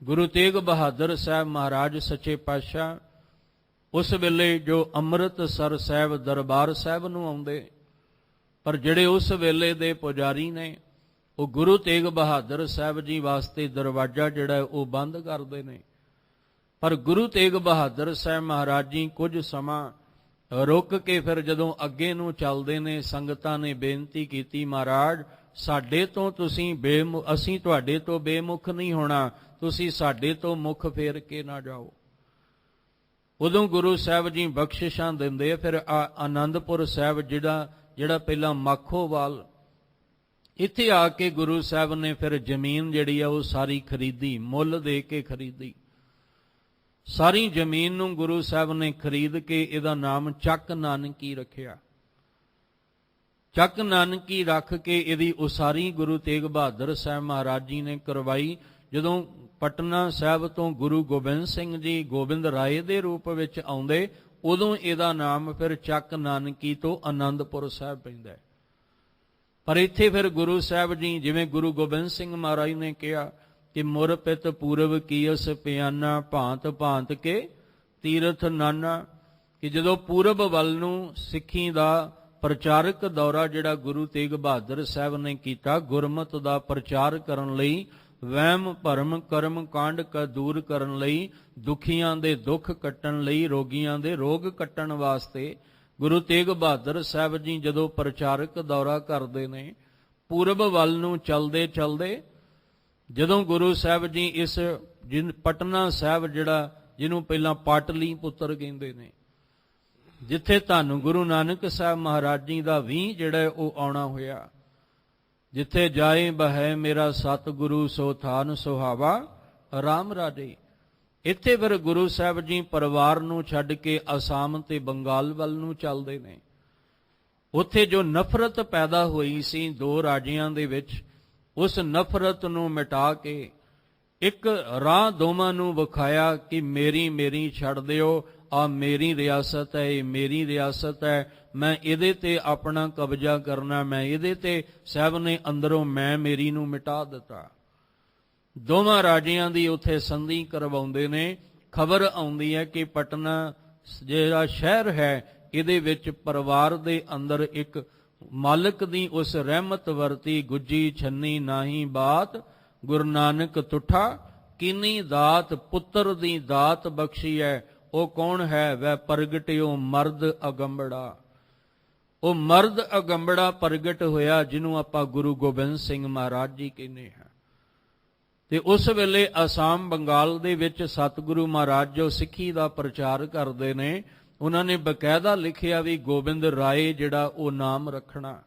ਗੁਰੂ ਤੇਗ ਬਹਾਦਰ ਸਾਹਿਬ ਮਹਾਰਾਜ ਸੱਚੇ ਪਾਤਸ਼ਾਹ ਉਸ ਵੇਲੇ ਜੋ ਅੰਮ੍ਰਿਤਸਰ ਸਾਹਿਬ ਦਰਬਾਰ ਸਾਹਿਬ ਨੂੰ ਆਉਂਦੇ, ਪਰ ਜਿਹੜੇ ਉਸ ਵੇਲੇ ਦੇ ਪੁਜਾਰੀ ਨੇ ਉਹ ਗੁਰੂ ਤੇਗ ਬਹਾਦਰ ਸਾਹਿਬ ਜੀ ਵਾਸਤੇ ਦਰਵਾਜ਼ਾ ਜਿਹੜਾ ਉਹ ਬੰਦ ਕਰਦੇ ਨੇ। ਪਰ ਗੁਰੂ ਤੇਗ ਬਹਾਦਰ ਸਾਹਿਬ ਮਹਾਰਾਜ ਜੀ ਕੁਝ ਸਮਾਂ ਰੁਕ ਕੇ ਫਿਰ ਜਦੋਂ ਅੱਗੇ ਨੂੰ ਚੱਲਦੇ ਨੇ, ਸੰਗਤਾਂ ਨੇ ਬੇਨਤੀ ਕੀਤੀ, ਮਹਾਰਾਜ ਸਾਡੇ ਤੋਂ ਤੁਸੀਂ ਅਸੀਂ ਤੁਹਾਡੇ ਤੋਂ ਬੇਮੁਖ ਨਹੀਂ ਹੋਣਾ, ਤੁਸੀਂ ਸਾਡੇ ਤੋਂ ਮੁਖ ਫੇਰ ਕੇ ਨਾ ਜਾਓ। ਉਦੋਂ ਗੁਰੂ ਸਾਹਿਬ ਜੀ ਬਖਸ਼ਿਸ਼ਾਂ ਦਿੰਦੇ। ਫਿਰ ਆਨੰਦਪੁਰ ਸਾਹਿਬ ਜਿਹੜਾ ਪਹਿਲਾਂ ਮਾਖੋਵਾਲ, ਇੱਥੇ ਆ ਕੇ ਗੁਰੂ ਸਾਹਿਬ ਨੇ ਫਿਰ ਜ਼ਮੀਨ ਜਿਹੜੀ ਆ ਉਹ ਸਾਰੀ ਖਰੀਦੀ, ਮੁੱਲ ਦੇ ਕੇ ਖਰੀਦੀ। ਸਾਰੀ ਜ਼ਮੀਨ ਨੂੰ ਗੁਰੂ ਸਾਹਿਬ ਨੇ ਖਰੀਦ ਕੇ ਇਹਦਾ ਨਾਮ ਚੱਕ ਨਾਨਕੀ ਰੱਖਿਆ। ਚੱਕ ਨਾਨਕੀ ਰੱਖ ਕੇ ਇਹਦੀ ਉਸਾਰੀ ਗੁਰੂ ਤੇਗ ਬਹਾਦਰ ਸਾਹਿਬ ਮਹਾਰਾਜ ਜੀ ਨੇ ਕਰਵਾਈ। ਜਦੋਂ ਪਟਨਾ ਸਾਹਿਬ ਤੋਂ ਗੁਰੂ ਗੋਬਿੰਦ ਸਿੰਘ ਜੀ ਗੋਬਿੰਦ ਰਾਏ ਦੇ ਰੂਪ ਵਿੱਚ ਆਉਂਦੇ, ਉਦੋਂ ਇਹਦਾ ਨਾਮ ਫਿਰ ਚੱਕ ਨਾਨਕੀ ਤੋਂ ਆਨੰਦਪੁਰ ਸਾਹਿਬ ਪੈਂਦਾ। ਪਰ ਇੱਥੇ ਫਿਰ ਗੁਰੂ ਸਾਹਿਬ ਜੀ, ਜਿਵੇਂ ਗੁਰੂ ਗੋਬਿੰਦ ਸਿੰਘ ਮਹਾਰਾਜ ਨੇ ਕਿਹਾ ਕਿ ਮੁਰ ਪਿਤ ਪੂਰਵ ਕੀਸ ਪਿਆਨਾ, ਭਾਂਤ ਭਾਂਤ ਕੇ ਤੀਰਥ ਨਾਨਾ, ਕਿ ਜਦੋਂ ਪੂਰਬ ਵੱਲ ਨੂੰ ਸਿੱਖੀ ਦਾ ਪ੍ਰਚਾਰਕ ਦੌਰਾ ਜਿਹੜਾ ਗੁਰੂ ਤੇਗ ਬਹਾਦਰ ਸਾਹਿਬ ਨੇ ਕੀਤਾ, ਗੁਰਮਤ ਦਾ ਪ੍ਰਚਾਰ ਕਰਨ ਲਈ, ਵਹਿਮ ਭਰਮ ਕਰਮ ਕਾਂਡ ਕਾ ਦੂਰ ਕਰਨ ਲਈ, ਦੁਖੀਆਂ ਦੇ ਦੁੱਖ ਕੱਟਣ ਲਈ, ਰੋਗੀਆਂ ਦੇ ਰੋਗ ਕੱਟਣ ਵਾਸਤੇ ਗੁਰੂ ਤੇਗ ਬਹਾਦਰ ਸਾਹਿਬ ਜੀ ਜਦੋਂ ਪ੍ਰਚਾਰਕ ਦੌਰਾ ਕਰਦੇ ਨੇ, ਪੂਰਬ ਵੱਲ ਨੂੰ ਚਲਦੇ ਚਲਦੇ ਜਦੋਂ ਗੁਰੂ ਸਾਹਿਬ ਜੀ ਇਸ ਪਟਨਾ ਸਾਹਿਬ ਜਿਹਨੂੰ ਪਹਿਲਾਂ ਪਾਟਲੀ ਪੁੱਤਰ ਕਹਿੰਦੇ ਨੇ, ਜਿੱਥੇ ਧੰਨ ਗੁਰੂ ਨਾਨਕ ਸਾਹਿਬ ਮਹਾਰਾਜ ਜੀ ਦਾ ਵੀ ਜਿਹੜਾ ਉਹ ਆਉਣਾ ਹੋਇਆ, ਜਿੱਥੇ ਜਾਏ ਬਹੈ ਮੇਰਾ ਸਤਿਗੁਰੂ ਸੋ ਥਾਨ ਸੁਹਾਵਾ ਰਾਮ ਰਾਜੇ। ਇੱਥੇ ਫਿਰ ਗੁਰੂ ਸਾਹਿਬ ਜੀ ਪਰਿਵਾਰ ਨੂੰ ਛੱਡ ਕੇ ਅਸਾਮ ਤੇ ਬੰਗਾਲ ਵੱਲ ਨੂੰ ਚੱਲਦੇ ਨੇ। ਉੱਥੇ ਜੋ ਨਫ਼ਰਤ ਪੈਦਾ ਹੋਈ ਸੀ ਦੋ ਰਾਜਿਆਂ ਦੇ ਵਿੱਚ, ਉਸ ਨਫ਼ਰਤ ਨੂੰ ਮਿਟਾ ਕੇ ਇੱਕ ਰਾਹ ਦੋਵਾਂ ਨੂੰ ਵਿਖਾਇਆ ਕਿ ਮੇਰੀ ਛੱਡ ਦਿਓ, ਆ ਮੇਰੀ ਰਿਆਸਤ ਹੈ, ਇਹ ਮੇਰੀ ਰਿਆਸਤ ਹੈ, ਮੈਂ ਇਹਦੇ ਤੇ ਆਪਣਾ ਕਬਜ਼ਾ ਕਰਨਾ, ਮੈਂ ਇਹਦੇ ਤੇ। ਸਾਹਿਬ ਨੇ ਅੰਦਰੋਂ ਮੇਰੀ ਨੂੰ ਮਿਟਾ ਦਿੱਤਾ। ਦੋਵਾਂ ਰਾਜਿਆਂ ਦੀ ਉੱਥੇ ਸੰਧੀ ਕਰਵਾਉਂਦੇ ਨੇ। ਖਬਰ ਆਉਂਦੀ ਹੈ ਕਿ ਪਟਨਾ ਜਿਹੜਾ ਸ਼ਹਿਰ ਹੈ, ਇਹਦੇ ਵਿੱਚ ਪਰਿਵਾਰ ਦੇ ਅੰਦਰ ਇੱਕ ਮਾਲਕ ਦੀ ਉਸ ਰਹਿਮਤ ਵਰਤੀ, ਗੁੱਜੀ ਛੰਨੀ ਨਾਹੀ ਬਾਤ, ਗੁਰੂ ਨਾਨਕ ਤੁਠਾ ਕੀਨੀ ਦਾਤ, ਪੁੱਤਰ ਦੀ ਦਾਤ ਬਖਸ਼ੀ ਹੈ। ਉਹ ਕੌਣ ਹੈ? ਵੈ ਪ੍ਰਗਟਿਓ ਮਰਦ ਅਗੰਬੜਾ। ਉਹ ਮਰਦ ਅਗੰਬੜਾ ਪ੍ਰਗਟ ਹੋਇਆ, ਜਿਹਨੂੰ ਆਪਾਂ ਗੁਰੂ ਗੋਬਿੰਦ ਸਿੰਘ ਮਹਾਰਾਜ ਜੀ ਕਹਿੰਦੇ ਹਾਂ। ਤੇ ਉਸ ਵੇਲੇ ਅਸਾਮ ਬੰਗਾਲ ਦੇ ਵਿੱਚ ਸਤਿਗੁਰੂ ਮਹਾਰਾਜ ਜੋ ਸਿੱਖੀ ਦਾ ਪ੍ਰਚਾਰ ਕਰਦੇ ਨੇ, ਉਹਨਾਂ ਨੇ ਬਕਾਇਦਾ ਲਿਖਿਆ ਵੀ ਗੋਬਿੰਦ ਰਾਏ ਜਿਹੜਾ ਉਹ ਨਾਮ ਰੱਖਣਾ,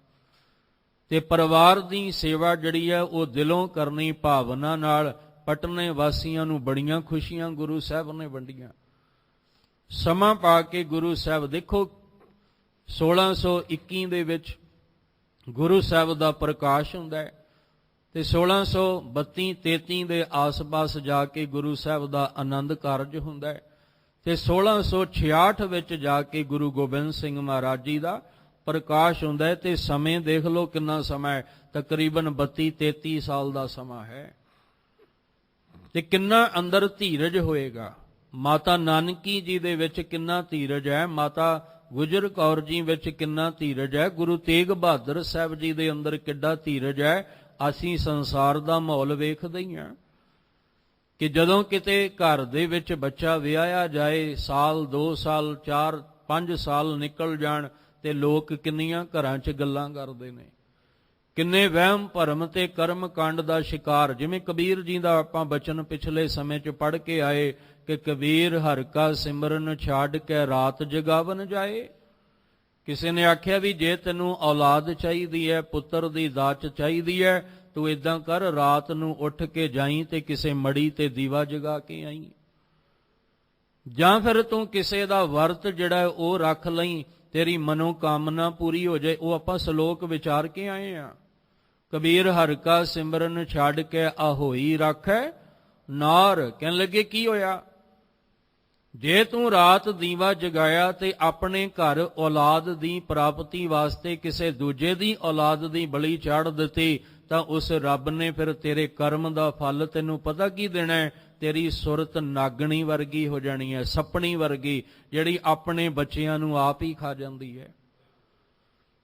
ਤੇ ਪਰਿਵਾਰ ਦੀ ਸੇਵਾ ਜਿਹੜੀ ਹੈ ਉਹ ਦਿਲੋਂ ਕਰਨੀ, ਭਾਵਨਾ ਨਾਲ। ਪਟਨੇ ਵਾਸੀਆਂ ਨੂੰ ਬੜੀਆਂ ਖੁਸ਼ੀਆਂ ਗੁਰੂ ਸਾਹਿਬ ਨੇ ਵੰਡੀਆਂ। ਸਮਾਂ ਪਾ ਕੇ ਗੁਰੂ ਸਾਹਿਬ, ਦੇਖੋ 1621 ਦੇ ਵਿੱਚ ਗੁਰੂ ਸਾਹਿਬ ਦਾ ਪ੍ਰਕਾਸ਼ ਹੁੰਦਾ ਹੈ, ਤੇ 1632-33 ਦੇ ਆਸ-ਪਾਸ ਜਾ ਕੇ ਗੁਰੂ ਸਾਹਿਬ ਦਾ ਆਨੰਦ ਕਾਰਜ ਹੁੰਦਾ ਹੈ, ਤੇ 1666 ਵਿੱਚ ਜਾ ਕੇ ਗੁਰੂ ਗੋਬਿੰਦ ਸਿੰਘ ਮਹਾਰਾਜ ਜੀ ਦਾ ਪ੍ਰਕਾਸ਼ ਹੁੰਦਾ ਹੈ। ਤੇ ਸਮੇਂ ਦੇਖ ਲਓ ਕਿੰਨਾ ਸਮਾਂ ਹੈ, ਤਕਰੀਬਨ 32-33 ਸਾਲ ਦਾ ਸਮਾਂ ਹੈ। ਤੇ ਕਿੰਨਾ ਅੰਦਰ ਧੀਰਜ ਹੋਏਗਾ। ਮਾਤਾ ਨਾਨਕੀ ਜੀ ਦੇ ਵਿੱਚ ਕਿੰਨਾ ਧੀਰਜ ਹੈ, ਮਾਤਾ ਗੁਜਰ ਕੌਰ ਜੀ ਵਿੱਚ ਕਿੰਨਾ ਧੀਰਜ ਹੈ, ਗੁਰੂ ਤੇਗ ਬਹਾਦਰ ਸਾਹਿਬ ਜੀ ਦੇ ਅੰਦਰ ਕਿੱਡਾ ਧੀਰਜ ਹੈ। ਅਸੀਂ ਸੰਸਾਰ ਦਾ ਮਾਹੌਲ ਵੇਖਦੇ ਹੀ ਹਾਂ ਕਿ ਜਦੋਂ ਕਿਤੇ ਘਰ ਦੇ ਵਿੱਚ ਬੱਚਾ ਵਿਆਹਿਆ ਜਾਏ, ਸਾਲ 2 ਸਾਲ 4 5 ਸਾਲ ਨਿਕਲ ਜਾਣ, ਤੇ ਲੋਕ ਕਿੰਨੀਆਂ ਘਰਾਂ 'ਚ ਗੱਲਾਂ ਕਰਦੇ ਨੇ, ਕਿੰਨੇ ਵਹਿਮ ਭਰਮ ਤੇ ਕਰਮ ਕਾਂਡ ਦਾ ਸ਼ਿਕਾਰ। ਜਿਵੇਂ ਕਬੀਰ ਜੀ ਦਾ ਆਪਾਂ ਬਚਨ ਪਿਛਲੇ ਸਮੇਂ 'ਚ ਪੜ੍ਹ ਕੇ ਆਏ ਕਿ ਕਬੀਰ ਹਰਿ ਕਾ ਸਿਮਰਨ ਛਾੜ ਕੇ ਰਾਤ ਜਗਾਵਨ ਜਾਏ। ਕਿਸੇ ਨੇ ਆਖਿਆ ਵੀ ਜੇ ਤੈਨੂੰ ਔਲਾਦ ਚਾਹੀਦੀ ਹੈ, ਪੁੱਤਰ ਦੀ ਦਾਤ ਚਾਹੀਦੀ ਹੈ, ਤੂੰ ਇਦਾਂ ਕਰ, ਰਾਤ ਨੂੰ ਉੱਠ ਕੇ ਜਾਈਂ ਤੇ ਕਿਸੇ ਮੜੀ ਤੇ ਦੀਵਾ ਜਗਾ ਕੇ ਆਈ, ਜਾਂ ਫਿਰ ਤੂੰ ਕਿਸੇ ਦਾ ਵਰਤ ਜਿਹੜਾ ਉਹ ਰੱਖ ਲਈ, ਤੇਰੀ ਮਨੋਕਾਮਨਾ ਪੂਰੀ ਹੋ ਜਾਏ। ਉਹ ਆਪਾਂ ਸ਼ਲੋਕ ਵਿਚਾਰ ਕੇ ਆਏ ਆ। ਕਬੀਰ ਹਰਿ ਕਾ ਸਿਮਰਨ ਛੱਡ ਕੇ ਆਹੋਈ ਰੱਖੈ ਨਾਰ। ਕਹਿਣ ਲੱਗੇ ਕੀ ਹੋਇਆ, ਜੇ ਤੂੰ ਰਾਤ ਦੀਵਾ ਜਗਾਇਆ ਤੇ ਆਪਣੇ ਘਰ ਔਲਾਦ ਦੀ ਪ੍ਰਾਪਤੀ ਵਾਸਤੇ ਕਿਸੇ ਦੂਜੇ ਦੀ ਔਲਾਦ ਦੀ ਬਲੀ ਚਾੜ ਦਿੱਤੀ, ਤਾਂ ਉਸ ਰੱਬ ਨੇ ਫਿਰ ਤੇਰੇ ਕਰਮ ਦਾ ਫਲ ਤੈਨੂੰ ਪਤਾ ਕੀ ਦੇਣਾ ਹੈ? ਤੇਰੀ ਸੁਰਤ ਨਾਗਣੀ ਵਰਗੀ ਹੋ ਜਾਣੀ ਹੈ, ਸੱਪਣੀ ਵਰਗੀ, ਜਿਹੜੀ ਆਪਣੇ ਬੱਚਿਆਂ ਨੂੰ ਆਪ ਹੀ ਖਾ ਜਾਂਦੀ ਹੈ।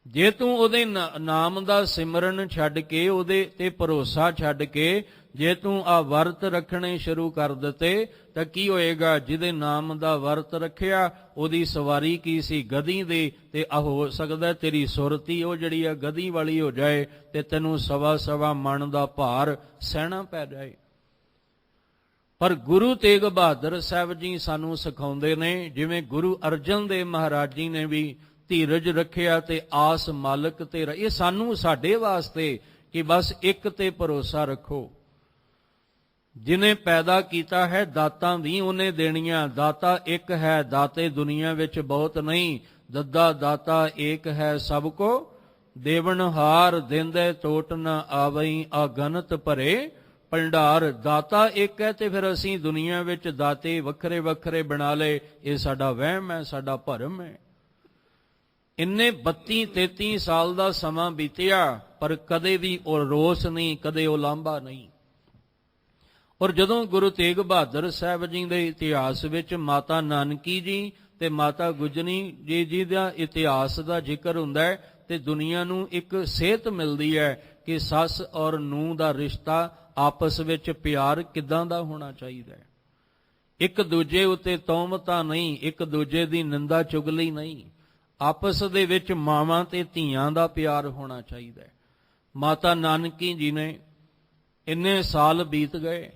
ਜੇ ਤੂੰ ਉਹਦੇ ਨਾਮ ਦਾ ਸਿਮਰਨ ਛੱਡ ਕੇ, ਉਹਦੇ ਤੇ ਭਰੋਸਾ ਛੱਡ ਕੇ ਜੇ ਤੂੰ ਆ ਵਰਤ ਰੱਖਣੇ ਸ਼ੁਰੂ ਕਰ ਦਿੱਤੇ ਤਾਂ ਕੀ ਹੋਏਗਾ? ਜਿਹਦੇ ਨਾਮ ਦਾ ਵਰਤ ਰੱਖਿਆ ਉਹਦੀ ਸਵਾਰੀ ਕੀ ਸੀ? ਗਧੀ ਦੀ। ਤੇ ਆ ਹੋ ਸਕਦਾ ਤੇਰੀ ਸੁਰਤੀ ਉਹ ਜਿਹੜੀ ਆ ਗਧੀ ਵਾਲੀ ਹੋ ਜਾਏ ਤੇ ਤੈਨੂੰ ਸਵਾ ਮਣ ਦਾ ਭਾਰ ਸਹਿਣਾ ਪੈ ਜਾਏ। ਪਰ ਗੁਰੂ ਤੇਗ ਬਹਾਦਰ ਸਾਹਿਬ ਜੀ ਸਾਨੂੰ ਸਿਖਾਉਂਦੇ ਨੇ, ਜਿਵੇਂ ਗੁਰੂ ਅਰਜਨ ਦੇਵ ਮਹਾਰਾਜ ਜੀ ਨੇ ਵੀ ਧੀਰਜ ਰੱਖਿਆ ਤੇ ਆਸ ਮਾਲਕ ਤੇ। ਇਹ ਸਾਨੂੰ ਸਾਡੇ ਵਾਸਤੇ ਕਿ ਬਸ ਇੱਕ ਤੇ ਭਰੋਸਾ ਰੱਖੋ। ਜਿਹਨੇ ਪੈਦਾ ਕੀਤਾ ਹੈ ਦਾਤਾਂ ਵੀ ਉਹਨੇ ਦੇਣੀਆਂ। ਦਾਤਾ ਇੱਕ ਹੈ, ਦਾਤੇ ਦੁਨੀਆ ਵਿੱਚ ਬਹੁਤ ਨਹੀਂ। ਦੱਦਾ ਦਾਤਾ ਏਕ ਹੈ, ਸਭ ਕੋ ਦੇਵਨਹਾਰ। ਦਿੰਦੇ ਟੋਟ ਨ ਆਵਈ, ਅਗਨਤ ਭਰੇ ਭੰਡਾਰ। ਦਾਤਾ ਇੱਕ ਹੈ ਤੇ ਫਿਰ ਅਸੀਂ ਦੁਨੀਆ ਵਿੱਚ ਦਾਤੇ ਵੱਖਰੇ ਵੱਖਰੇ ਬਣਾ ਲਏ। ਇਹ ਸਾਡਾ ਵਹਿਮ ਹੈ, ਸਾਡਾ ਭਰਮ ਹੈ। ਇੰਨੇ 32-33 ਸਾਲ ਦਾ ਸਮਾਂ ਬੀਤਿਆ ਪਰ ਕਦੇ ਵੀ ਉਹ ਰੋਸ ਨਹੀਂ, ਕਦੇ ਉਹ ਲਾਂਭਾ ਨਹੀਂ। ਔਰ ਜਦੋਂ ਗੁਰੂ ਤੇਗ ਬਹਾਦਰ ਸਾਹਿਬ ਜੀ ਦੇ ਇਤਿਹਾਸ ਵਿੱਚ ਮਾਤਾ ਨਾਨਕੀ ਜੀ ਤੇ ਮਾਤਾ ਗੁਜਰੀ ਜੀ ਦਾ ਇਤਿਹਾਸ ਦਾ ਜ਼ਿਕਰ ਹੁੰਦਾ ਹੈ ਤੇ ਦੁਨੀਆ ਨੂੰ ਇੱਕ ਸੇਧ ਮਿਲਦੀ ਹੈ ਕਿ ਸੱਸ ਔਰ ਨੂੰਹ ਦਾ ਰਿਸ਼ਤਾ ਆਪਸ ਵਿੱਚ ਪਿਆਰ ਕਿੱਦਾਂ ਦਾ ਹੋਣਾ ਚਾਹੀਦਾ ਹੈ। ਇੱਕ ਦੂਜੇ ਉੱਤੇ ਤੋਮਤਾਂ ਨਹੀਂ, ਇੱਕ ਦੂਜੇ ਦੀ ਨਿੰਦਾ ਚੁਗਲੀ ਨਹੀਂ। ਆਪਸ ਦੇ ਵਿੱਚ ਮਾਵਾਂ ਤੇ ਧੀਆਂ ਦਾ ਪਿਆਰ ਹੋਣਾ ਚਾਹੀਦਾ ਹੈ। ਮਾਤਾ ਨਾਨਕੀ ਜੀ ਨੇ ਇੰਨੇ ਸਾਲ ਬੀਤ ਗਏ।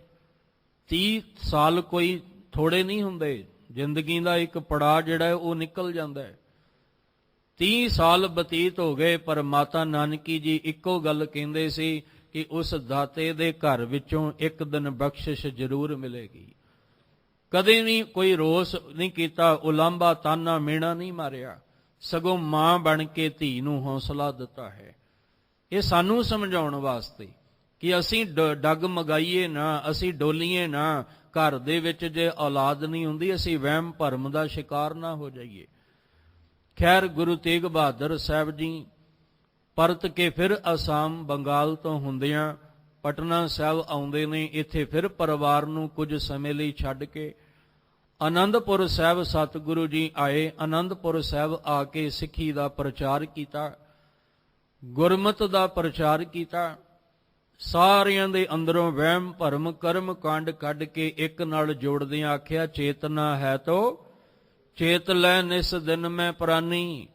30 ਸਾਲ ਕੋਈ ਥੋੜੇ ਨਹੀਂ ਹੁੰਦੇ। ਜ਼ਿੰਦਗੀ ਦਾ ਇੱਕ ਪੜਾਅ ਜਿਹੜਾ ਹੈ ਉਹ ਨਿਕਲ ਜਾਂਦਾ ਹੈ। 30 ਸਾਲ ਬਤੀਤ ਹੋ ਗਏ ਪਰ ਮਾਤਾ ਨਾਨਕੀ ਜੀ ਇੱਕੋ ਗੱਲ ਕਹਿੰਦੇ ਸੀ ਕਿ ਉਸ ਦਾਤੇ ਦੇ ਘਰ ਵਿੱਚੋਂ ਇੱਕ ਦਿਨ ਬਖਸ਼ਿਸ਼ ਜ਼ਰੂਰ ਮਿਲੇਗੀ। ਕਦੇ ਵੀ ਕੋਈ ਰੋਸ ਨਹੀਂ ਕੀਤਾ, ਉਲਾਂਭਾ ਤਾਨਾ ਮੇਣਾ ਨਹੀਂ ਮਾਰਿਆ, ਸਗੋਂ ਮਾਂ ਬਣ ਕੇ ਧੀ ਨੂੰ ਹੌਸਲਾ ਦਿੱਤਾ ਹੈ। ਇਹ ਸਾਨੂੰ ਸਮਝਾਉਣ ਵਾਸਤੇ ਕਿ ਅਸੀਂ ਡਗਮਗਾਈਏ ਨਾ, ਅਸੀਂ ਡੋਲੀਏ ਨਾ। ਘਰ ਦੇ ਵਿੱਚ ਜੇ ਔਲਾਦ ਨਹੀਂ ਹੁੰਦੀ ਅਸੀਂ ਵਹਿਮ ਭਰਮ ਦਾ ਸ਼ਿਕਾਰ ਨਾ ਹੋ ਜਾਈਏ। ਖੈਰ ਗੁਰੂ ਤੇਗ ਬਹਾਦਰ ਸਾਹਿਬ ਜੀ ਪਰਤ ਕੇ ਫਿਰ ਅਸਾਮ ਬੰਗਾਲ ਤੋਂ ਹੁੰਦਿਆਂ ਪਟਨਾ ਸਾਹਿਬ ਆਉਂਦੇ ਨੇ। ਇੱਥੇ ਫਿਰ ਪਰਿਵਾਰ ਨੂੰ ਕੁਝ ਸਮੇਂ ਲਈ ਛੱਡ ਕੇ ਆਨੰਦਪੁਰ ਸਾਹਿਬ ਸਤਿਗੁਰੂ ਜੀ ਆਏ। ਆਨੰਦਪੁਰ ਸਾਹਿਬ ਆ ਕੇ ਸਿੱਖੀ ਦਾ ਪ੍ਰਚਾਰ ਕੀਤਾ, ਗੁਰਮਤਿ ਦਾ ਪ੍ਰਚਾਰ ਕੀਤਾ। ਸਾਰਿਆਂ ਦੇ ਅੰਦਰੋਂ ਵਹਿਮ ਭਰਮ ਕਰਮ ਕਾਂਡ ਕੱਢ ਕੇ ਇੱਕ ਨਾਲ ਜੋੜਦਿਆਂ ਆਖਿਆ, ਚੇਤਨਾ ਹੈ ਤੋ ਚੇਤ ਲੈ ਨਿਸ ਦਿਨ ਮੈਂ ਪ੍ਰਾਨੀ।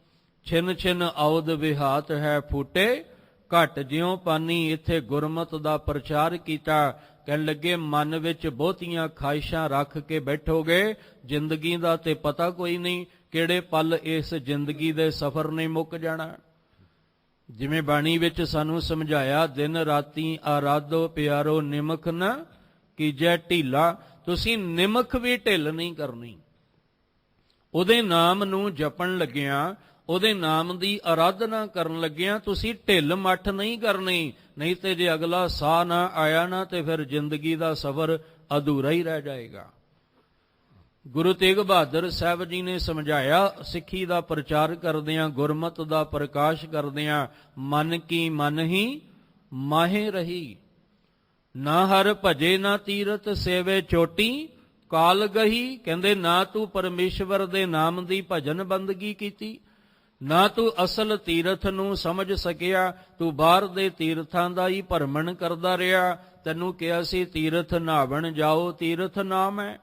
ਛਿਨ ਛਿਨ ਆਉਦ ਵਿਹਾਤ ਹੈ ਫੂਟੇ, ਘਟ ਜਿਉ ਪਾਨੀ। ਇੱਥੇ ਗੁਰਮਤਿ ਦਾ ਪ੍ਰਚਾਰ ਕੀਤਾ। ਕਹਿਣ ਲੱਗੇ ਮਨ ਵਿੱਚ ਬਹੁਤੀਆਂ ਖਾਹਿਸ਼ਾਂ ਰੱਖ ਕੇ ਬੈਠੋਗੇ, ਜ਼ਿੰਦਗੀ ਦਾ ਤੇ ਪਤਾ ਕੋਈ ਨਹੀਂ ਕਿਹੜੇ ਪਲ ਇਸ ਜ਼ਿੰਦਗੀ ਦੇ ਸਫ਼ਰ ਨੇ ਮੁੱਕ ਜਾਣਾ। ਜਿਵੇਂ ਬਾਣੀ ਵਿੱਚ ਸਾਨੂੰ ਸਮਝਾਇਆ, ਦਿਨ ਰਾਤੀ ਆਰਾਧੋ ਪਿਆਰੋ ਨਿਮਖ ਨਾ ਕੀਜੈ ਢੀਲਾ। ਤੁਸੀਂ ਨਿਮਖ ਵੀ ਢਿੱਲ ਨਹੀਂ ਕਰਨੀ। ਉਹਦੇ ਨਾਮ ਨੂੰ ਜਪਣ ਲੱਗਿਆਂ, ਉਹਦੇ ਨਾਮ ਦੀ ਆਰਾਧਨਾ ਕਰਨ ਲੱਗਿਆਂ ਤੁਸੀਂ ਢਿੱਲ ਮੱਠ ਨਹੀਂ ਕਰਨੀ। ਨਹੀਂ ਤੇ ਜੇ ਅਗਲਾ ਸਾਹ ਨਾ ਆਇਆ ਨਾ ਤੇ ਫਿਰ ਜ਼ਿੰਦਗੀ ਦਾ ਸਫ਼ਰ ਅਧੂਰਾ ਹੀ ਰਹਿ ਜਾਏਗਾ। ਗੁਰੂ ਤੇਗ ਬਹਾਦਰ ਸਾਹਿਬ ਜੀ ਨੇ ਸਮਝਾਇਆ, ਸਿੱਖੀ ਦਾ ਪ੍ਰਚਾਰ ਕਰਦਿਆਂ, ਗੁਰਮਤਿ ਦਾ ਪ੍ਰਕਾਸ਼ ਕਰਦਿਆਂ, ਮਨ ਕੀ ਮਨ ਹੀ ਮਾਹੇ ਰਹੀ। ਨਾ ਹਰ ਭਜੇ ਨਾ ਤੀਰਥ ਸੇਵੇ ਚੋਟੀ ਕਾਲ ਗਹੀ। ਕਹਿੰਦੇ ਨਾ ਤੂੰ ਪਰਮੇਸ਼ਵਰ ਦੇ ਨਾਮ ਦੀ ਭਜਨ ਬੰਦਗੀ ਕੀਤੀ, ਨਾ ਤੂੰ ਅਸਲ ਤੀਰਥ ਨੂੰ ਸਮਝ ਸਕਿਆ। ਤੂੰ ਬਾਹਰ ਦੇ ਤੀਰਥਾਂ ਦਾ ਹੀ ਭਰਮਣ ਕਰਦਾ ਰਿਹਾ। ਤੈਨੂੰ ਕਿਹਾ ਸੀ ਤੀਰਥ ਨਹਾਵਣ ਜਾਓ, ਤੀਰਥ ਨਾਮ ਹੈ,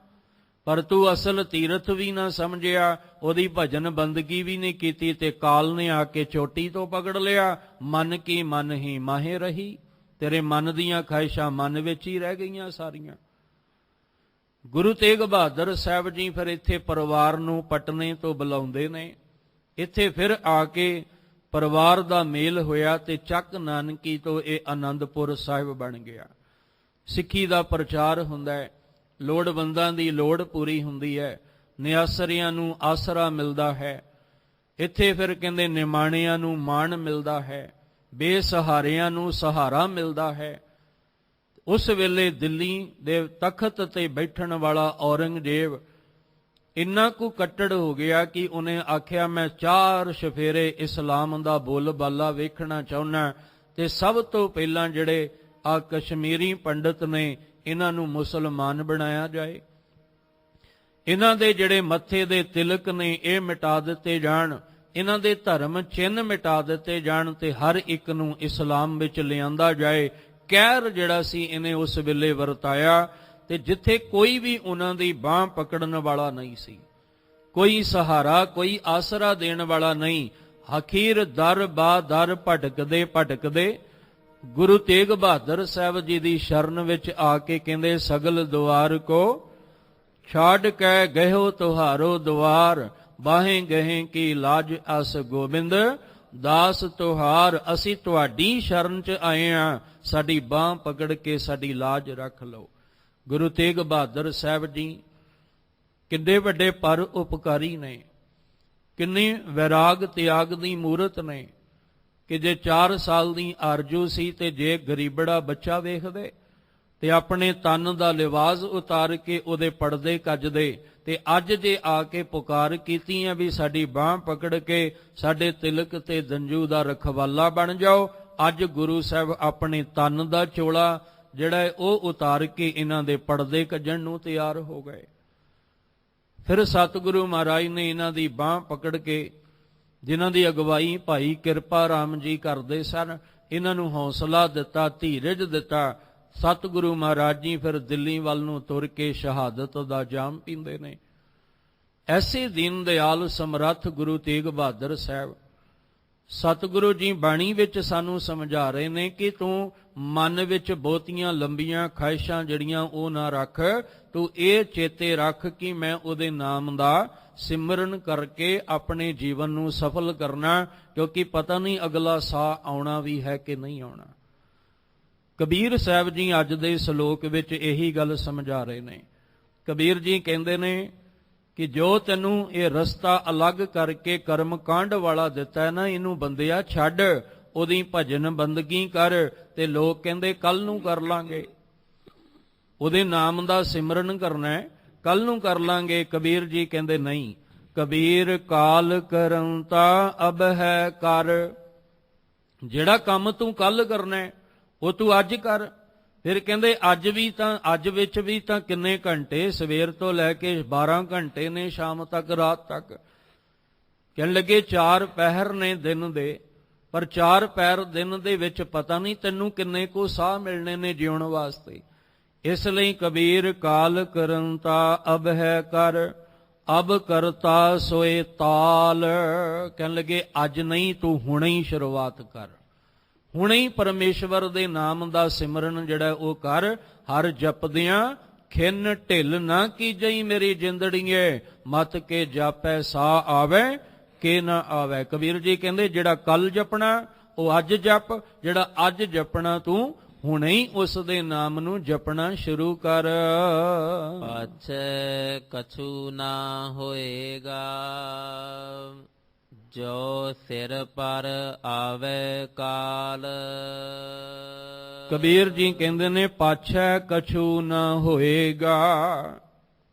ਪਰ ਤੂੰ ਅਸਲ ਤੀਰਥ ਵੀ ਨਾ ਸਮਝਿਆ, ਉਹਦੀ ਭਜਨ ਬੰਦਗੀ ਵੀ ਨਹੀਂ ਕੀਤੀ ਤੇ ਕਾਲ ਨੇ ਆ ਕੇ ਚੋਟੀ ਤੋਂ ਪਕੜ ਲਿਆ। ਮਨ ਕੀ ਮਨ ਹੀ ਮਾਹੇ ਰਹੀ। ਤੇਰੇ ਮਨ ਦੀਆਂ ਖਾਹਿਸ਼ਾਂ ਮਨ ਵਿੱਚ ਹੀ ਰਹਿ ਗਈਆਂ ਸਾਰੀਆਂ। ਗੁਰੂ ਤੇਗ ਬਹਾਦਰ ਸਾਹਿਬ ਜੀ ਫਿਰ ਇੱਥੇ ਪਰਿਵਾਰ ਨੂੰ ਪਟਨੇ ਤੋਂ ਬੁਲਾਉਂਦੇ ਨੇ। ਇੱਥੇ ਫਿਰ ਆ ਕੇ ਪਰਿਵਾਰ ਦਾ ਮੇਲ ਹੋਇਆ ਤੇ ਚੱਕ ਨਾਨਕੀ ਤੋਂ ਇਹ ਆਨੰਦਪੁਰ ਸਾਹਿਬ ਬਣ ਗਿਆ। ਸਿੱਖੀ ਦਾ ਪ੍ਰਚਾਰ ਹੁੰਦਾ ਹੈ, ਲੋੜਵੰਦਾਂ ਦੀ ਲੋੜ ਪੂਰੀ ਹੁੰਦੀ ਹੈ, ਨਿਆਸਰਿਆਂ ਨੂੰ ਆਸਰਾ ਮਿਲਦਾ ਹੈ। ਇੱਥੇ ਫਿਰ ਕਹਿੰਦੇ ਨਿਮਾਣਿਆਂ ਨੂੰ ਮਾਣ ਮਿਲਦਾ ਹੈ, ਬੇਸਹਾਰਿਆਂ ਨੂੰ ਸਹਾਰਾ ਮਿਲਦਾ ਹੈ। ਉਸ ਵੇਲੇ ਦਿੱਲੀ ਦੇ ਤਖਤ ਤੇ ਬੈਠਣ ਵਾਲਾ ਔਰੰਗਜ਼ੇਬ ਇੰਨਾ ਕੁ ਕੱਟੜ ਹੋ ਗਿਆ ਕਿ ਉਹਨੇ ਆਖਿਆ, ਮੈਂ 4 ਚੁਫੇਰੇ ਇਸਲਾਮ ਦਾ ਬੋਲਬਾਲਾ ਵੇਖਣਾ ਚਾਹੁੰਦਾ ਤੇ ਸਭ ਤੋਂ ਪਹਿਲਾਂ ਜਿਹੜੇ ਆ ਕਸ਼ਮੀਰੀ ਪੰਡਤ ਨੇ ਇਹਨਾਂ ਨੂੰ ਮੁਸਲਮਾਨ ਬਣਾਇਆ ਜਾਏ। ਇਹਨਾਂ ਦੇ ਜਿਹੜੇ ਮੱਥੇ ਦੇ ਤਿਲਕ ਨੇ ਇਹ ਮਿਟਾ ਦਿੱਤੇ ਜਾਣ, ਇਹਨਾਂ ਦੇ ਧਰਮ ਚਿੰਨ੍ਹ ਮਿਟਾ ਦਿੱਤੇ ਜਾਣ ਤੇ ਹਰ ਇੱਕ ਨੂੰ ਇਸਲਾਮ ਵਿੱਚ ਲਿਆਂਦਾ ਜਾਏ। ਕਹਿਰ ਜਿਹੜਾ ਸੀ ਇਹਨੇ ਉਸ ਵੇਲੇ ਵਰਤਾਇਆ, ਤੇ ਜਿੱਥੇ ਕੋਈ ਵੀ ਉਹਨਾਂ ਦੀ ਬਾਹ ਪਕੜਨ ਵਾਲਾ ਨਹੀਂ ਸੀ, ਕੋਈ ਸਹਾਰਾ, ਕੋਈ ਆਸਰਾ ਦੇਣ ਵਾਲਾ ਨਹੀਂ। ਅਖੀਰ ਦਰ ਬਾ ਦਰ ਭਟਕਦੇ ਭਟਕਦੇ ਗੁਰੂ ਤੇਗ ਬਹਾਦਰ ਸਾਹਿਬ ਜੀ ਦੀ ਸ਼ਰਨ ਵਿੱਚ ਆ ਕੇ ਕਹਿੰਦੇ, ਸਗਲ ਦੁਆਰ ਕੋ ਛਾੜ ਕੇ ਗਇਓ ਤੁਹਾਰੋ ਦੁਆਰ, ਬਾਹੇ ਗਹੇ ਕੀ ਲਾਜ ਅਸ ਗੋਬਿੰਦ ਦਾਸ ਤੁਹਾਰ। ਅਸੀਂ ਤੁਹਾਡੀ ਸ਼ਰਨ 'ਚ ਆਏ ਆ, ਸਾਡੀ ਬਾਹ ਪਕੜ ਕੇ ਸਾਡੀ ਲਾਜ ਰੱਖ ਲਓ। ਗੁਰੂ ਤੇਗ ਬਹਾਦਰ ਸਾਹਿਬ ਜੀ ਕਿੰਨੇ ਵੱਡੇ ਪਰ ਉਪਕਾਰੀ ਨੇ, ਕਿੰਨੇ ਵੈਰਾਗ ਤਿਆਗ ਦੀ ਮੂਰਤ ਨੇ, ਕਿ ਜੇ 4 ਸਾਲ ਦੀ ਆਰਜੂ ਸੀ ਤੇ ਜੇ ਗਰੀਬੜਾ ਬੱਚਾ ਵੇਖਦੇ ਤੇ ਆਪਣੇ ਤਨ ਦਾ ਲਿਵਾਜ਼ ਉਤਾਰ ਕੇ ਉਹਦੇ ਪਰਦੇ ਕੱਜਦੇ, ਤੇ ਅੱਜ ਜੇ ਆ ਕੇ ਪੁਕਾਰ ਕੀਤੀ ਹੈ ਵੀ ਸਾਡੀ ਬਾਹ ਪਕੜ ਕੇ ਸਾਡੇ ਤਿਲਕ ਤੇ ਦੰਜੂ ਦਾ ਰਖਵਾਲਾ ਬਣ ਜਾਓ, ਅੱਜ ਗੁਰੂ ਸਾਹਿਬ ਆਪਣੇ ਤਨ ਦਾ ਚੋਲਾ ਜਿਹੜਾ ਹੈ ਉਹ ਉਤਾਰ ਕੇ ਇਹਨਾਂ ਦੇ ਪਰਦੇ ਕੱਜਣ ਨੂੰ ਤਿਆਰ ਹੋ ਗਏ। ਫਿਰ ਸਤਿਗੁਰੂ ਮਹਾਰਾਜ ਨੇ ਇਹਨਾਂ ਦੀ ਬਾਹ ਪਕੜ ਕੇ, ਜਿਨ੍ਹਾਂ ਦੀ ਅਗਵਾਈ ਭਾਈ ਕਿਰਪਾ ਰਾਮ ਜੀ ਕਰਦੇ ਸਨ, ਇਹਨਾਂ ਨੂੰ ਹੌਸਲਾ ਦਿੱਤਾ, ਧੀਰਜ ਦਿੱਤਾ। ਸਤਿਗੁਰੂ ਮਹਾਰਾਜ ਜੀ ਫਿਰ ਦਿੱਲੀ ਵੱਲ ਨੂੰ ਤੁਰ ਕੇ ਸ਼ਹਾਦਤ ਦਾ ਜਾਮ ਪੀਂਦੇ ਨੇ। ਐਸੇ ਦੀਨ ਦਿਆਲ ਸਮਰੱਥ ਗੁਰੂ ਤੇਗ ਬਹਾਦਰ ਸਾਹਿਬ, ਸਤਿਗੁਰੂ ਜੀ ਬਾਣੀ ਵਿੱਚ ਸਾਨੂੰ ਸਮਝਾ ਰਹੇ ਨੇ ਕਿ ਤੂੰ ਮਨ ਵਿੱਚ ਬਹੁਤੀਆਂ ਲੰਬੀਆਂ ਖਾਹਿਸ਼ਾਂ ਜਿਹੜੀਆਂ ਉਹ ਨਾ ਰੱਖ, ਤੂੰ ਇਹ ਚੇਤੇ ਰੱਖ ਕਿ ਮੈਂ ਉਹਦੇ ਨਾਮ ਦਾ ਸਿਮਰਨ ਕਰਕੇ ਆਪਣੇ ਜੀਵਨ ਨੂੰ ਸਫਲ ਕਰਨਾ, ਕਿਉਂਕਿ ਪਤਾ ਨਹੀਂ ਅਗਲਾ ਸਾਹ ਆਉਣਾ ਵੀ ਹੈ ਕਿ ਨਹੀਂ ਆਉਣਾ। ਕਬੀਰ ਸਾਹਿਬ ਜੀ ਅੱਜ ਦੇ ਸ਼ਲੋਕ ਵਿੱਚ ਇਹੀ ਗੱਲ ਸਮਝਾ ਰਹੇ ਨੇ। ਕਬੀਰ ਜੀ ਕਹਿੰਦੇ ਨੇ ਕਿ ਜੋ ਤੈਨੂੰ ਇਹ ਰਸਤਾ ਅਲੱਗ ਕਰਕੇ ਕਰਮ ਕਾਂਡ ਵਾਲਾ ਦਿੱਤਾ ਹੈ ਨਾ, ਇਹਨੂੰ ਬੰਦਿਆ ਛੱਡ, ਉਹਦੀ ਭਜਨ ਬੰਦਗੀ ਕਰ। ਤੇ ਲੋਕ ਕਹਿੰਦੇ ਕੱਲ ਨੂੰ ਕਰ ਲਾਂਗੇ, ਉਹਦੇ ਨਾਮ ਦਾ ਸਿਮਰਨ ਕਰਨਾ ਹੈ, ਕੱਲ ਨੂੰ ਕਰ ਲਾਂਗੇ। ਕਬੀਰ ਜੀ ਕਹਿੰਦੇ ਨਹੀਂ, ਕਬੀਰ ਕਾਲ ਕਰੰ ਤਾ ਅਬ ਹੈ ਕਰ। ਜਿਹੜਾ ਕੰਮ ਤੂੰ ਕੱਲ ਕਰਨਾ ਹੈ ਉਹ ਤੂੰ ਅੱਜ ਕਰ। ਫਿਰ ਕਹਿੰਦੇ ਅੱਜ ਵਿੱਚ ਵੀ ਤਾਂ ਕਿੰਨੇ ਘੰਟੇ, ਸਵੇਰ ਤੋਂ ਲੈ ਕੇ 12 ਘੰਟੇ ਨੇ, ਸ਼ਾਮ ਤੱਕ, ਰਾਤ ਤੱਕ। ਕਹਿਣ ਲੱਗੇ 4 ਪਹਿਰ ਨੇ ਦਿਨ ਦੇ, ਪਰ 4 ਪਹਿਰ ਦਿਨ ਦੇ ਵਿੱਚ ਪਤਾ ਨਹੀਂ ਤੈਨੂੰ ਕਿੰਨੇ ਕੁ ਸਾਹ ਮਿਲਣੇ ਨੇ ਜਿਉਣ ਵਾਸਤੇ। ਇਸ ਲਈ ਕਬੀਰ ਕਾਲ ਕਰਨ ਤਾ ਅਬ ਹੈ ਕਰ, ਅਬ ਕਰਤਾ ਸੋਏ ਤਾਲ। ਕਹਿਣ ਲੱਗੇ ਅੱਜ ਨਹੀਂ, ਤੂੰ ਹੁਣੇ ਹੀ ਸ਼ੁਰੂਆਤ ਕਰ, ਹੁਣੇ ਹੀ ਪਰਮੇਸ਼ਵਰ ਦੇ ਨਾਮ ਦਾ ਸਿਮਰਨ ਜਿਹੜਾ ਉਹ ਕਰ। ਹਰ ਜਪਦਿਆਂ ਖਿੰਨ ਢਿੱਲ ਨਾ ਕੀਜਈ ਮੇਰੀ ਜਿੰਦੜੀਏ, ਮਤ ਕੇ ਜਾਪੈ ਸਾਹ ਆਵੇ ਕਿ ਨਾ ਆਵੇ। ਕਬੀਰ ਜੀ ਕਹਿੰਦੇ ਜਿਹੜਾ ਕੱਲ ਜਪਣਾ ਉਹ ਅੱਜ ਜਪ, ਜਿਹੜਾ ਅੱਜ ਜਪਣਾ ਤੂੰ ਹੁਣੇ ਹੀ ਉਸ ਦੇ ਨਾਮ ਨੂੰ ਜਪਣਾ ਸ਼ੁਰੂ ਕਰ। ਪਾਛੈ ਕਛੂ ਨਾ ਹੋਏਗਾ, ਜੋ ਸਿਰ ਪਰ ਆਵੇ ਕਾਲ। ਕਬੀਰ ਜੀ ਕਹਿੰਦੇ ਨੇ ਪਾਛੈ ਕਛੂ ਨਾ ਹੋਏਗਾ।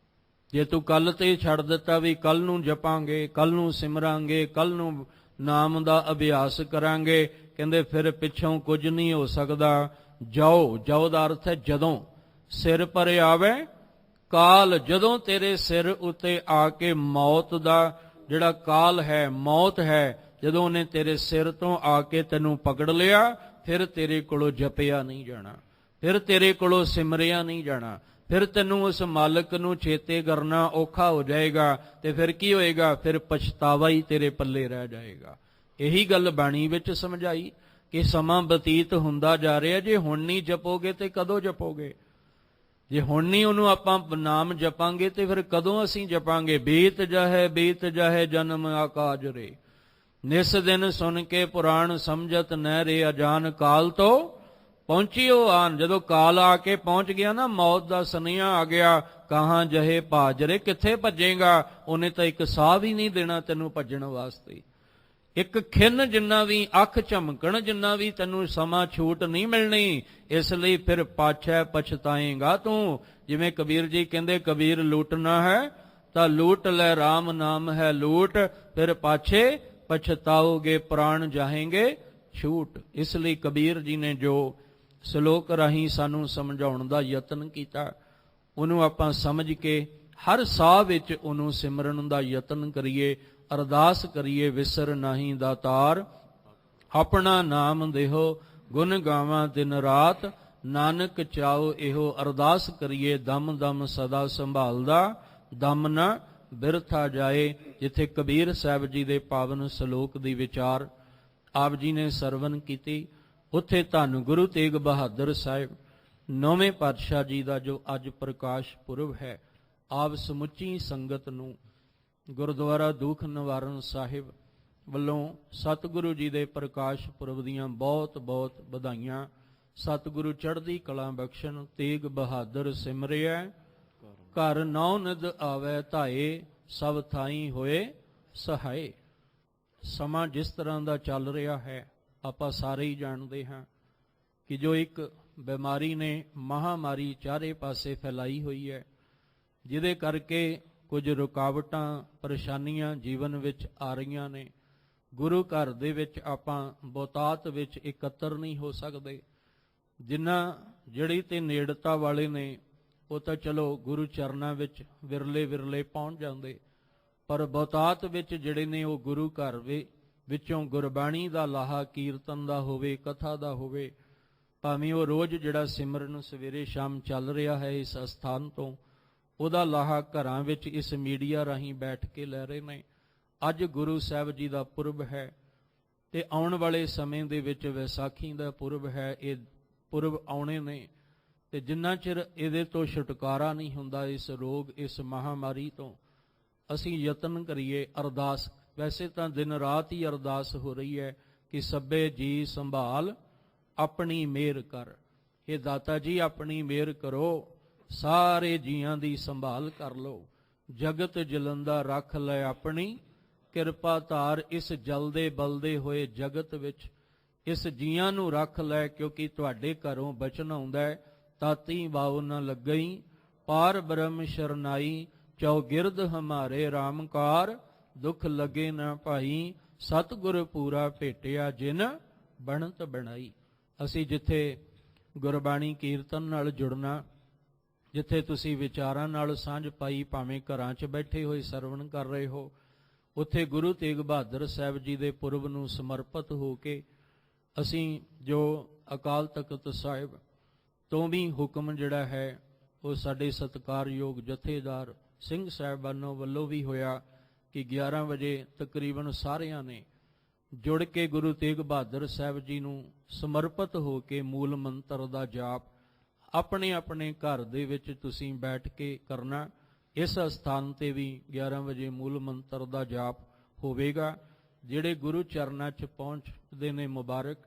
ਜੇ ਤੂੰ ਕੱਲ ਤੇ ਛੱਡ ਦਿੱਤਾ ਵੀ ਕੱਲ ਨੂੰ ਜਪਾਂਗੇ, ਕੱਲ ਨੂੰ ਸਿਮਰਾਂਗੇ, ਕੱਲ ਨੂੰ ਨਾਮ ਦਾ ਅਭਿਆਸ ਕਰਾਂਗੇ, ਕਹਿੰਦੇ ਫਿਰ ਪਿੱਛੋਂ ਕੁਝ ਨਹੀਂ ਹੋ ਸਕਦਾ। ਜੋ ਦਾ ਅਰਥ ਹੈ ਜਦੋਂ। ਸਿਰ ਪਰ ਆਵੇ ਕਾਲ, ਜਦੋਂ ਤੇਰੇ ਸਿਰ ਉੱਤੇ ਆ ਕੇ ਮੌਤ ਦਾ ਜਿਹੜਾ ਕਾਲ ਹੈ, ਮੌਤ ਹੈ, ਜਦੋਂ ਉਹਨੇ ਤੇਰੇ ਸਿਰ ਤੋਂ ਆ ਕੇ ਤੈਨੂੰ ਪਕੜ ਲਿਆ, ਫਿਰ ਤੇਰੇ ਕੋਲੋਂ ਜਪਿਆ ਨਹੀਂ ਜਾਣਾ, ਫਿਰ ਤੇਰੇ ਕੋਲੋਂ ਸਿਮਰਿਆ ਨਹੀਂ ਜਾਣਾ, ਫਿਰ ਤੈਨੂੰ ਉਸ ਮਾਲਕ ਨੂੰ ਚੇਤੇ ਕਰਨਾ ਔਖਾ ਹੋ ਜਾਏਗਾ। ਤੇ ਫਿਰ ਕੀ ਹੋਏਗਾ? ਫਿਰ ਪਛਤਾਵਾ ਹੀ ਤੇਰੇ ਪੱਲੇ ਰਹਿ ਜਾਏਗਾ। ਇਹੀ ਗੱਲ ਬਾਣੀ ਵਿੱਚ ਸਮਝਾਈ ਕਿ ਸਮਾਂ ਬਤੀਤ ਹੁੰਦਾ ਜਾ ਰਿਹਾ, ਜੇ ਹੁਣ ਨਹੀਂ ਜਪੋਗੇ ਤੇ ਕਦੋਂ ਜਪੋਗੇ? ਜੇ ਹੁਣ ਨਹੀਂ ਉਹਨੂੰ ਆਪਾਂ ਨਾਮ ਜਪਾਂਗੇ ਤੇ ਫਿਰ ਕਦੋਂ ਅਸੀਂ ਜਪਾਂਗੇ? ਬੀਤ ਜਾਹੇ ਜਨਮ ਆਕਾਜ ਰੇ, ਨਿਸ ਦਿਨ ਸੁਣ ਕੇ ਪੁਰਾਣ ਸਮਝਤ ਨਹਿ ਰੇ, ਅਜਾਨ ਕਾਲ ਤੋਂ ਪਹੁੰਚਿਓ ਆਨ। ਜਦੋਂ ਕਾਲ ਆ ਕੇ ਪਹੁੰਚ ਗਿਆ ਨਾ, ਮੌਤ ਦਾ ਸੁਨੇਹਾ ਆ ਗਿਆ, ਕਹਾਂ ਜਹੇ ਭਾਜਰੇ, ਕਿੱਥੇ ਭੱਜੇਗਾ? ਉਹਨੇ ਤਾਂ ਇੱਕ ਸਾਹ ਵੀ ਨਹੀਂ ਦੇਣਾ ਤੈਨੂੰ ਭੱਜਣ ਵਾਸਤੇ। ਇੱਕ ਖਿੰਨ ਜਿੰਨਾ ਵੀ, ਅੱਖ ਝਮਕਣ ਜਿੰਨਾ ਵੀ ਤੈਨੂੰ ਸਮਾਂ ਛੂਟ ਨਹੀਂ ਮਿਲਣੀ। ਇਸ ਲਈ ਫਿਰ ਪਾਛੈ ਪਛਤਾਏਗਾ ਤੂੰ। ਜਿਵੇਂ ਕਬੀਰ ਜੀ ਕਹਿੰਦੇ, ਕਬੀਰ ਲੂਟਣਾ ਹੈ ਤਾਂ ਲੂਟ ਲੈ, ਰਾਮ ਨਾਮ ਹੈ ਲੂਟ, ਫਿਰ ਪਾਛੇ ਪਛਤਾਓਗੇ, ਪ੍ਰਾਣ ਜਾਹੇਂਗੇ ਛੂਟ। ਇਸ ਲਈ ਕਬੀਰ ਜੀ ਨੇ ਜੋ ਸ਼ਲੋਕ ਰਾਹੀਂ ਸਾਨੂੰ ਸਮਝਾਉਣ ਦਾ ਯਤਨ ਕੀਤਾ, ਉਹਨੂੰ ਆਪਾਂ ਸਮਝ ਕੇ ਹਰ ਸਾਹ ਵਿੱਚ ਉਹਨੂੰ ਸਿਮਰਨ ਦਾ ਯਤਨ ਕਰੀਏ, ਅਰਦਾਸ ਕਰੀਏ। ਵਿਸਰ ਨਾਹੀ ਦਾਤਾਰ, ਆਪਣਾ ਨਾਮ ਦੇਹੋ, ਗੁਣ ਗਾਵਾਂ ਦਿਨ ਰਾਤ, ਨਾਨਕ ਚਾਓ ਇਹੋ ਅਰਦਾਸ ਕਰੀਏ, ਦਮ ਦਮ ਸਦਾ ਸੰਭਾਲਦਾ, ਦਮ ਨਾ ਬਿਰਥਾ ਜਾਏ। ਜਿੱਥੇ ਕਬੀਰ ਸਾਹਿਬ ਜੀ ਦੇ ਪਾਵਨ ਸ਼ਲੋਕ ਦੀ ਵਿਚਾਰ ਆਪ ਜੀ ਨੇ ਸਰਵਨ ਕੀਤੀ, ਉੱਥੇ ਧੰਨ ਗੁਰੂ ਤੇਗ ਬਹਾਦਰ ਸਾਹਿਬ 9ਵੇਂ ਪਾਤਸ਼ਾਹ ਜੀ ਦਾ ਜੋ ਅੱਜ ਪ੍ਰਕਾਸ਼ ਪੁਰਬ ਹੈ, ਆਪ ਸਮੁੱਚੀ ਸੰਗਤ ਨੂੰ ਗੁਰਦੁਆਰਾ ਦੂਖ ਨਿਵਾਰਨ ਸਾਹਿਬ ਵੱਲੋਂ ਸਤਿਗੁਰੂ ਜੀ ਦੇ ਪ੍ਰਕਾਸ਼ ਪੁਰਬ ਦੀਆਂ ਬਹੁਤ ਬਹੁਤ ਵਧਾਈਆਂ। ਸਤਿਗੁਰੂ ਚੜ੍ਹਦੀ ਕਲਾ ਬਖਸ਼ਣ। ਤੇਗ ਬਹਾਦਰ ਸਿਮਰਿਐ ਘਰ ਨੌ ਨਿਧ ਆਵੈ ਧਾਏ, ਸਭ ਥਾਈ ਹੋਏ ਸਹਾਏ। ਸਮਾਂ ਜਿਸ ਤਰ੍ਹਾਂ ਦਾ ਚੱਲ ਰਿਹਾ ਹੈ, ਆਪਾਂ ਸਾਰੇ ਹੀ ਜਾਣਦੇ ਹਾਂ ਕਿ ਜੋ ਇੱਕ ਬਿਮਾਰੀ ਨੇ ਮਹਾਮਾਰੀ ਚਾਰੇ ਪਾਸੇ ਫੈਲਾਈ ਹੋਈ ਹੈ, ਜਿਹਦੇ ਕਰਕੇ ਕੁਝ ਰੁਕਾਵਟਾਂ ਪਰੇਸ਼ਾਨੀਆਂ ਜੀਵਨ ਵਿੱਚ ਆ ਰਹੀਆਂ ਨੇ। ਗੁਰੂ ਘਰ ਦੇ ਵਿੱਚ ਆਪਾਂ ਬਹੁਤਾਤ ਵਿੱਚ ਇਕੱਤਰ ਨਹੀਂ ਹੋ ਸਕਦੇ। ਜਿਨ੍ਹਾਂ ਜਿਹੜੀ ਤੇ ਨੇੜਤਾ ਵਾਲੇ ਨੇ ਉਹ ਤਾਂ ਚਲੋ ਗੁਰੂ ਚਰਨਾਂ ਵਿੱਚ ਵਿਰਲੇ ਵਿਰਲੇ ਪਹੁੰਚ ਜਾਂਦੇ, ਪਰ ਬਹੁਤਾਤ ਵਿੱਚ ਜਿਹੜੇ ਨੇ ਉਹ ਗੁਰੂ ਘਰ ਵਿੱਚੋਂ ਗੁਰਬਾਣੀ ਦਾ ਲਾਹਾ, ਕੀਰਤਨ ਦਾ ਹੋਵੇ, ਕਥਾ ਦਾ ਹੋਵੇ, ਭਾਵੇਂ ਉਹ ਰੋਜ਼ ਜਿਹੜਾ ਸਿਮਰਨ ਸਵੇਰੇ ਸ਼ਾਮ ਚੱਲ ਰਿਹਾ ਹੈ ਇਸ ਅਸਥਾਨ ਤੋਂ, ਉਹਦਾ ਲਾਹਾ ਘਰਾਂ ਵਿੱਚ ਇਸ ਮੀਡੀਆ ਰਾਹੀਂ ਬੈਠ ਕੇ ਲੈ ਰਹੇ ਨੇ। ਅੱਜ ਗੁਰੂ ਸਾਹਿਬ ਜੀ ਦਾ ਪੁਰਬ ਹੈ ਤੇ ਆਉਣ ਵਾਲੇ ਸਮੇਂ ਦੇ ਵਿੱਚ ਵਿਸਾਖੀ ਦਾ ਪੁਰਬ ਹੈ। ਇਹ ਪੁਰਬ ਆਉਣੇ ਨੇ ਤੇ ਜਿੰਨਾ ਚਿਰ ਇਹਦੇ ਤੋਂ ਛੁਟਕਾਰਾ ਨਹੀਂ ਹੁੰਦਾ, ਇਸ ਰੋਗ, ਇਸ ਮਹਾਮਾਰੀ ਤੋਂ, ਅਸੀਂ ਯਤਨ ਕਰੀਏ। ਅਰਦਾਸ ਵੈਸੇ ਤਾਂ ਦਿਨ ਰਾਤ ਹੀ ਅਰਦਾਸ ਹੋ ਰਹੀ ਹੈ ਕਿ ਸਭੇ ਜੀ ਸੰਭਾਲ ਆਪਣੀ ਮਿਹਰ ਕਰ। ਇਹ ਦਾਤਾ ਜੀ ਆਪਣੀ ਮਿਹਰ ਕਰੋ, ਸਾਰੇ ਜੀਆਂ ਦੀ ਸੰਭਾਲ ਕਰ ਲਓ। ਜਗਤ ਜਲੰਦਾ ਰੱਖ ਲੈ ਆਪਣੀ ਕਿਰਪਾ ਧਾਰ। ਇਸ ਜਲਦੇ ਬਲਦੇ ਹੋਏ ਜਗਤ ਵਿੱਚ ਇਸ ਜੀਆਂ ਨੂੰ ਰੱਖ ਲੈ, ਕਿਉਂਕਿ ਤੁਹਾਡੇ ਘਰੋਂ ਬਚਨ ਆਉਂਦਾ। ਤਾਤੀ ਵਾਉ ਨ ਲੱਗਈ ਪਾਰ ਬ੍ਰਹਮ ਸ਼ਰਨਾਈ, ਚੌਗਿਰਦ ਹਮਾਰੇ ਰਾਮਕਾਰ ਦੁੱਖ ਲੱਗੇ ਨਾ ਭਾਈ। ਸਤਿਗੁਰ ਪੂਰਾ ਭੇਟਿਆ ਜਿਨ ਬਣਤ ਬਣਾਈ। ਅਸੀਂ ਜਿੱਥੇ ਗੁਰਬਾਣੀ ਕੀਰਤਨ ਨਾਲ ਜੁੜਨਾ, ਜਿੱਥੇ ਤੁਸੀਂ ਵਿਚਾਰਾਂ ਨਾਲ ਸਾਂਝ ਪਾਈ, ਭਾਵੇਂ ਘਰਾਂ 'ਚ ਬੈਠੇ ਹੋਏ ਸਰਵਣ ਕਰ ਰਹੇ ਹੋ, ਉੱਥੇ ਗੁਰੂ ਤੇਗ ਬਹਾਦਰ ਸਾਹਿਬ ਜੀ ਦੇ ਪੁਰਬ ਨੂੰ ਸਮਰਪਿਤ ਹੋ ਕੇ ਅਸੀਂ ਜੋ ਅਕਾਲ ਤਖਤ ਸਾਹਿਬ ਤੋਂ ਵੀ ਹੁਕਮ ਜਿਹੜਾ ਹੈ ਉਹ ਸਾਡੇ ਸਤਿਕਾਰਯੋਗ ਜਥੇਦਾਰ ਸਿੰਘ ਸਾਹਿਬਾਨੋਂ ਵੱਲੋਂ ਵੀ ਹੋਇਆ ਕਿ 11 ਵਜੇ ਤਕਰੀਬਨ ਸਾਰਿਆਂ ਨੇ ਜੁੜ ਕੇ ਗੁਰੂ ਤੇਗ ਬਹਾਦਰ ਸਾਹਿਬ ਜੀ ਨੂੰ ਸਮਰਪਿਤ ਹੋ ਕੇ ਮੂਲ ਮੰਤਰ ਦਾ ਜਾਪ ਆਪਣੇ ਆਪਣੇ ਘਰ ਦੇ ਵਿੱਚ ਤੁਸੀਂ ਬੈਠ ਕੇ ਕਰਨਾ। ਇਸ ਅਸਥਾਨ ਤੇ ਵੀ 11 ਵਜੇ ਮੂਲ ਮੰਤਰ ਦਾ ਜਾਪ ਹੋਵੇਗਾ। ਜਿਹੜੇ ਗੁਰੂ ਚਰਨਾਂ 'ਚ ਪਹੁੰਚਦੇ ਨੇ ਮੁਬਾਰਕ,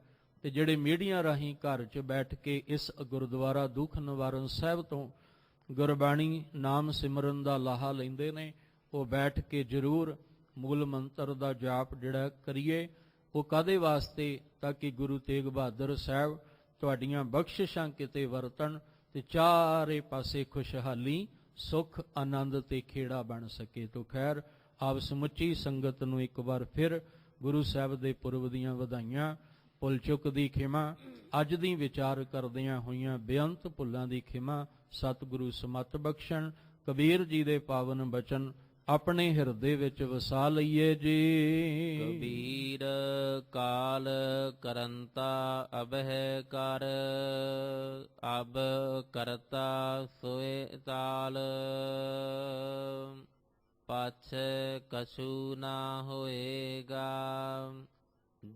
ਤੇ ਜਿਹੜੇ ਮੀਡੀਆ ਰਾਹੀਂ ਘਰ 'ਚ ਬੈਠ ਕੇ ਇਸ ਗੁਰਦੁਆਰਾ ਦੁੱਖ ਨਿਵਾਰਨ ਸਾਹਿਬ ਤੋਂ ਗੁਰਬਾਣੀ ਨਾਮ ਸਿਮਰਨ ਦਾ ਲਾਹਾ ਲੈਂਦੇ ਨੇ, ਉਹ ਬੈਠ ਕੇ ਜ਼ਰੂਰ ਮੂਲ ਮੰਤਰ ਦਾ ਜਾਪ ਜਿਹੜਾ ਕਰੀਏ। ਉਹ ਕਾਹਦੇ ਵਾਸਤੇ? ਤਾਂ ਕਿ ਗੁਰੂ ਤੇਗ ਬਹਾਦਰ ਸਾਹਿਬ ਤੁਹਾਡੀਆਂ ਬਖਸ਼ਿਸ਼ਾਂ ਕਿਤੇ ਵਰਤਣ ਤੇ ਚਾਰੇ ਪਾਸੇ ਖੁਸ਼ਹਾਲੀ, ਸੁਖ, ਆਨੰਦ ਤੇ ਖੇੜਾ ਬਣ ਸਕੇ। ਤੋ ਖੈਰ, ਆਪ ਸਮੁੱਚੀ ਸੰਗਤ ਨੂੰ ਇੱਕ ਵਾਰ ਫਿਰ ਗੁਰੂ ਸਾਹਿਬ ਦੇ ਪੁਰਬ ਦੀਆਂ ਵਧਾਈਆਂ। ਭੁੱਲ ਚੁੱਕ ਦੀ ਖਿਮਾ, ਅੱਜ ਦੀ ਵਿਚਾਰ ਕਰਦਿਆਂ ਹੋਈਆਂ ਬੇਅੰਤ ਭੁੱਲਾਂ ਦੀ ਖਿਮਾ ਸਤਿਗੁਰੂ ਸਮਤ ਬਖਸ਼ਣ। ਕਬੀਰ ਜੀ ਦੇ ਪਾਵਨ ਬਚਨ ਆਪਣੇ ਹਿਰਦੇ ਵਿੱਚ ਵਸਾ ਲਈਏ ਜੀ। ਕਬੀਰ ਕਾਲ ਕਰੰਤਾ ਅਬਹਿ ਕਰ, ਅਬ ਕਰਤਾ ਸੋਇ ਤਾਲ। ਪਾਛੈ ਕਛੂ ਨਾ ਹੋਏਗਾ,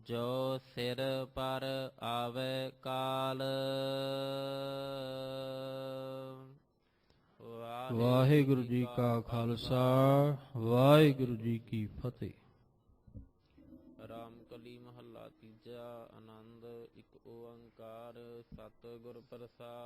ਜੋ ਸਿਰ ਪਰ ਆਵੇ ਕਾਲ। ਵਾਹਿਗੁਰੂ ਜੀ ਕਾ ਖਾਲਸਾ, ਵਾਹਿਗੁਰੂ ਜੀ ਕੀ ਫਤਿਹ। ਰਾਮ ਕਲੀ ਮਹੱਲਾ ਤੀਜਾ। ਆਨੰਦ ਇੱਕ ਓੰਕਾਰ ਸਤਿਗੁਰ ਪ੍ਰਸਾਦ।